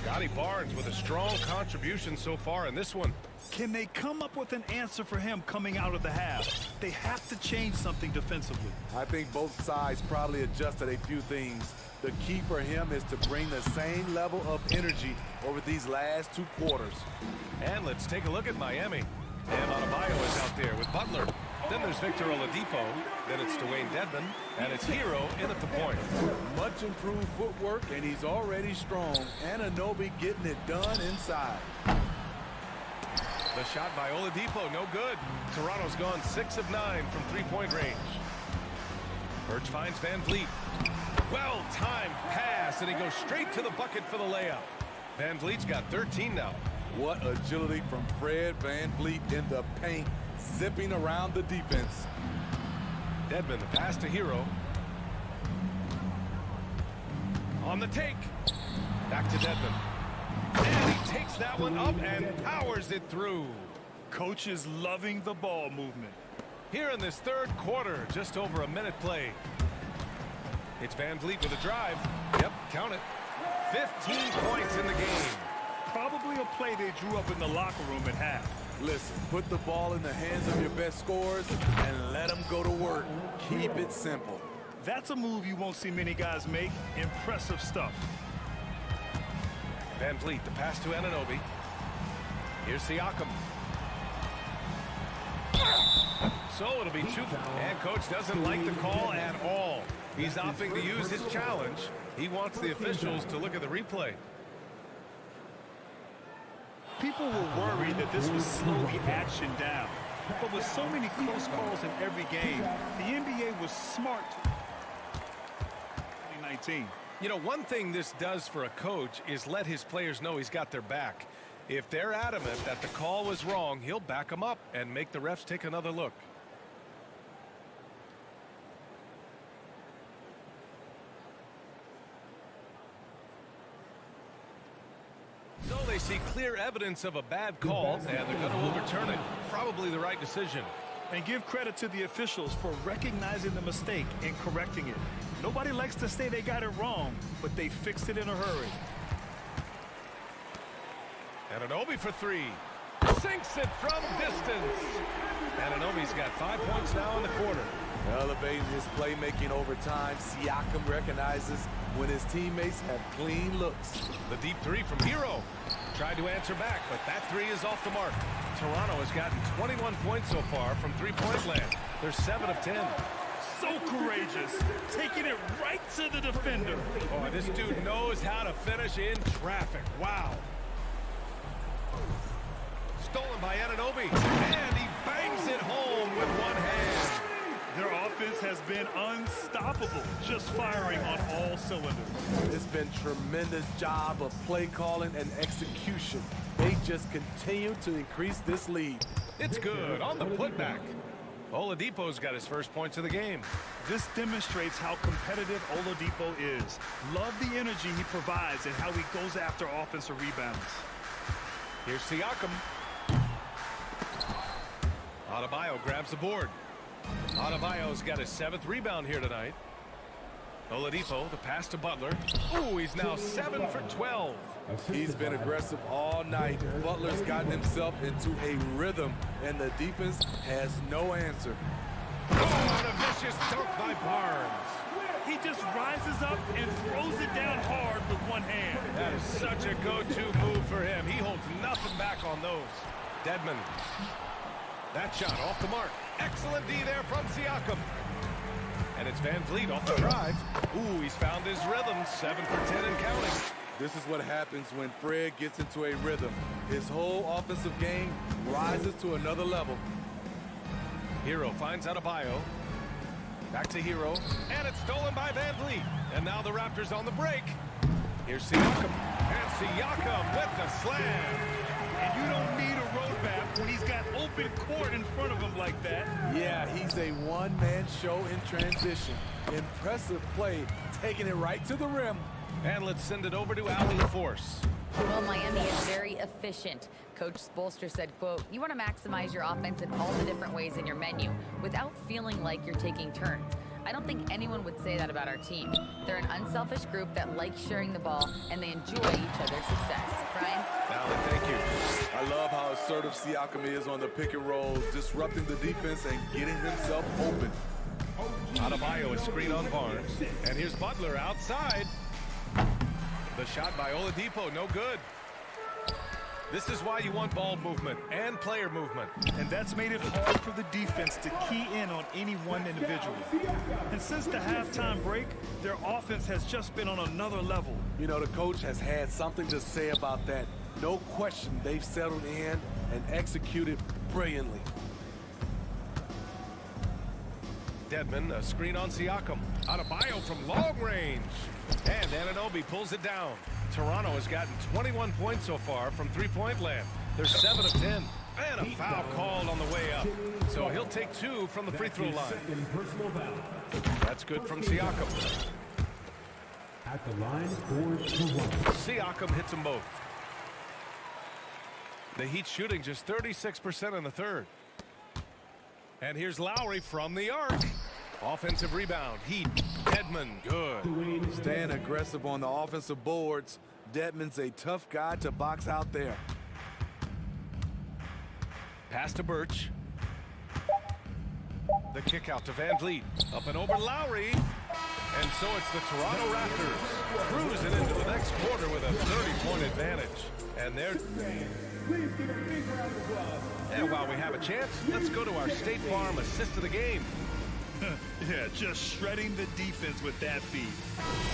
Scotty Barnes with a strong contribution so far in this one. Can they come up with an answer for him coming out of the half? They have to change something defensively. I think both sides probably adjusted a few things. The key for him is to bring the same level of energy over these last 2 quarters. And let's take a look at Miami. Bam Adebayo is out there with Butler. Then there's Victor Oladipo. Then it's Dwayne Dedmon. And it's Hero in at the point. Much improved footwork, and he's already strong. Anunoby getting it done inside. The shot by Oladipo, no good. Toronto's gone 6 of 9 from 3-point range. Birch finds Van Vliet. Well-timed pass, and he goes straight to the bucket for the layup. Van Vliet's got 13 now. What agility from Fred Van Vliet in the paint, zipping around the defense. Dedmon, the pass to Hero. On the take. Back to Dedmon. And he takes that one up and powers it through. Coach is loving the ball movement. Here in this third quarter, just over a minute played. It's Van Vliet with a drive. Yep, count it. 15 points in the game. Probably a play they drew up in the locker room at half. Listen, put the ball in the hands of your best scorers and let them go to work. Keep it simple. That's a move you won't see many guys make. Impressive stuff. Van Vliet, the pass to Anunoby. Here's Siakam. So it'll be 2. And coach doesn't like the call at all. He's opting to use his challenge. He wants the officials to look at the replay. People were worried that this would slow the action down. But with so many close calls in every game, the NBA was smart. 2019. You know, one thing this does for a coach is let his players know he's got their back. If they're adamant that the call was wrong, he'll back them up and make the refs take another look. So they see clear evidence of a bad call, and they're going to overturn it. Probably the right decision. And give credit to the officials for recognizing the mistake and correcting it. Nobody likes to say they got it wrong, but they fixed it in a hurry. Anunoby for 3. Sinks it from distance. Anunoby's got 5 points now in the quarter. Elevating his playmaking over time, Siakam recognizes when his teammates have clean looks. The deep 3 from Hero. Tried to answer back, but that 3 is off the mark. Toronto has gotten 21 points so far from three-point land. They're 7 of 10. So courageous, taking it right to the defender. Oh, this dude knows how to finish in traffic. Wow. Stolen by Anunoby, and he bangs it home with one hand. Their offense has been unstoppable, just firing on all cylinders. It's been tremendous job of play calling and execution. They just continue to increase this lead. It's good on the putback. Oladipo's got his first points of the game. This demonstrates how competitive Oladipo is. Love the energy he provides and how he goes after offensive rebounds. Here's Siakam. Adebayo grabs the board. Adebayo's got his 7th rebound here tonight. Oladipo, the pass to Butler. Ooh, he's now 7 for 12. He's been aggressive all night. Butler's gotten himself into a rhythm, and the defense has no answer. Oh, and a vicious dunk by Barnes. He just rises up and throws it down hard with one hand. That is such a go-to move for him. He holds nothing back on those. Dedmon. That shot off the mark. Excellent D there from Siakam. And it's Van Vliet off the drive. Ooh, he's found his rhythm. 7 for 10 and counting. This is what happens when Fred gets into a rhythm. His whole offensive game rises to another level. Hero finds Adebayo. Back to Hero. And it's stolen by Van Vliet. And now the Raptors on the break. Here's Siakam. And Siakam with the slam. And you don't need a roadmap when he's got open court in front of him like that. Yeah, he's a one-man show in transition. Impressive play, taking it right to the rim. And let's send it over to Allie LaForce. Well, Miami is very efficient. Coach Spoelstra said, quote, "You want to maximize your offense in all the different ways in your menu without feeling like you're taking turns." I don't think anyone would say that about our team. They're an unselfish group that likes sharing the ball, and they enjoy each other's success. Brian? Allie, thank you. I love how assertive Siakam is on the pick and roll, disrupting the defense and getting himself open. Adebayo is screen on Barnes. And here's Butler outside. The shot by Oladipo, no good. This is why you want ball movement and player movement. And that's made it hard for the defense to key in on any one individual. And since the halftime break, their offense has just been on another level. You know, the coach has had something to say about that. No question, they've settled in and executed brilliantly. Dedmon, a screen on Siakam. Adebayo from long range. And Anunoby pulls it down. Toronto has gotten 21 points so far from three-point land. They're 7 of 10. And a foul called on the way up. So he'll take 2 from the free throw line. That's good from Siakam. At the line, 4-1. Siakam hits them both. The Heat shooting just 36% in the third. And here's Lowry from the arc. Offensive rebound. Heat. Dedmon. Good. Staying aggressive on the offensive boards. Dedmon's a tough guy to box out there. Pass to Birch. The kick out to Van Vliet. Up and over Lowry. And so it's the Toronto Raptors cruising into the next quarter with a 30-point advantage. And they're... Please give a big round of applause. And while we have a chance, let's go to our State Farm assist of the game. Yeah, just shredding the defense with that feed.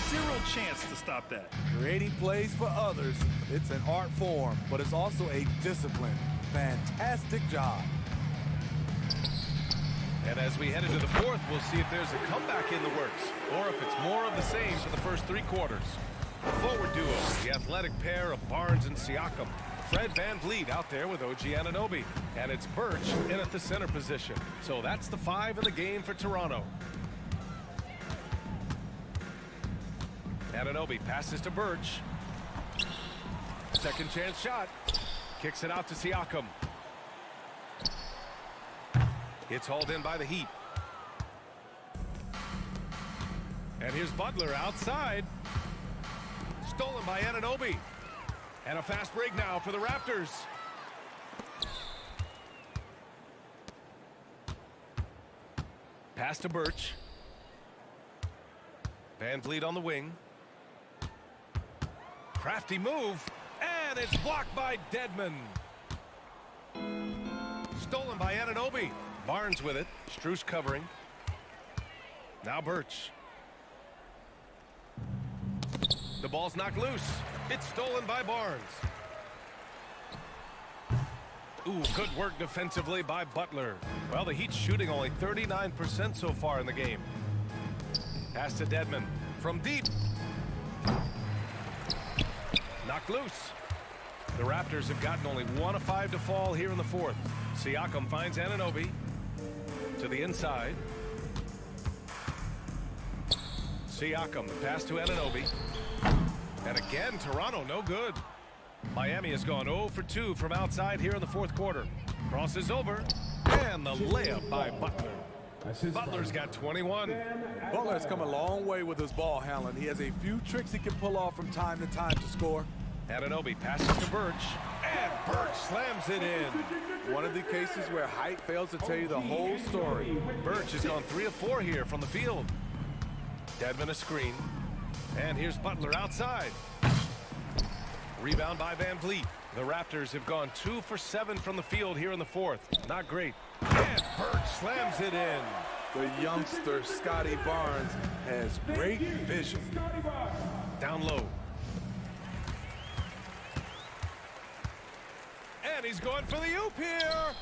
Zero chance to stop that. Creating plays for others, it's an art form, but it's also a discipline. Fantastic job. And as we head into the fourth, we'll see if there's a comeback in the works, or if it's more of the same for the first three quarters. The forward duo, the athletic pair of Barnes and Siakam. Fred Van Vliet out there with OG Anunoby. And it's Birch in at the center position. So that's the 5 in the game for Toronto. Anunoby passes to Birch. Second chance shot. Kicks it out to Siakam. It's hauled in by the Heat. And here's Butler outside. Stolen by Anunoby. And a fast break now for the Raptors. Pass to Birch. Van Vliet on the wing. Crafty move. And it's blocked by Dedmon. Stolen by Anunoby. Barnes with it. Strus covering. Now Birch. The ball's knocked loose. It's stolen by Barnes. Ooh, good work defensively by Butler. Well, the Heat's shooting only 39% so far in the game. Pass to Dedmon from deep. Knocked loose. The Raptors have gotten only 1 of 5 to fall here in the fourth. Siakam finds Anunoby to the inside. Siakam, the pass to Anunoby. And again, Toronto no good. Miami has gone 0 for 2 from outside here in the fourth quarter. Crosses over. And the layup by Butler. Butler's got 21. Butler has come a long way with his ball handling. He has a few tricks he can pull off from time to time to score. Anunoby passes to Birch. And Birch slams it in. One of the cases where height fails to tell you the whole story. Birch has gone 3 of 4 here from the field. Dedmon a screen. And here's Butler outside. Rebound by Van Vliet. The Raptors have gone 2 for 7 from the field here in the fourth. Not great. And Birch slams it in. The youngster, Scotty Barnes, has great vision. Down low. And he's going for the oop here.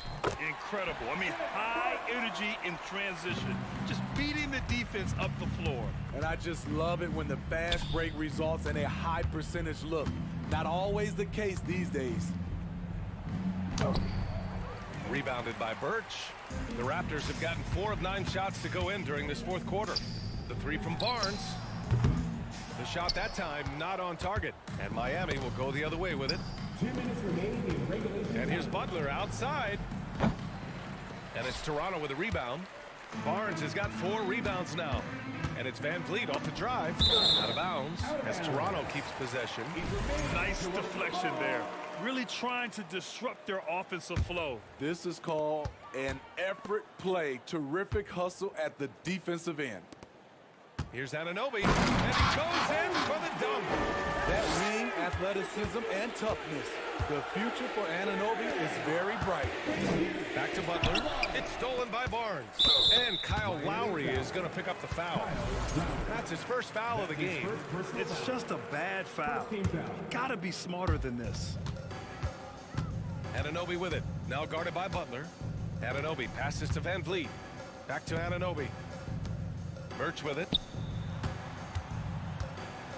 Incredible. I mean, high energy in transition. Just beating the defense up the floor. And I just love it when the fast break results in a high percentage look. Not always the case these days. Rebounded by Birch. The Raptors have gotten 4 of 9 shots to go in during this fourth quarter. The 3 from Barnes. The shot that time not on target. And Miami will go the other way with it. 2 minutes remaining in regulation. And here's Butler outside. And it's Toronto with a rebound. Barnes has got 4 rebounds now. And it's Van Vliet off the drive. Out of bounds as Toronto keeps possession. Nice deflection there. Really trying to disrupt their offensive flow. This is called an effort play. Terrific hustle at the defensive end. Here's Anunoby. And he goes in for the dunk. That wing athleticism and toughness. The future for Anunoby is very bright. Back to Butler. It's stolen by Barnes. And Kyle Lowry is going to pick up the foul. That's his first foul of the game. It's just a bad foul. Gotta be smarter than this. Anunoby with it. Now guarded by Butler. Anunoby passes to Van Vliet. Back to Anunoby. Birch with it.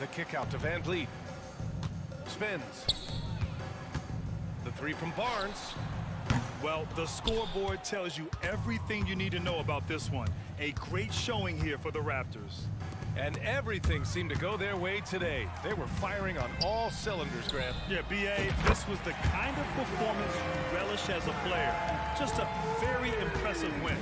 The kick out to Van Vliet. Spins. The 3 from Barnes. Well, the scoreboard tells you everything you need to know about this one. A great showing here for the Raptors. And everything seemed to go their way today. They were firing on all cylinders, Grant. Yeah, B.A., this was the kind of performance you relish as a player. Just a very impressive win.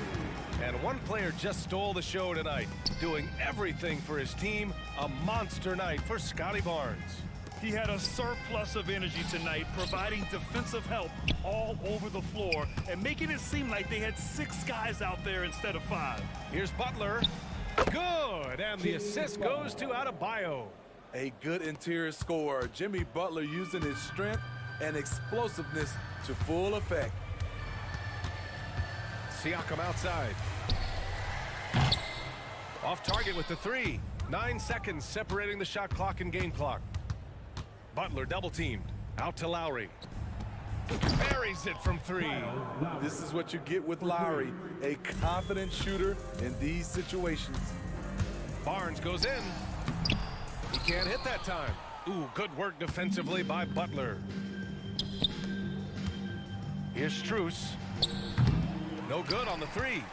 And one player just stole the show tonight, doing everything for his team. A monster night for Scotty Barnes. He had a surplus of energy tonight, providing defensive help all over the floor and making it seem like they had 6 guys out there instead of 5. Here's Butler. Good, and the assist goes to Adebayo. A good interior scorer. Jimmy Butler using his strength and explosiveness to full effect. Siakam outside. Off target with the 3. 9 seconds separating the shot clock and game clock. Butler double teamed. Out to Lowry. Buries it from 3. This is what you get with Lowry, a confident shooter in these situations. Barnes goes in. He can't hit that time. Ooh, good work defensively by Butler. Here's Strus. No good on the 3.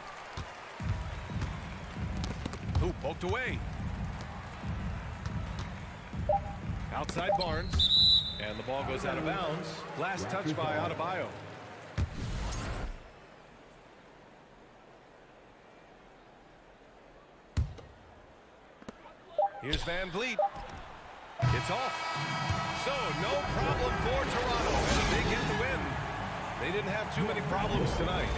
Ooh, poked away. Outside Barnes. And the ball goes out of bounds. Last touch by Adebayo. Here's Van Vliet. It's off. So no problem for Toronto as they get the win. They didn't have too many problems tonight.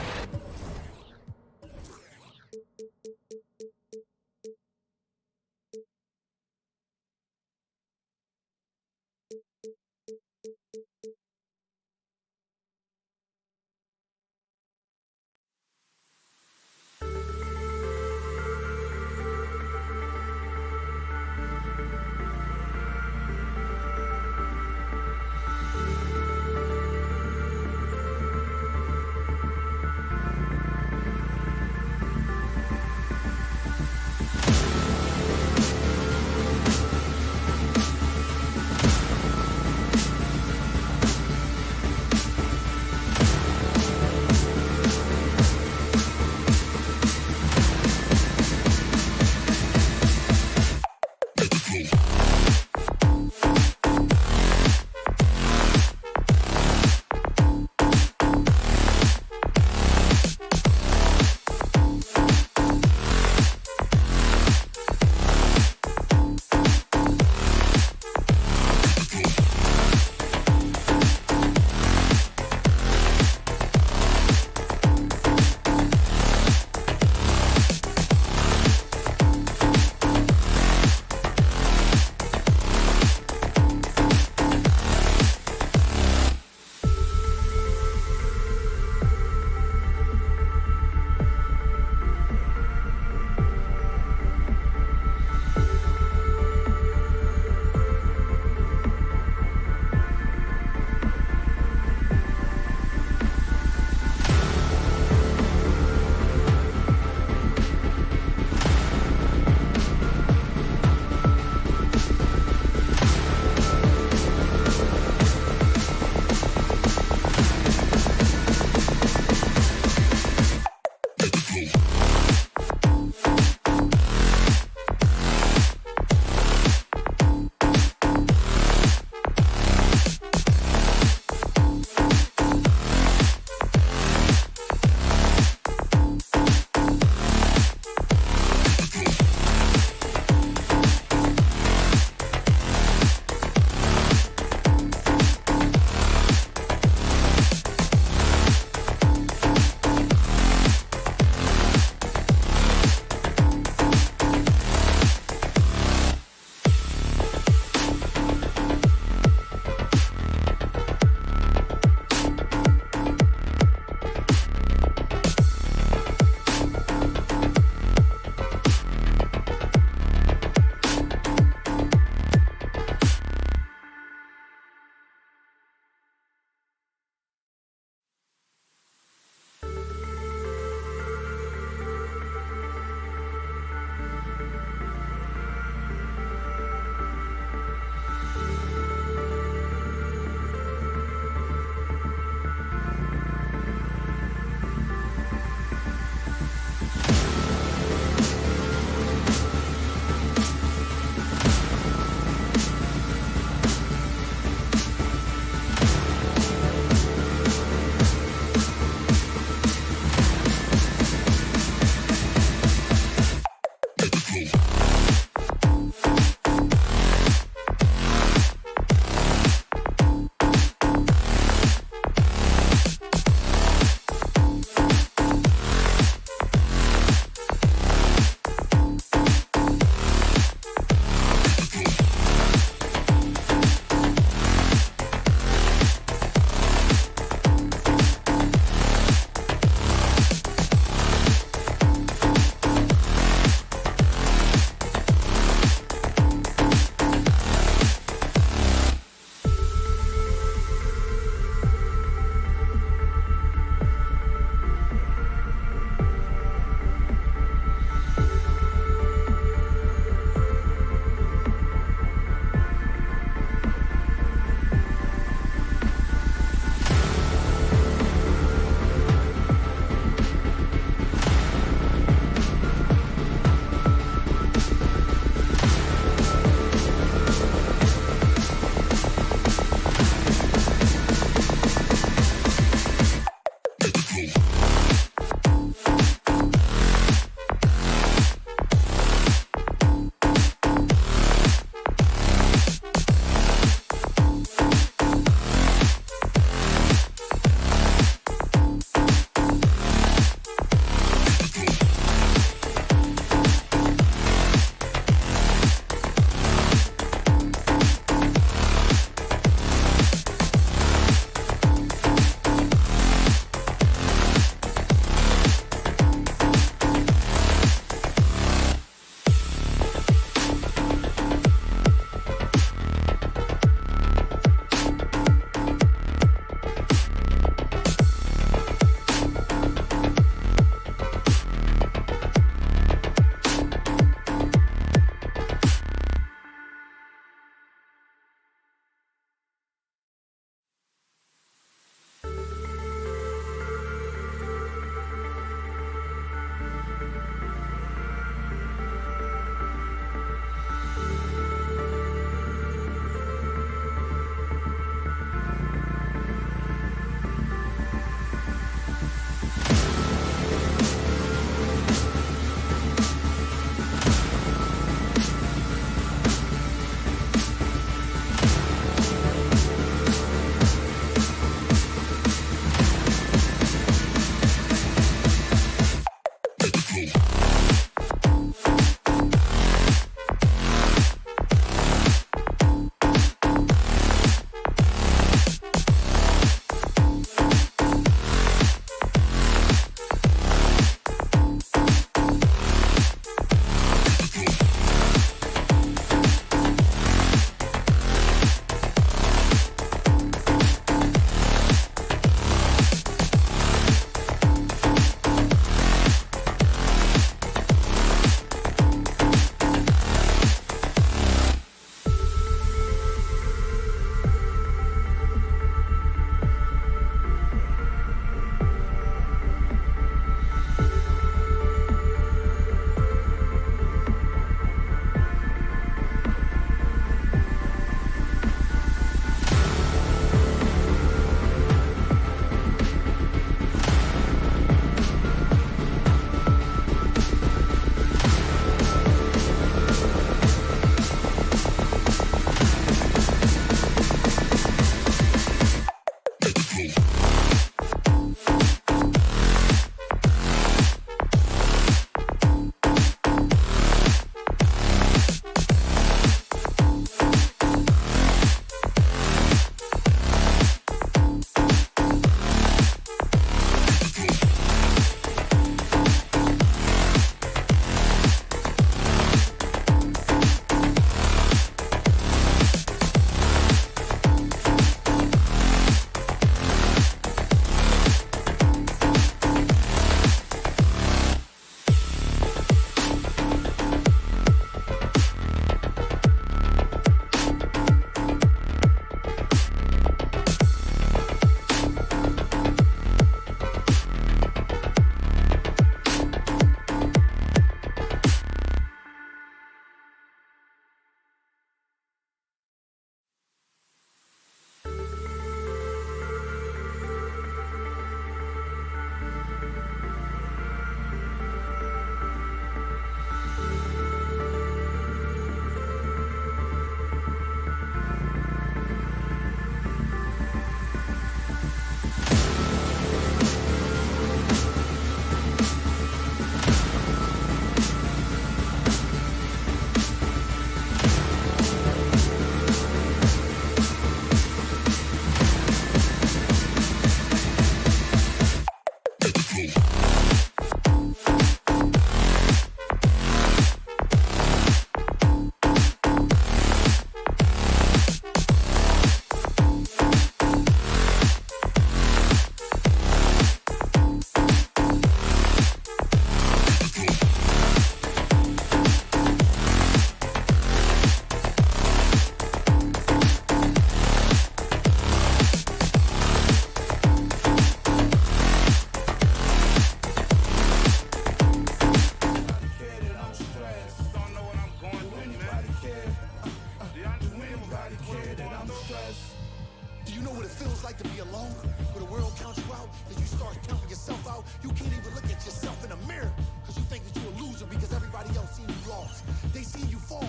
They see you fall.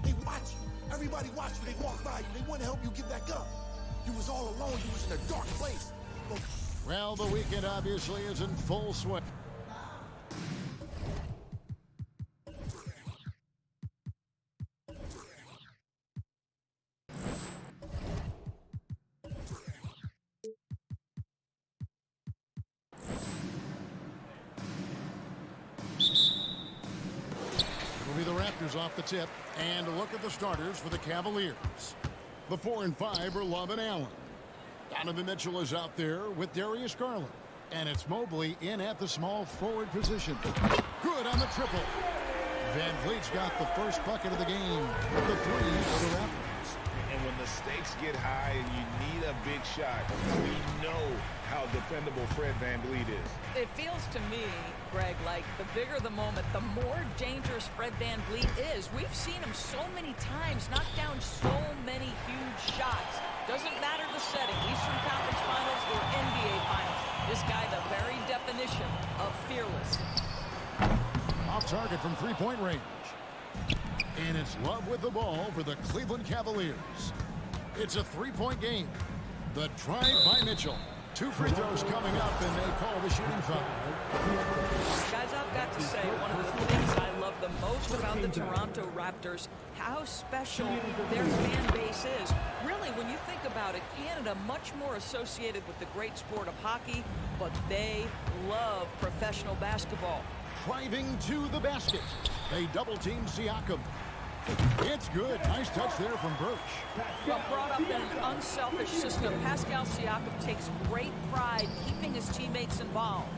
They watch you. Everybody watch you. They walk by you. They want to help you get back up. You was all alone. You was in a dark place. Well, the weekend obviously is in full swing. It'll be the Raptors off the tip, and a look at the starters for the Cavaliers. The 4 and 5 are Love and Allen. Donovan Mitchell is out there with Darius Garland. And it's Mobley in at the small forward position. Good on the triple. Van Vliet's got the first bucket of the game with the 3 for the Raptors. And when the stakes get high and you need a big shot, we know how dependable Fred Van Vliet is. It feels to me, Greg, like the bigger the moment, the more dangerous Fred Van Vliet is. We've seen him so many times knock down so many huge shots. Doesn't matter the setting, Eastern Conference Finals or NBA Finals. This guy, the very definition of fearless. Off target from three-point range. And it's Love with the ball for the Cleveland Cavaliers. It's a 3-point game. The drive by Mitchell. 2 free throws coming up, and they call the shooting foul. Guys, I've got to say, one of the things I love the most about the Toronto Raptors, how special their fan base is. Really, when you think about it, Canada much more associated with the great sport of hockey, but they love professional basketball. Driving to the basket. They double-team Siakam. It's good. Nice touch there from Birch. Well, brought up in an unselfish system, Pascal Siakam takes great pride keeping his teammates involved.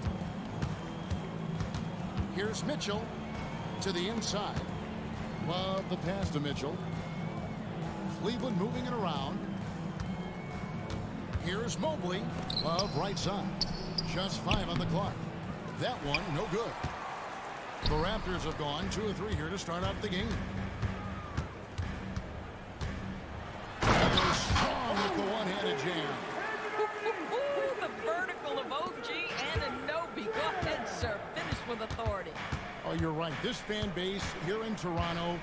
Here's Mitchell to the inside. Love the pass to Mitchell. Cleveland moving it around. Here's Mobley. Love right side. Just 5 on the clock. That one, no good. The Raptors have gone 2 of 3 here to start out the game. And they're strong with the one-handed jam. The vertical of OG Anunoby. Go ahead, sir. Finish with authority. Oh, you're right. This fan base here in Toronto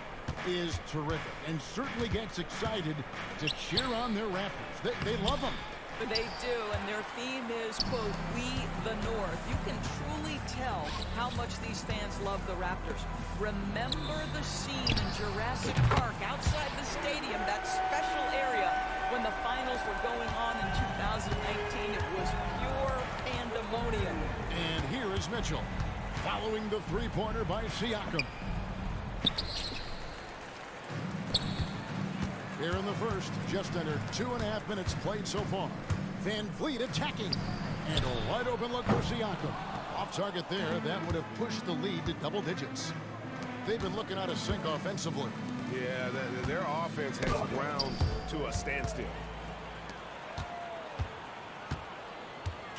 is terrific and certainly gets excited to cheer on their Raptors. They love them. They do, and their theme is, quote, "We the North." You can truly tell how much these fans love the Raptors. Remember the scene in Jurassic Park outside the stadium, that special area when the finals were going on in 2019. It was pure pandemonium. And here is Mitchell following the three-pointer by Siakam. Here in the first, just under 2.5 minutes played so far. Van Vliet attacking. And a wide open look for Siakam. Off target there, that would have pushed the lead to double digits. They've been looking out of sync offensively. Yeah, their offense has ground to a standstill.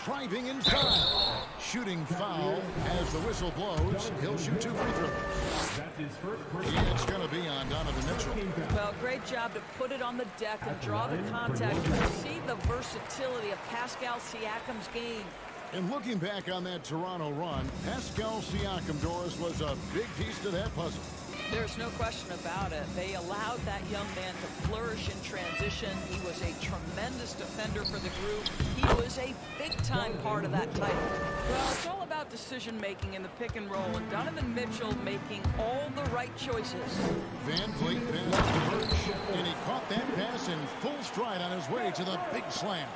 Driving inside. Shooting foul as the whistle blows. He'll shoot 2 free throws. It's going to be on Donovan Mitchell. Well, great job to put it on the deck and draw the contact. You can see the versatility of Pascal Siakam's game. And looking back on that Toronto run, Pascal Siakam, Doris, was a big piece to that puzzle. There's no question about it. They allowed that young man to flourish in transition. He was a tremendous defender for the group. He was a big-time part of that title. Well, it's all about decision-making in the pick and roll, and Donovan Mitchell making all the right choices. Van Vliet passed to Birch, and he caught that pass in full stride on his way to the big slam.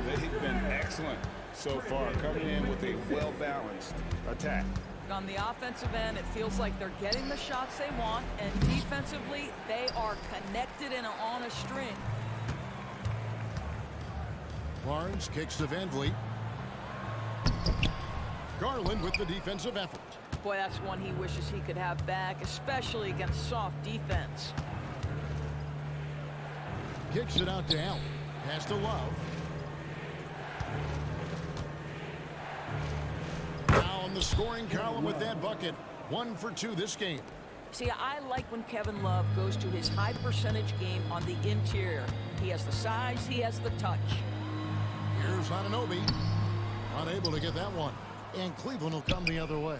They've been excellent so far, coming in with a well-balanced attack. On the offensive end, it feels like they're getting the shots they want, and defensively, they are connected and on a string. Barnes kicks to Van Vliet. Garland with the defensive effort. Boy, that's one he wishes he could have back, especially against soft defense. Kicks it out to Allen. Pass to Love. Now on the scoring column with that bucket. 1 for 2 this game. See, I like when Kevin Love goes to his high percentage game on the interior. He has the size, he has the touch. Here's Anunoby. Unable to get that one. And Cleveland will come the other way.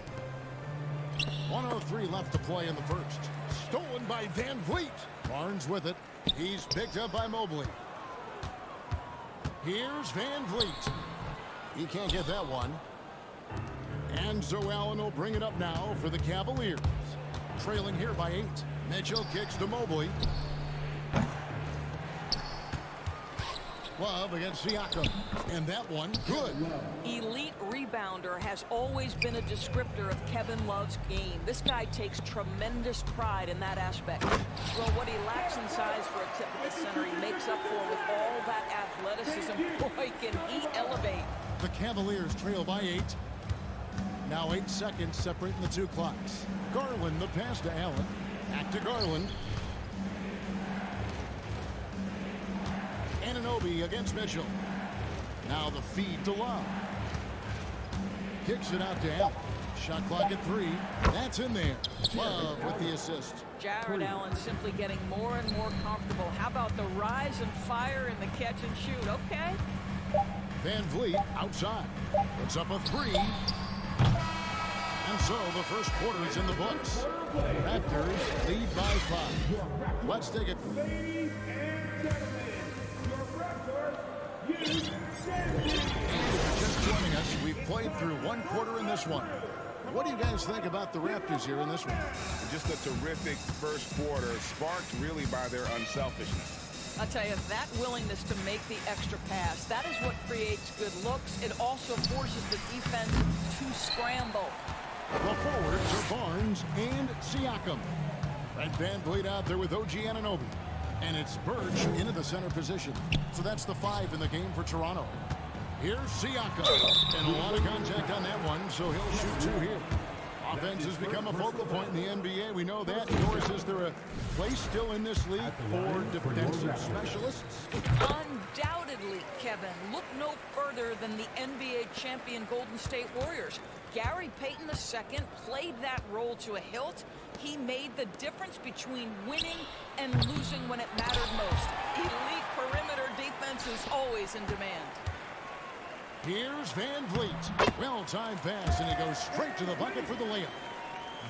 1:03 left to play in the first. Stolen by Van Vliet. Barnes with it. He's picked up by Mobley. Here's Van Vliet. He can't get that one. And so Allen will bring it up now for the Cavaliers. Trailing here by 8. Mitchell kicks to Mobley. Love against Siakam. And that one, good. Elite rebounder has always been a descriptor of Kevin Love's game. This guy takes tremendous pride in that aspect. Well, what he lacks in size for a typical center, he makes up for with all that athleticism. Boy, can he elevate. The Cavaliers trail by 8. Now 8 seconds separating the two clocks. Garland, the pass to Allen. Back to Garland. Anunoby against Mitchell. Now the feed to Love. Kicks it out to Allen. Shot clock at 3. That's in there. Love with the assist. Jared Allen simply getting more and more comfortable. How about the rise and fire in the catch and shoot? Okay. Van Vliet outside. Puts up a 3. And so the first quarter is in the books. Raptors lead by 5. Let's take it. Ladies and gentlemen, your Raptors, you Just joining us, we've played through one quarter in this one. What do you guys think about the Raptors here in this one? Just a terrific first quarter, sparked really by their unselfishness. I'll tell you, that willingness to make the extra pass, that is what creates good looks. It also forces the defense to scramble. The forwards are Barnes and Siakam. And Van Vliet out there with OG Anunoby. And it's Birch into the center position. So that's the 5 in the game for Toronto. Here's Siakam. And a lot of contact on that one, so he'll shoot 2 here. Offense has become a focal point in the NBA. We know that. Doris, is there a place still in this league for defensive specialists? Undoubtedly, Kevin. Look no further than the NBA champion Golden State Warriors. Gary Payton II played that role to a hilt. He made the difference between winning and losing when it mattered most. Elite perimeter defense is always in demand. Here's Van Vliet. Well-timed pass, and he goes straight to the bucket for the layup.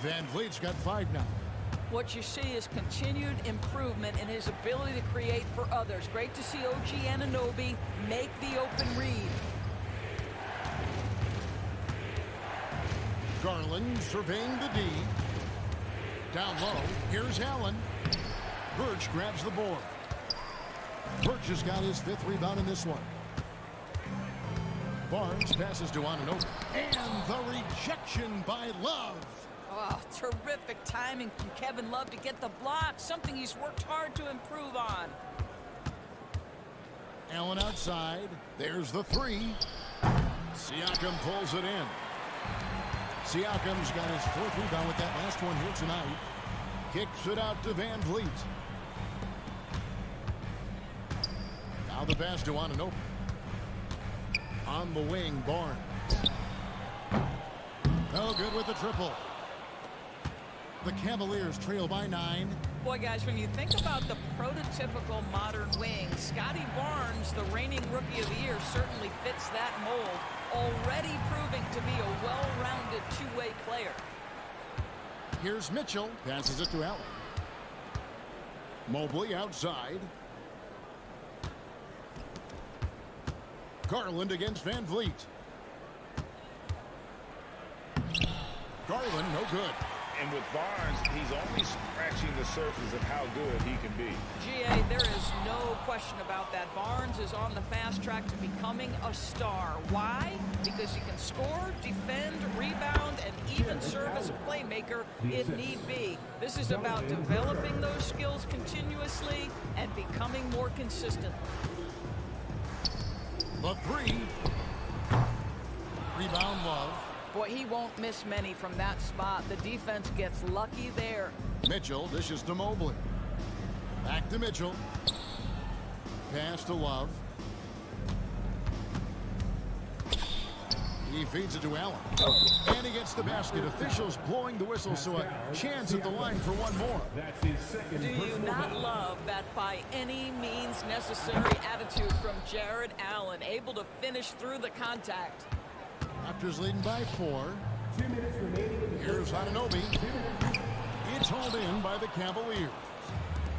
Van Vliet's got 5 now. What you see is continued improvement in his ability to create for others. Great to see OG Anunoby make the open read. Garland surveying the D. Down low, here's Allen. Birch grabs the board. Birch has got his 5th rebound in this one. Barnes passes to Anunoby. And the rejection by Love. Oh, terrific timing from Kevin Love to get the block, something he's worked hard to improve on. Allen outside. There's the 3. Siakam pulls it in. Siakam's got his 4th rebound with that last one here tonight. Kicks it out to Van Vliet. Now the pass to Anunoby. On the wing, Barnes. No good with the triple. The Cavaliers trail by 9. Boy, guys, when you think about the prototypical modern wing, Scotty Barnes, the reigning Rookie of the Year, certainly fits that mold, already proving to be a well-rounded two-way player. Here's Mitchell. Passes it to Allen. Mobley outside. Garland against Van Vliet. Garland, no good. And with Barnes, he's only scratching the surface of how good he can be. GA, there is no question about that. Barnes is on the fast track to becoming a star. Why? Because he can score, defend, rebound, and even serve as a playmaker if need be. This is about developing those skills continuously and becoming more consistent. The 3. Rebound Love. Boy, he won't miss many from that spot. The defense gets lucky there. Mitchell dishes to Mobley. Back to Mitchell. Pass to Love. He feeds it to Allen. And he gets the basket. Officials blowing the whistle, so a chance at the line for one more. That's his second. Do you not love that by any means necessary attitude from Jared Allen, able to finish through the contact? Raptors leading by 4. Here's Anunoby. It's hauled in by the Cavaliers.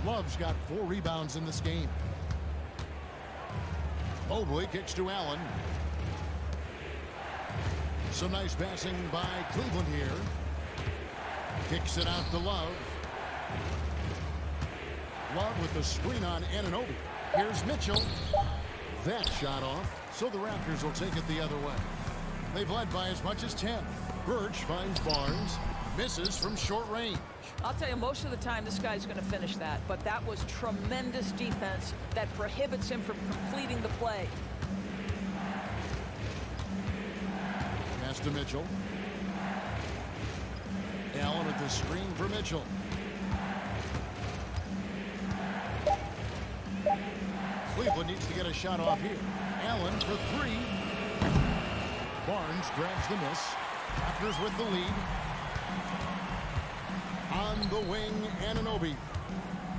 Love's got 4 rebounds in this game. Mobley kicks to Allen. Some nice passing by Cleveland here. Kicks it out to Love. Love with the screen on Anunoby. Here's Mitchell. That shot off, so the Raptors will take it the other way. They've led by as much as 10. Birch finds Barnes. Misses from short range. I'll tell you, most of the time this guy's going to finish that, but that was tremendous defense that prohibits him from completing the play. Pass to Mitchell. Allen with the screen for Mitchell. Cleveland needs to get a shot off here. Allen for 3. Barnes grabs the miss. Raptors with the lead. On the wing, Anunoby.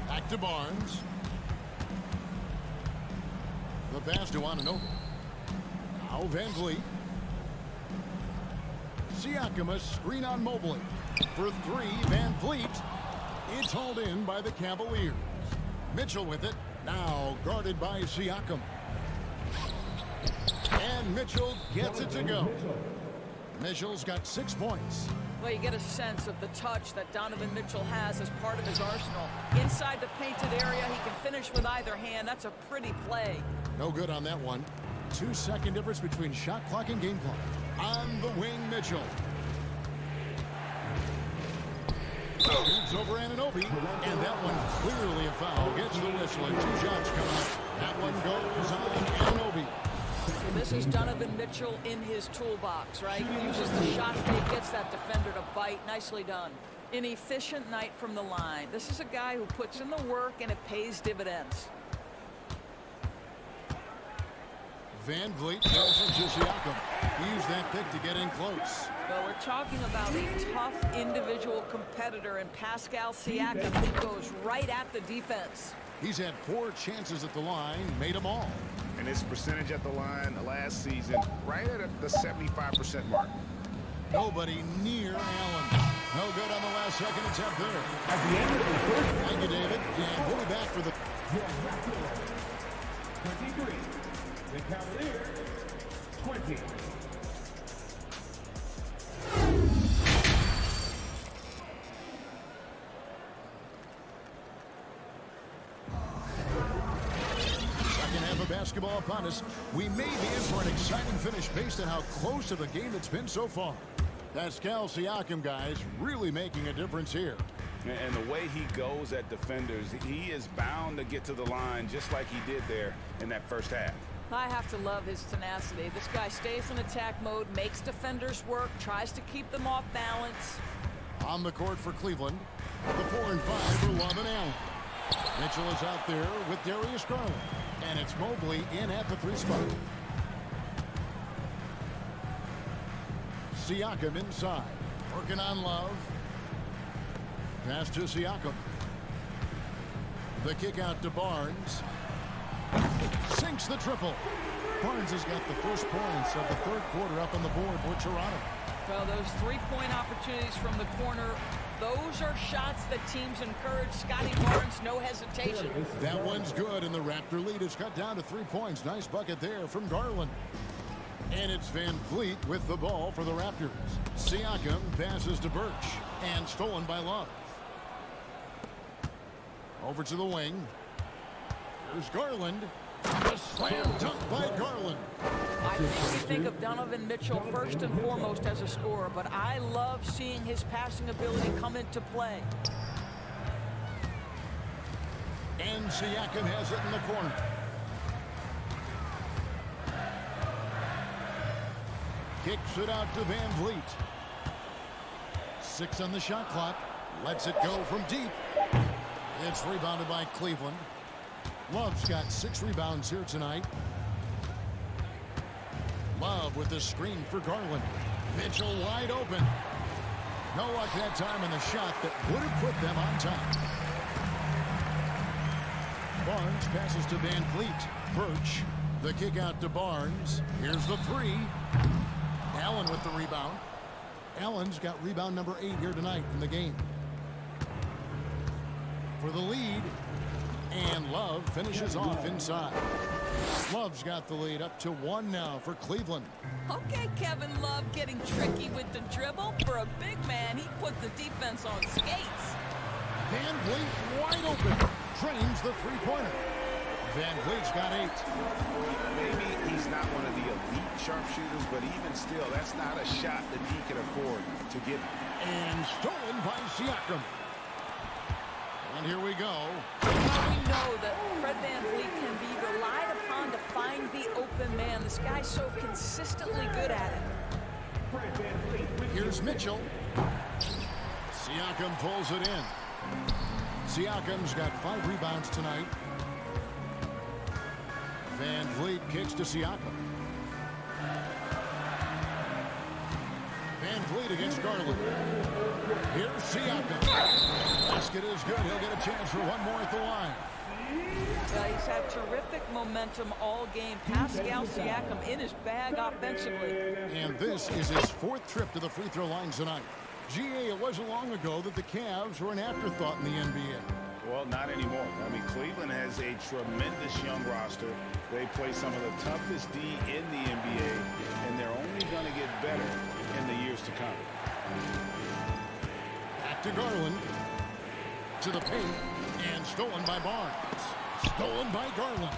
Back to Barnes. The pass to Anunoby. Now Van Vliet. Siakam, a screen on Mobley. For 3, Van Vliet. It's hauled in by the Cavaliers. Mitchell with it. Now guarded by Siakam. And Mitchell gets it to go. Mitchell's got 6 points. Well, you get a sense of the touch that Donovan Mitchell has as part of his arsenal. Inside the painted area, he can finish with either hand. That's a pretty play. No good on that one. 2-second difference between shot clock and game clock. On the wing, Mitchell. Moves over Anunoby, and that one clearly a foul. Gets the whistle, and 2 shots coming up. That one goes on Anunoby. This is Donovan Mitchell in his toolbox, right? Uses the shot fake, gets that defender to bite. Nicely done. An efficient night from the line. This is a guy who puts in the work, and it pays dividends. Van Vliet passes to Siakam. He used that pick to get in close. Well, we're talking about a tough individual competitor in Pascal Siakam. He goes right at the defense. He's had 4 chances at the line, made them all. And his percentage at the line last season, right at the 75% mark. Nobody near Allen. No good on the last second attempt there. At the end of the first. Thank you, David. And we'll be back for the 23. The Cavaliers 20. Basketball upon us. We may be in for an exciting finish based on how close to the game it's been so far. Pascal Siakam, guys, really making a difference here. And the way he goes at defenders, he is bound to get to the line just like he did there in that first half. I have to love his tenacity. This guy stays in attack mode, makes defenders work, tries to keep them off balance. On the court for Cleveland, the 4 and 5 for Love and Allen. Mitchell is out there with Darius Garland. And it's Mobley in at the 3 spot. Siakam inside. Working on Love. Pass to Siakam. The kick out to Barnes. Sinks the triple. Barnes has got the first points of the 3rd quarter up on the board for Toronto. Well, those 3-point opportunities from the corner, those are shots that teams encourage. Scotty Barnes, no hesitation. That one's good, and the Raptor lead is cut down to 3 points. Nice bucket there from Garland. And it's Van Vliet with the ball for the Raptors. Siakam passes to Birch, and stolen by Love. Over to the wing. Here's Garland. A slam dunk by Garland. I think we think of Donovan Mitchell first and foremost as a scorer, but I love seeing his passing ability come into play. And Siakam has it in the corner. Kicks it out to Van Vliet. 6 on the shot clock. Lets it go from deep. It's rebounded by Cleveland. Love's got 6 rebounds here tonight. Love with the screen for Garland. Mitchell wide open. No luck that time in the shot that would have put them on top. Barnes passes to Van Vliet. Birch, the kick out to Barnes. Here's the 3. Allen with the rebound. Allen's got rebound number 8 here tonight in the game. For the lead, and Love finishes off inside. Love's got the lead up to 1 now for Cleveland. Okay, Kevin Love getting tricky with the dribble. For a big man, he put the defense on skates. Van Vliet wide open. Drains the three-pointer. Van Vliet's got 8. Maybe he's not one of the elite sharpshooters, but even still, that's not a shot that he can afford to give. And stolen by Siakam. And here we go. Now we know that Fred Van Vliet can be relied upon to find the open man. This guy's so consistently good at it. Here's Mitchell. Siakam pulls it in. Siakam's got 5 rebounds tonight. Van Vliet kicks to Siakam. Van Vliet against Garland. Here's Siakam. Basket is good. He'll get a chance for one more at the line. He's had terrific momentum all game. Pascal Siakam in his bag offensively. And this is his 4th trip to the free throw line tonight. GA, it wasn't long ago that the Cavs were an afterthought in the NBA. Well, not anymore. I mean, Cleveland has a tremendous young roster. They play some of the toughest D in the NBA, and they're only going to get better in the years to come. Back to Garland. To the paint, and stolen by Barnes. Stolen by Garland.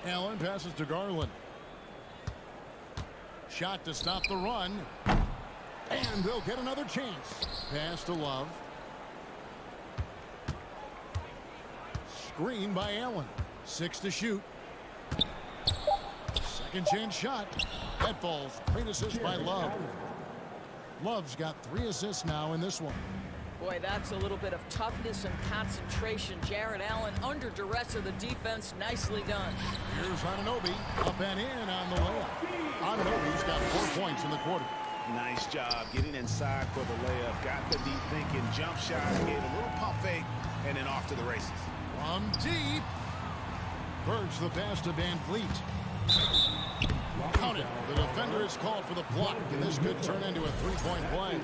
Allen passes to Garland. Shot to stop the run. And they'll get another chance. Pass to Love. Screen by Allen. 6 to shoot. Second chance shot. That falls. Great assist by Love. Love's got 3 assists now in this one. Boy, that's a little bit of toughness and concentration. Jared Allen under duress of the defense. Nicely done. Here's Anunoby. Up and in on the layup. Anunoby's got 4 points in the quarter. Nice job getting inside for the layup. Got the deep thinking jump shot. Gave a little pump fake and then off to the races. From deep. Birds the pass to Van Vliet. Count it. The defender is called for the block, and this could turn into a 3-point play.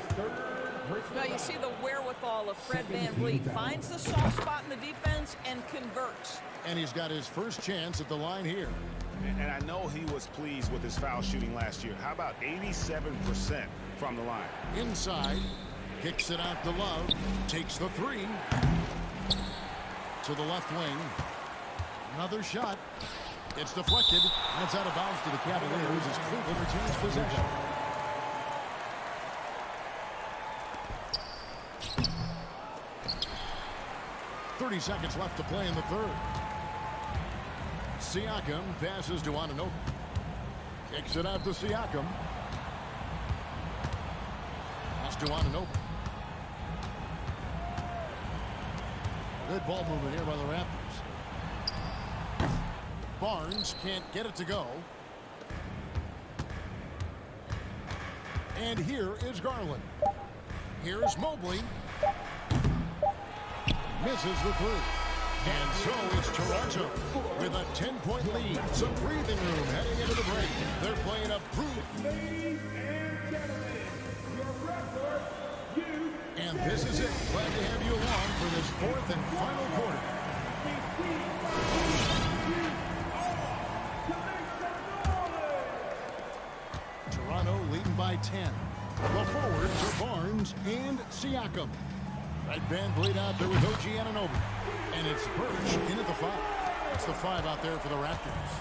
Now you see the wherewithal of Fred Van Vliet. Finds the soft spot in the defense and converts. And he's got his first chance at the line here. And I know he was pleased with his foul shooting last year. How about 87% from the line? Inside. Kicks it out to Love. Takes the 3. To the left wing. Another shot. It's deflected. That's out of bounds to the Cavaliers as Cleveland retains possession. .30 seconds left to play in the 3rd. Siakam passes to Anunoby. Kicks it out to Siakam. Pass to Anunoby. Good ball movement here by the Raptors. Barnes can't get it to go. And here is Garland. Here's Mobley. Misses the 3. And so it's Toronto with a 10-point lead. Some breathing room heading into the break. They're playing a proof. And this is it. Glad to have you along for this 4th and final quarter. Toronto leading by 10. The forwards are Barnes and Siakam. Fred Van Vliet out there with OG Anunoby. And it's Birch in at the 5. It's the 5 out there for the Raptors.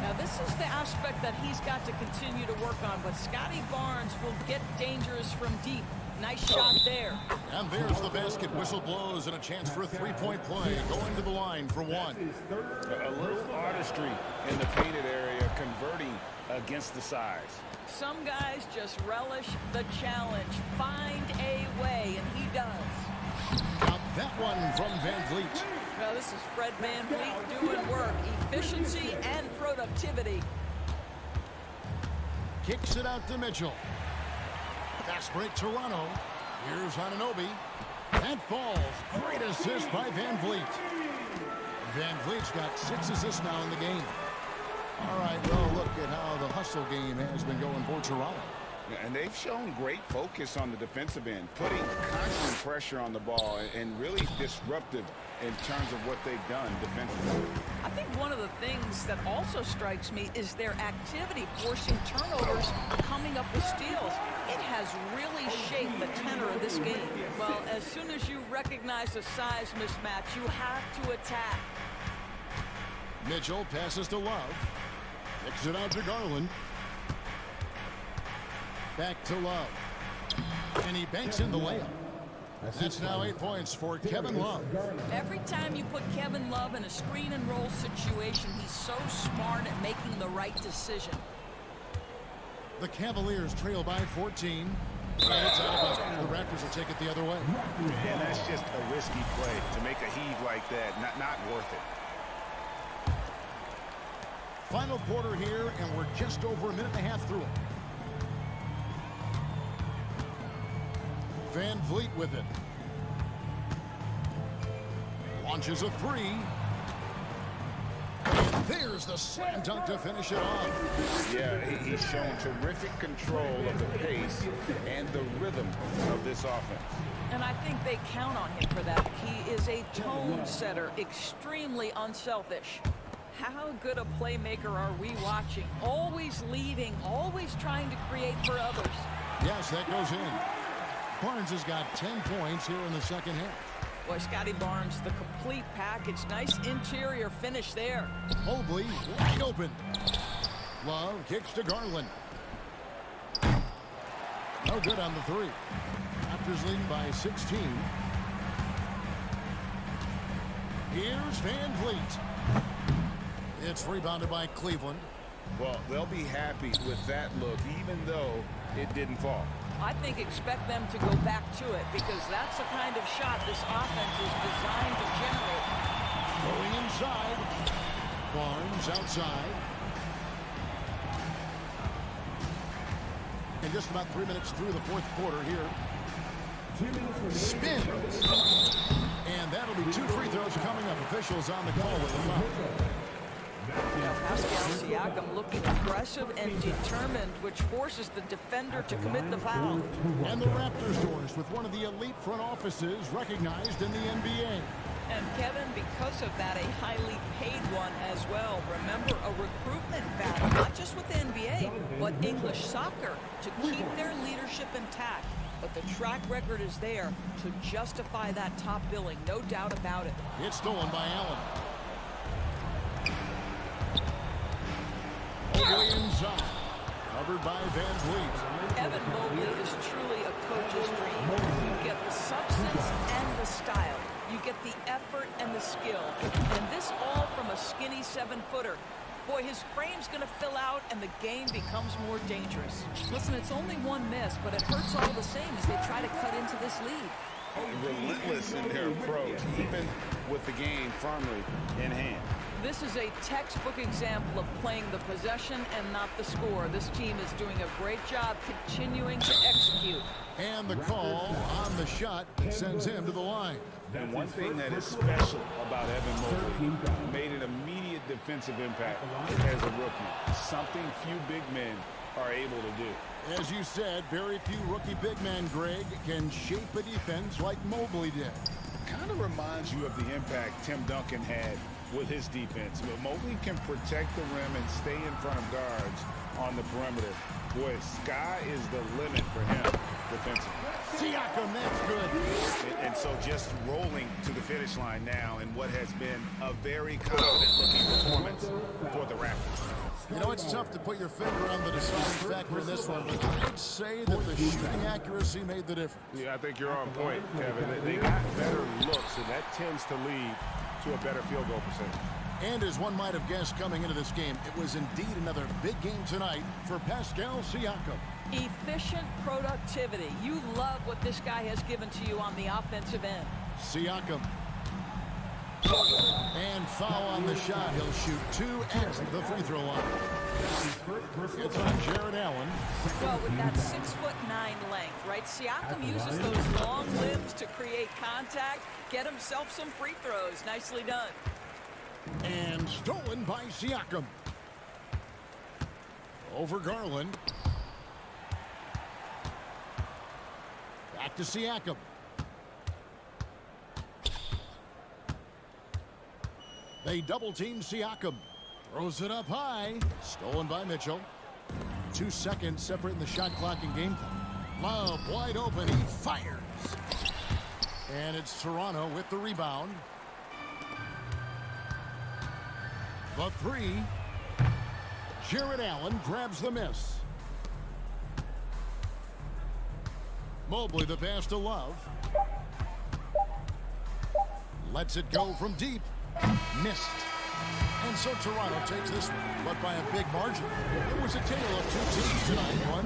Now this is the aspect that he's got to continue to work on, but Scotty Barnes will get dangerous from deep. Nice shot there. And there's the basket. Whistle blows and a chance for a 3-point play. Going to the line for 1. A little artistry in the painted area, converting against the size. Some guys just relish the challenge. Find a way, and he does. Now that one from Van Vliet. Well, this is Fred Van Vliet doing work. Efficiency and productivity. Kicks it out to Mitchell. Fast break Toronto. Here's Anunoby. That falls. Great assist by Van Vliet. Van Vliet's got 6 assists now in the game. All right, well, look at how the hustle game has been going for Toronto. And they've shown great focus on the defensive end, putting constant pressure on the ball and really disruptive in terms of what they've done defensively. I think one of the things that also strikes me is their activity, forcing turnovers, coming up with steals. It has really shaped the tenor of this game. Well, as soon as you recognize a size mismatch, you have to attack. Mitchell passes to Love. Kicks it out to Garland. Back to Love. And he banks in the layup. That's now 8 points for Kevin Love. Every time you put Kevin Love in a screen and roll situation, he's so smart at making the right decision. The Cavaliers trail by 14. And it's out of bounds. The Raptors will take it the other way. And that's just a risky play to make a heave like that. Not worth it. Final quarter here, and we're just over a minute and a half through it. Van Vliet with it. Launches a three. And there's the slam dunk to finish it off. Yeah, he's shown terrific control of the pace and the rhythm of this offense. And I think they count on him for that. He is a tone setter, extremely unselfish. How good a playmaker are we watching? Always leading, always trying to create for others. Yes, that goes in. Barnes has got 10 points here in the second half. Boy, Scotty Barnes, the complete package. Nice interior finish there. Mobley wide open. Love kicks to Garland. No good on the three. Raptors leading by 16. Here's Van Vliet. It's rebounded by Cleveland. Well, they'll be happy with that look, even though it didn't fall. I think expect them to go back to it because that's the kind of shot this offense is designed to generate. Going inside. Barnes outside. And just about 3 minutes through the fourth quarter here. Spins. And that'll be 2 free throws coming up. Officials on the call with the foul. Now Pascal Siakam looking aggressive and determined, which forces the defender to commit the foul. And the Raptors doors with one of the elite front offices recognized in the NBA. And Kevin, because of that, a highly paid one as well. Remember, a recruitment battle, not just with the NBA, but English soccer, to keep their leadership intact. But the track record is there to justify that top billing, no doubt about it. It's stolen by Allen. Mobley inside. Covered by Van Vliet. Evan Mobley is truly a coach's dream. You get the substance and the style. You get the effort and the skill. And this all from a skinny 7-footer. Boy, his frame's going to fill out and the game becomes more dangerous. Listen, it's only one miss, but it hurts all the same as they try to cut into this lead. Relentless in their approach, even with the game firmly in hand. This is a textbook example of playing the possession and not the score. This team is doing a great job continuing to execute. And the call on the shot sends him to the line. And one thing that is special about Evan Mobley, made an immediate defensive impact as a rookie. Something few big men are able to do. As you said, very few rookie big men, Greg, can shape a defense like Mobley did. Kind of reminds you of the impact Tim Duncan had with his defense. But Mobley can protect the rim and stay in front of guards on the perimeter. Boy, sky is the limit for him defensively. Siakam, that's good. And so just rolling to the finish line now in what has been a very confident-looking performance for the Raptors. You know, it's tough to put your finger on the deciding factor in this one, but I'd say that the shooting accuracy made the difference. Yeah, I think you're on point, Kevin. They got better looks, and that tends to lead to a better field goal percentage. And as one might have guessed coming into this game, it was indeed another big game tonight for Pascal Siakam. Efficient productivity. You love what this guy has given to you on the offensive end. Siakam. And foul on the shot. He'll shoot 2 at the free throw line. It's on Jared Allen. Well, with that 6'9" length, right? Siakam uses those long limbs to create contact, get himself some free throws. Nicely done. And stolen by Siakam. Over Garland. Back to Siakam. They double-team Siakam. Throws it up high. Stolen by Mitchell. 2 seconds separating the shot clock and game time. Love wide open. He fires. And it's Toronto with the rebound. The three. Jared Allen grabs the miss. Mobley the pass to Love. Lets it go from deep. Missed. And so Toronto takes this one, but by a big margin. It was a tale of two teams tonight. One